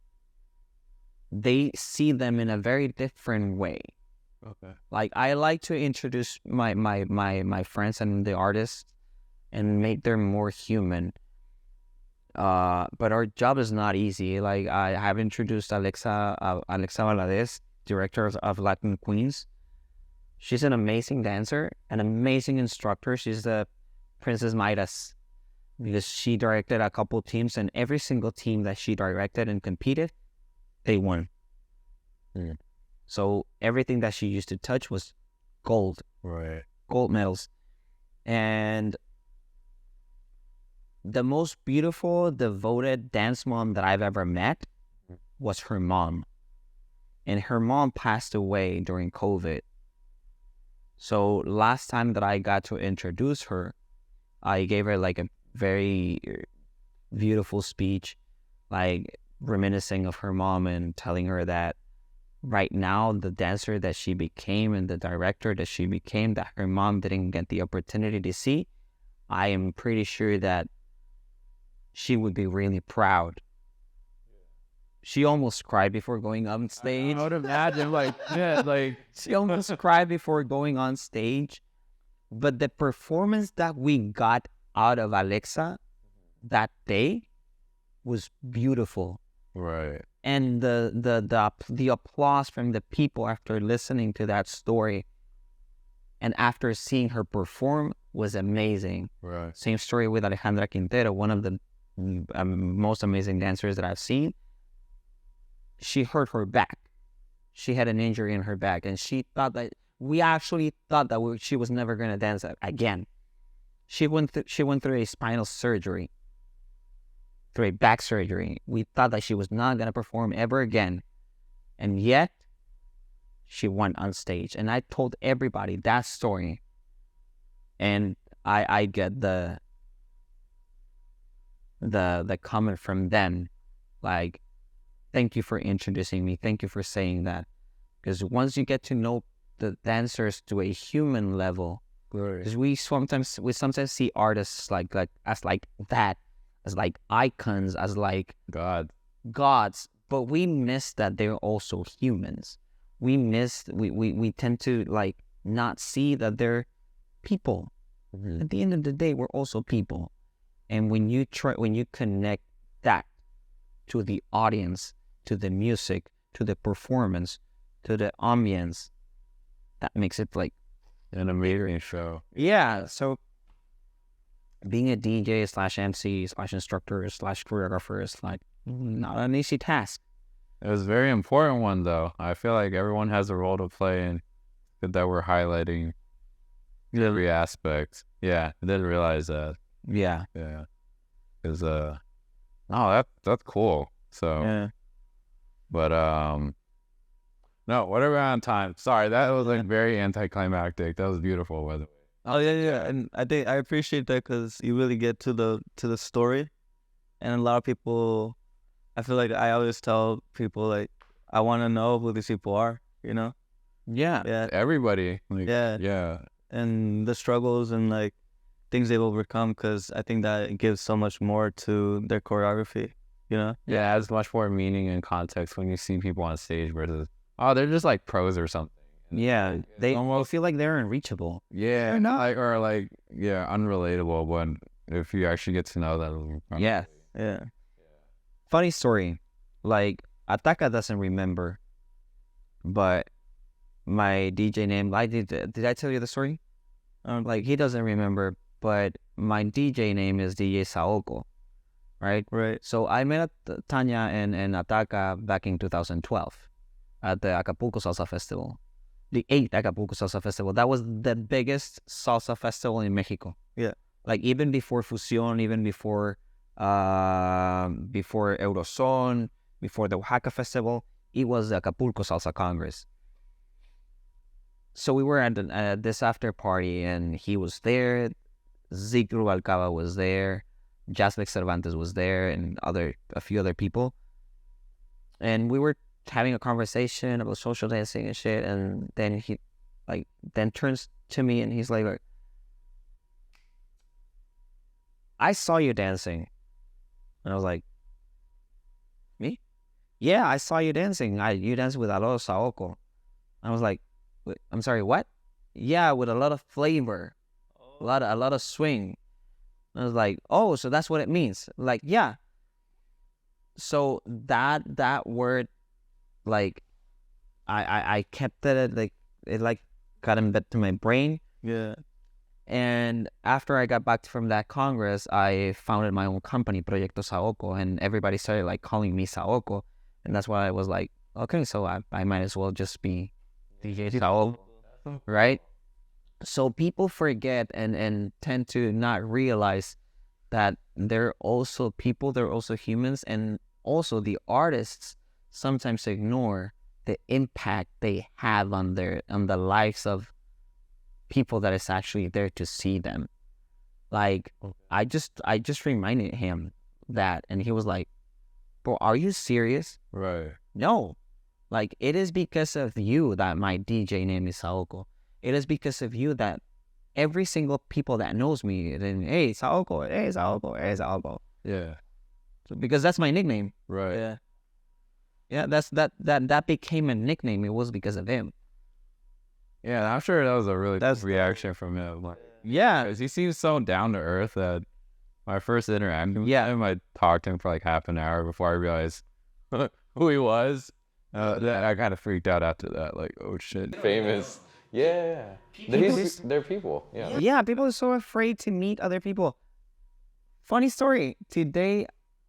they see them in a very different way. Okay. Like I like to introduce my friends and the artists and make them more human. But our job is not easy. Like I have introduced Alexa Valadez, director of Latin Queens. She's an amazing dancer, an amazing instructor. She's the Princess Midas because she directed a couple teams, and every single team that she directed and competed, they won. Mm. So everything that she used to touch was gold medals. And the most beautiful, devoted dance mom that I've ever met was her mom. And her mom passed away during COVID. So last time that I got to introduce her, I gave her like a very beautiful speech, like reminiscing of her mom and telling her that right now, the dancer that she became and the director that she became, that her mom didn't get the opportunity to see, I am pretty sure that she would be really proud. She almost cried before going on stage. I would imagine, She almost cried before going on stage. But the performance that we got out of Alexa that day was beautiful. right. And the applause from the people after listening to that story and after seeing her perform was amazing. Right. Same story with Alejandra Quintero, one of the most amazing dancers that I've seen. She hurt her back. She had an injury in her back, and she thought that we actually thought that she was never going to dance again. She went through a spinal surgery, through a back surgery. We thought that she was not going to perform ever again, and yet she went on stage. And I told everybody that story, and I get the comment from them, like, thank you for introducing me. Thank you for saying that. Because once you get to know the dancers to a human level, because we sometimes see artists like as that, as like icons, as like gods, but we miss that they're also humans. We tend to like not see that they're people. Mm-hmm. At the end of the day, we're also people. And when you connect that to the audience, to the music, to the performance, to the ambience, that makes it like an amazing show. Yeah. So being a DJ / MC / instructor / choreographer is like not an easy task. It was a very important one, though. I feel like everyone has a role to play, and good that we're highlighting every aspect. Yeah, I didn't realize that. Yeah. Yeah. Because that's cool. So Yeah. But no, whatever on time. Sorry, that was like very anticlimactic. That was beautiful, by the way. Oh yeah, and I think I appreciate that because you really get to the story, and a lot of people, I feel like I always tell people like I want to know who these people are, you know? Yeah. Everybody. Like, Yeah. Yeah. And the struggles and like things they've overcome, because I think that it gives so much more to their choreography, you know? Yeah, it adds much more meaning and context when you see people on stage versus, oh, they're just like pros or something. Yeah. They almost feel like they're unreachable. Yeah, They're not. unrelatable. But if you actually get to know them, Yeah. Yeah. Funny story. Like Ataca doesn't remember, but my DJ name, did I tell you the story? Like he doesn't remember, but my DJ name is DJ Saoko, right? Right. So I met Tanya and Ataca back in 2012 at the Acapulco Salsa Festival, the 8th Acapulco Salsa Festival. That was the biggest salsa festival in Mexico. Yeah. Like even before Fusión, even before Eurozone, before the Oaxaca Festival, it was the Acapulco Salsa Congress. So we were at this after party, and he was there. Zeke Rubalcaba was there. Jasmine Cervantes was there, and a few other people. And we were having a conversation about social dancing and shit. And then he, turns to me and he's like, "I saw you dancing." And I was like, "Me? Yeah, I saw you dancing. You danced with Alo Saoko." I was like, I'm sorry, what? Yeah, with a lot of flavor, a lot of swing. I was like, oh, so that's what it means. Like, yeah. So that word, like, I kept it, like, it like got embedded to my brain. Yeah. And after I got back from that Congress, I founded my own company, Proyecto Saoko, and everybody started like calling me Saoko. And that's why I was like, okay, so I might as well just be DJ Saoko, right? So people forget and tend to not realize that they're also people, they're also humans, and also the artists sometimes ignore the impact they have on the lives of people that is actually there to see them. Like, I just reminded him that, and he was like, bro, are you serious? Right. No. Like, it is because of you that my DJ name is Saoko. It is because of you that every single people that knows me, then, hey, Saoko, hey, Saoko, hey, Saoko. Yeah. So, because that's my nickname. Right. Yeah. Yeah, that became a nickname. It was because of him. Yeah, I'm sure that was a really That's cool reaction from him. Like, Yeah. because he seems so down to earth that my first interaction with him, I talked to him for like half an hour before I realized who he was. I kind of freaked out after that. Like, oh shit, famous. Yeah. They're people. Yeah. Yeah, people are so afraid to meet other people. Funny story. Today,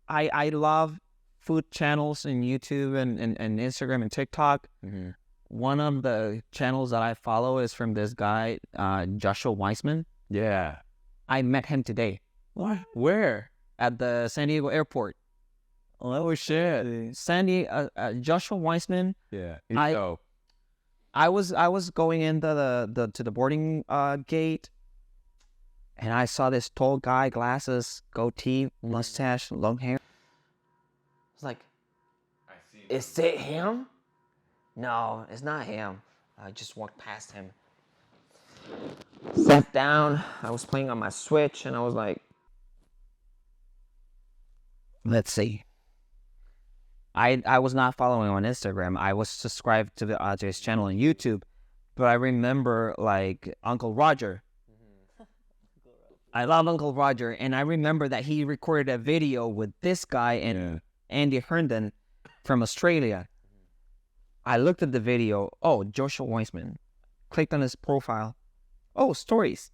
I love food channels in YouTube and Instagram and TikTok. Mm-hmm. One of the channels that I follow is from this guy, Joshua Weissman. Yeah. I met him today. What? Where? At the San Diego airport. Oh shit. Joshua Weissman. Yeah. I was going into the boarding gate, and I saw this tall guy, glasses, goatee, mustache, long hair. I was like, is it him? No, it's not him. I just walked past him. Sat down. I was playing on my Switch, and I was like, let's see. I was not following on Instagram. I was subscribed to his channel on YouTube, but I remember like Uncle Roger. I love Uncle Roger, and I remember that he recorded a video with this guy and Andy Herndon from Australia. I looked at the video. Oh, Joshua Weissman. Clicked on his profile. Oh, stories.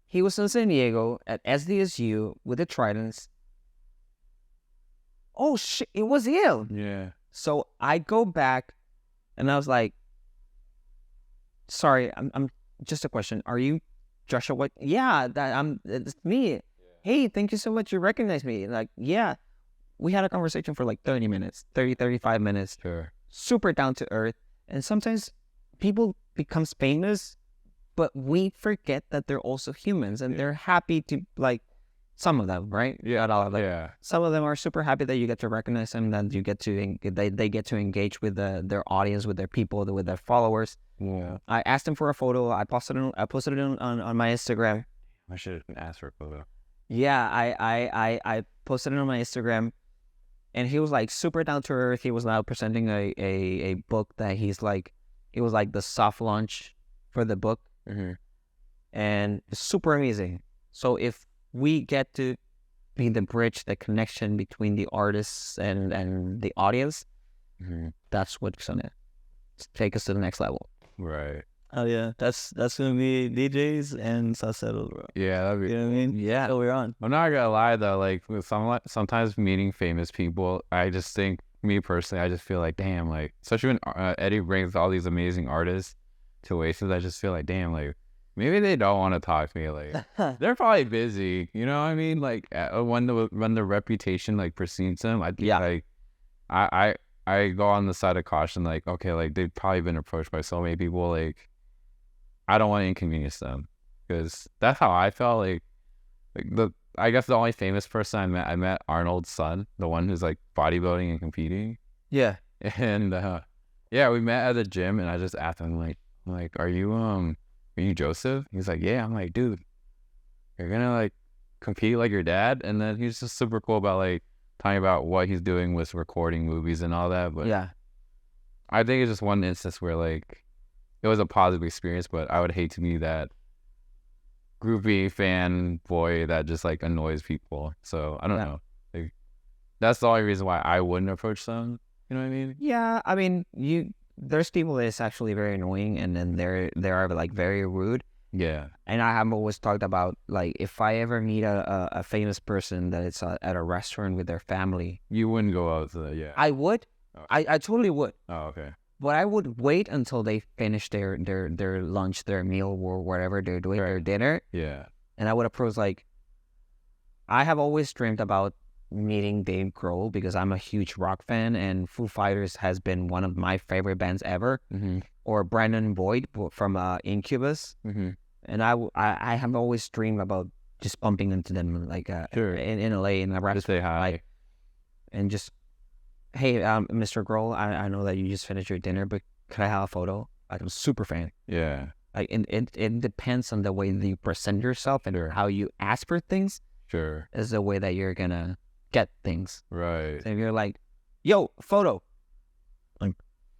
He was in San Diego at SDSU with the Tridents. Oh shit, it was him. Yeah. So I go back, and I was like, "Sorry, I'm just a question. Are you Joshua? What? Yeah, it's me. Yeah. Hey, thank you so much. You recognize me? Like, yeah." We had a conversation for like 30 minutes, 35 minutes. Sure. Super down to earth. And sometimes people becomes famous, but we forget that they're also humans, and they're happy to, like, some of them, right? Yeah. Like, some of them are super happy that you get to recognize them, that you get to they get to engage with their audience, with their people, with their followers. Yeah. I asked him for a photo. I posted it on my Instagram. I should have asked for a photo. Yeah, I posted it on my Instagram. And he was like super down to earth. He was now presenting a book that he's like, it was like the soft launch for the book. Mm-hmm. And it's super amazing. So if we get to be the bridge, the connection between the artists and the audience, that's what's gonna take us to the next level. Right. Oh yeah, that's gonna be DJs and Sauceros, bro. Yeah, that'd be. You know what I mean? Yeah. So we're on. I'm not gonna lie though, like with sometimes meeting famous people, I just think, me personally, I just feel like, damn, like, especially when Eddie brings all these amazing artists to Oasis, I just feel like, damn, like, maybe they don't want to talk to me, like, they're probably busy, you know what I mean? Like, when the reputation like precedes them, I think like, I go on the side of caution, like, okay, like, they've probably been approached by so many people, like, I don't want to inconvenience them, because that's how I felt. Like I guess the only famous person I met Arnold's son, the one who's like bodybuilding and competing. Yeah. And yeah, we met at the gym, and I just asked him like, are you Joseph? He's like, yeah. I'm like, dude, you're gonna like compete like your dad? And then he's just super cool about like talking about what he's doing with recording movies and all that. But Yeah. I think it's just one instance where like it was a positive experience, but I would hate to be that groupie fan boy that just like annoys people. So I don't know. Like, that's the only reason why I wouldn't approach them. You know what I mean? Yeah, I mean, there's people that is actually very annoying, and then they are like very rude. Yeah. And I have always talked about like if I ever meet a famous person that it's at a restaurant with their family, You wouldn't go out to the, yeah. I would. Oh. I totally would. Oh, okay. But I would wait until they finish their lunch, their meal, or whatever they're doing, their dinner, Yeah. and I would approach like, I have always dreamed about meeting Dave Grohl because I'm a huge rock fan, and Foo Fighters has been one of my favorite bands ever. Mm-hmm. Or Brandon Boyd from Incubus, Mm-hmm. and I have always dreamed about just bumping into them like Sure. in LA in a Just restaurant, say hi. like, and just, hey, Mr. Grohl, I know that you just finished your dinner, but could I have a photo? I'm a super fan. Yeah. Like, it depends on the way that you present yourself and Sure. how you ask for things Sure. is the way that you're gonna get things. Right. So if you're like, yo, photo, like,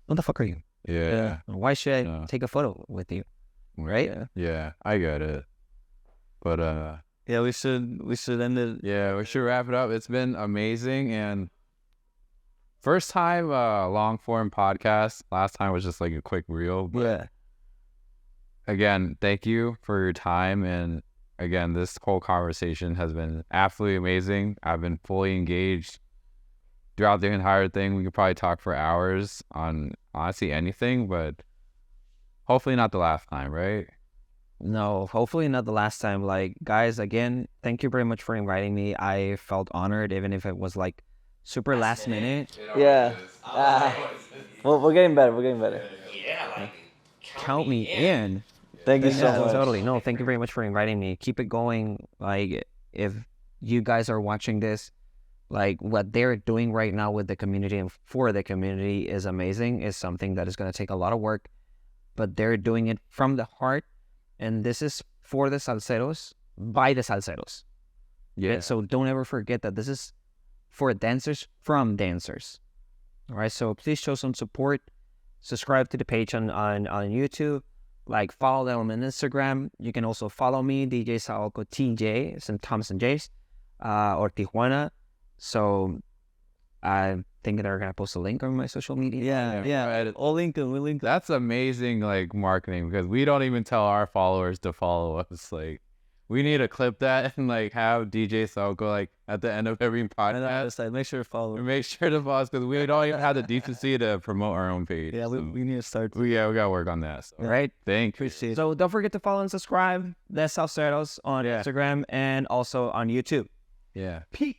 what the fuck are you? Yeah. Why should I Yeah. take a photo with you? Right? Yeah. I get it. But Yeah, we should end it. yeah, we should wrap it up. It's been amazing, and first time long form podcast. Last time was just like a quick reel. But Yeah. again, thank you for your time, and again, this whole conversation has been absolutely amazing. I've been fully engaged throughout the entire thing. We could probably talk for hours on honestly anything, but hopefully not the last time, right? No, hopefully not the last time. Like, guys, again, thank you very much for inviting me. I felt honored, even if it was like super last minute. Yeah. Well, we're getting better. We're getting better. Count me in. Thank you so Yeah, much. totally. No, thank you very much for inviting me. Keep it going. Like, if you guys are watching this, like what they're doing right now with the community and for the community is amazing. Is something that is going to take a lot of work, but they're doing it from the heart. And this is for the salseros, by the salseros. Yeah. So don't ever forget that this is for dancers from dancers. All right. So please show some support. Subscribe to the page on YouTube. Like, follow them on Instagram. You can also follow me, DJ Saoko TJ, St. Thomas and Jace, or Tijuana. So I think they're gonna post a link on my social media. Yeah. We'll link them. We'll link them. That's amazing, like marketing, because we don't even tell our followers to follow us. Like, we need to clip that and like have DJ Saoko like at the end of every podcast. Make sure to follow. Make sure to follow us because we don't even have the decency to promote our own page. Yeah, so we need to start. we gotta work on that. So. All right. Thank you. Appreciate it. So don't forget to follow and subscribe. That's Sauceros on Instagram and also on YouTube. Yeah. Peace.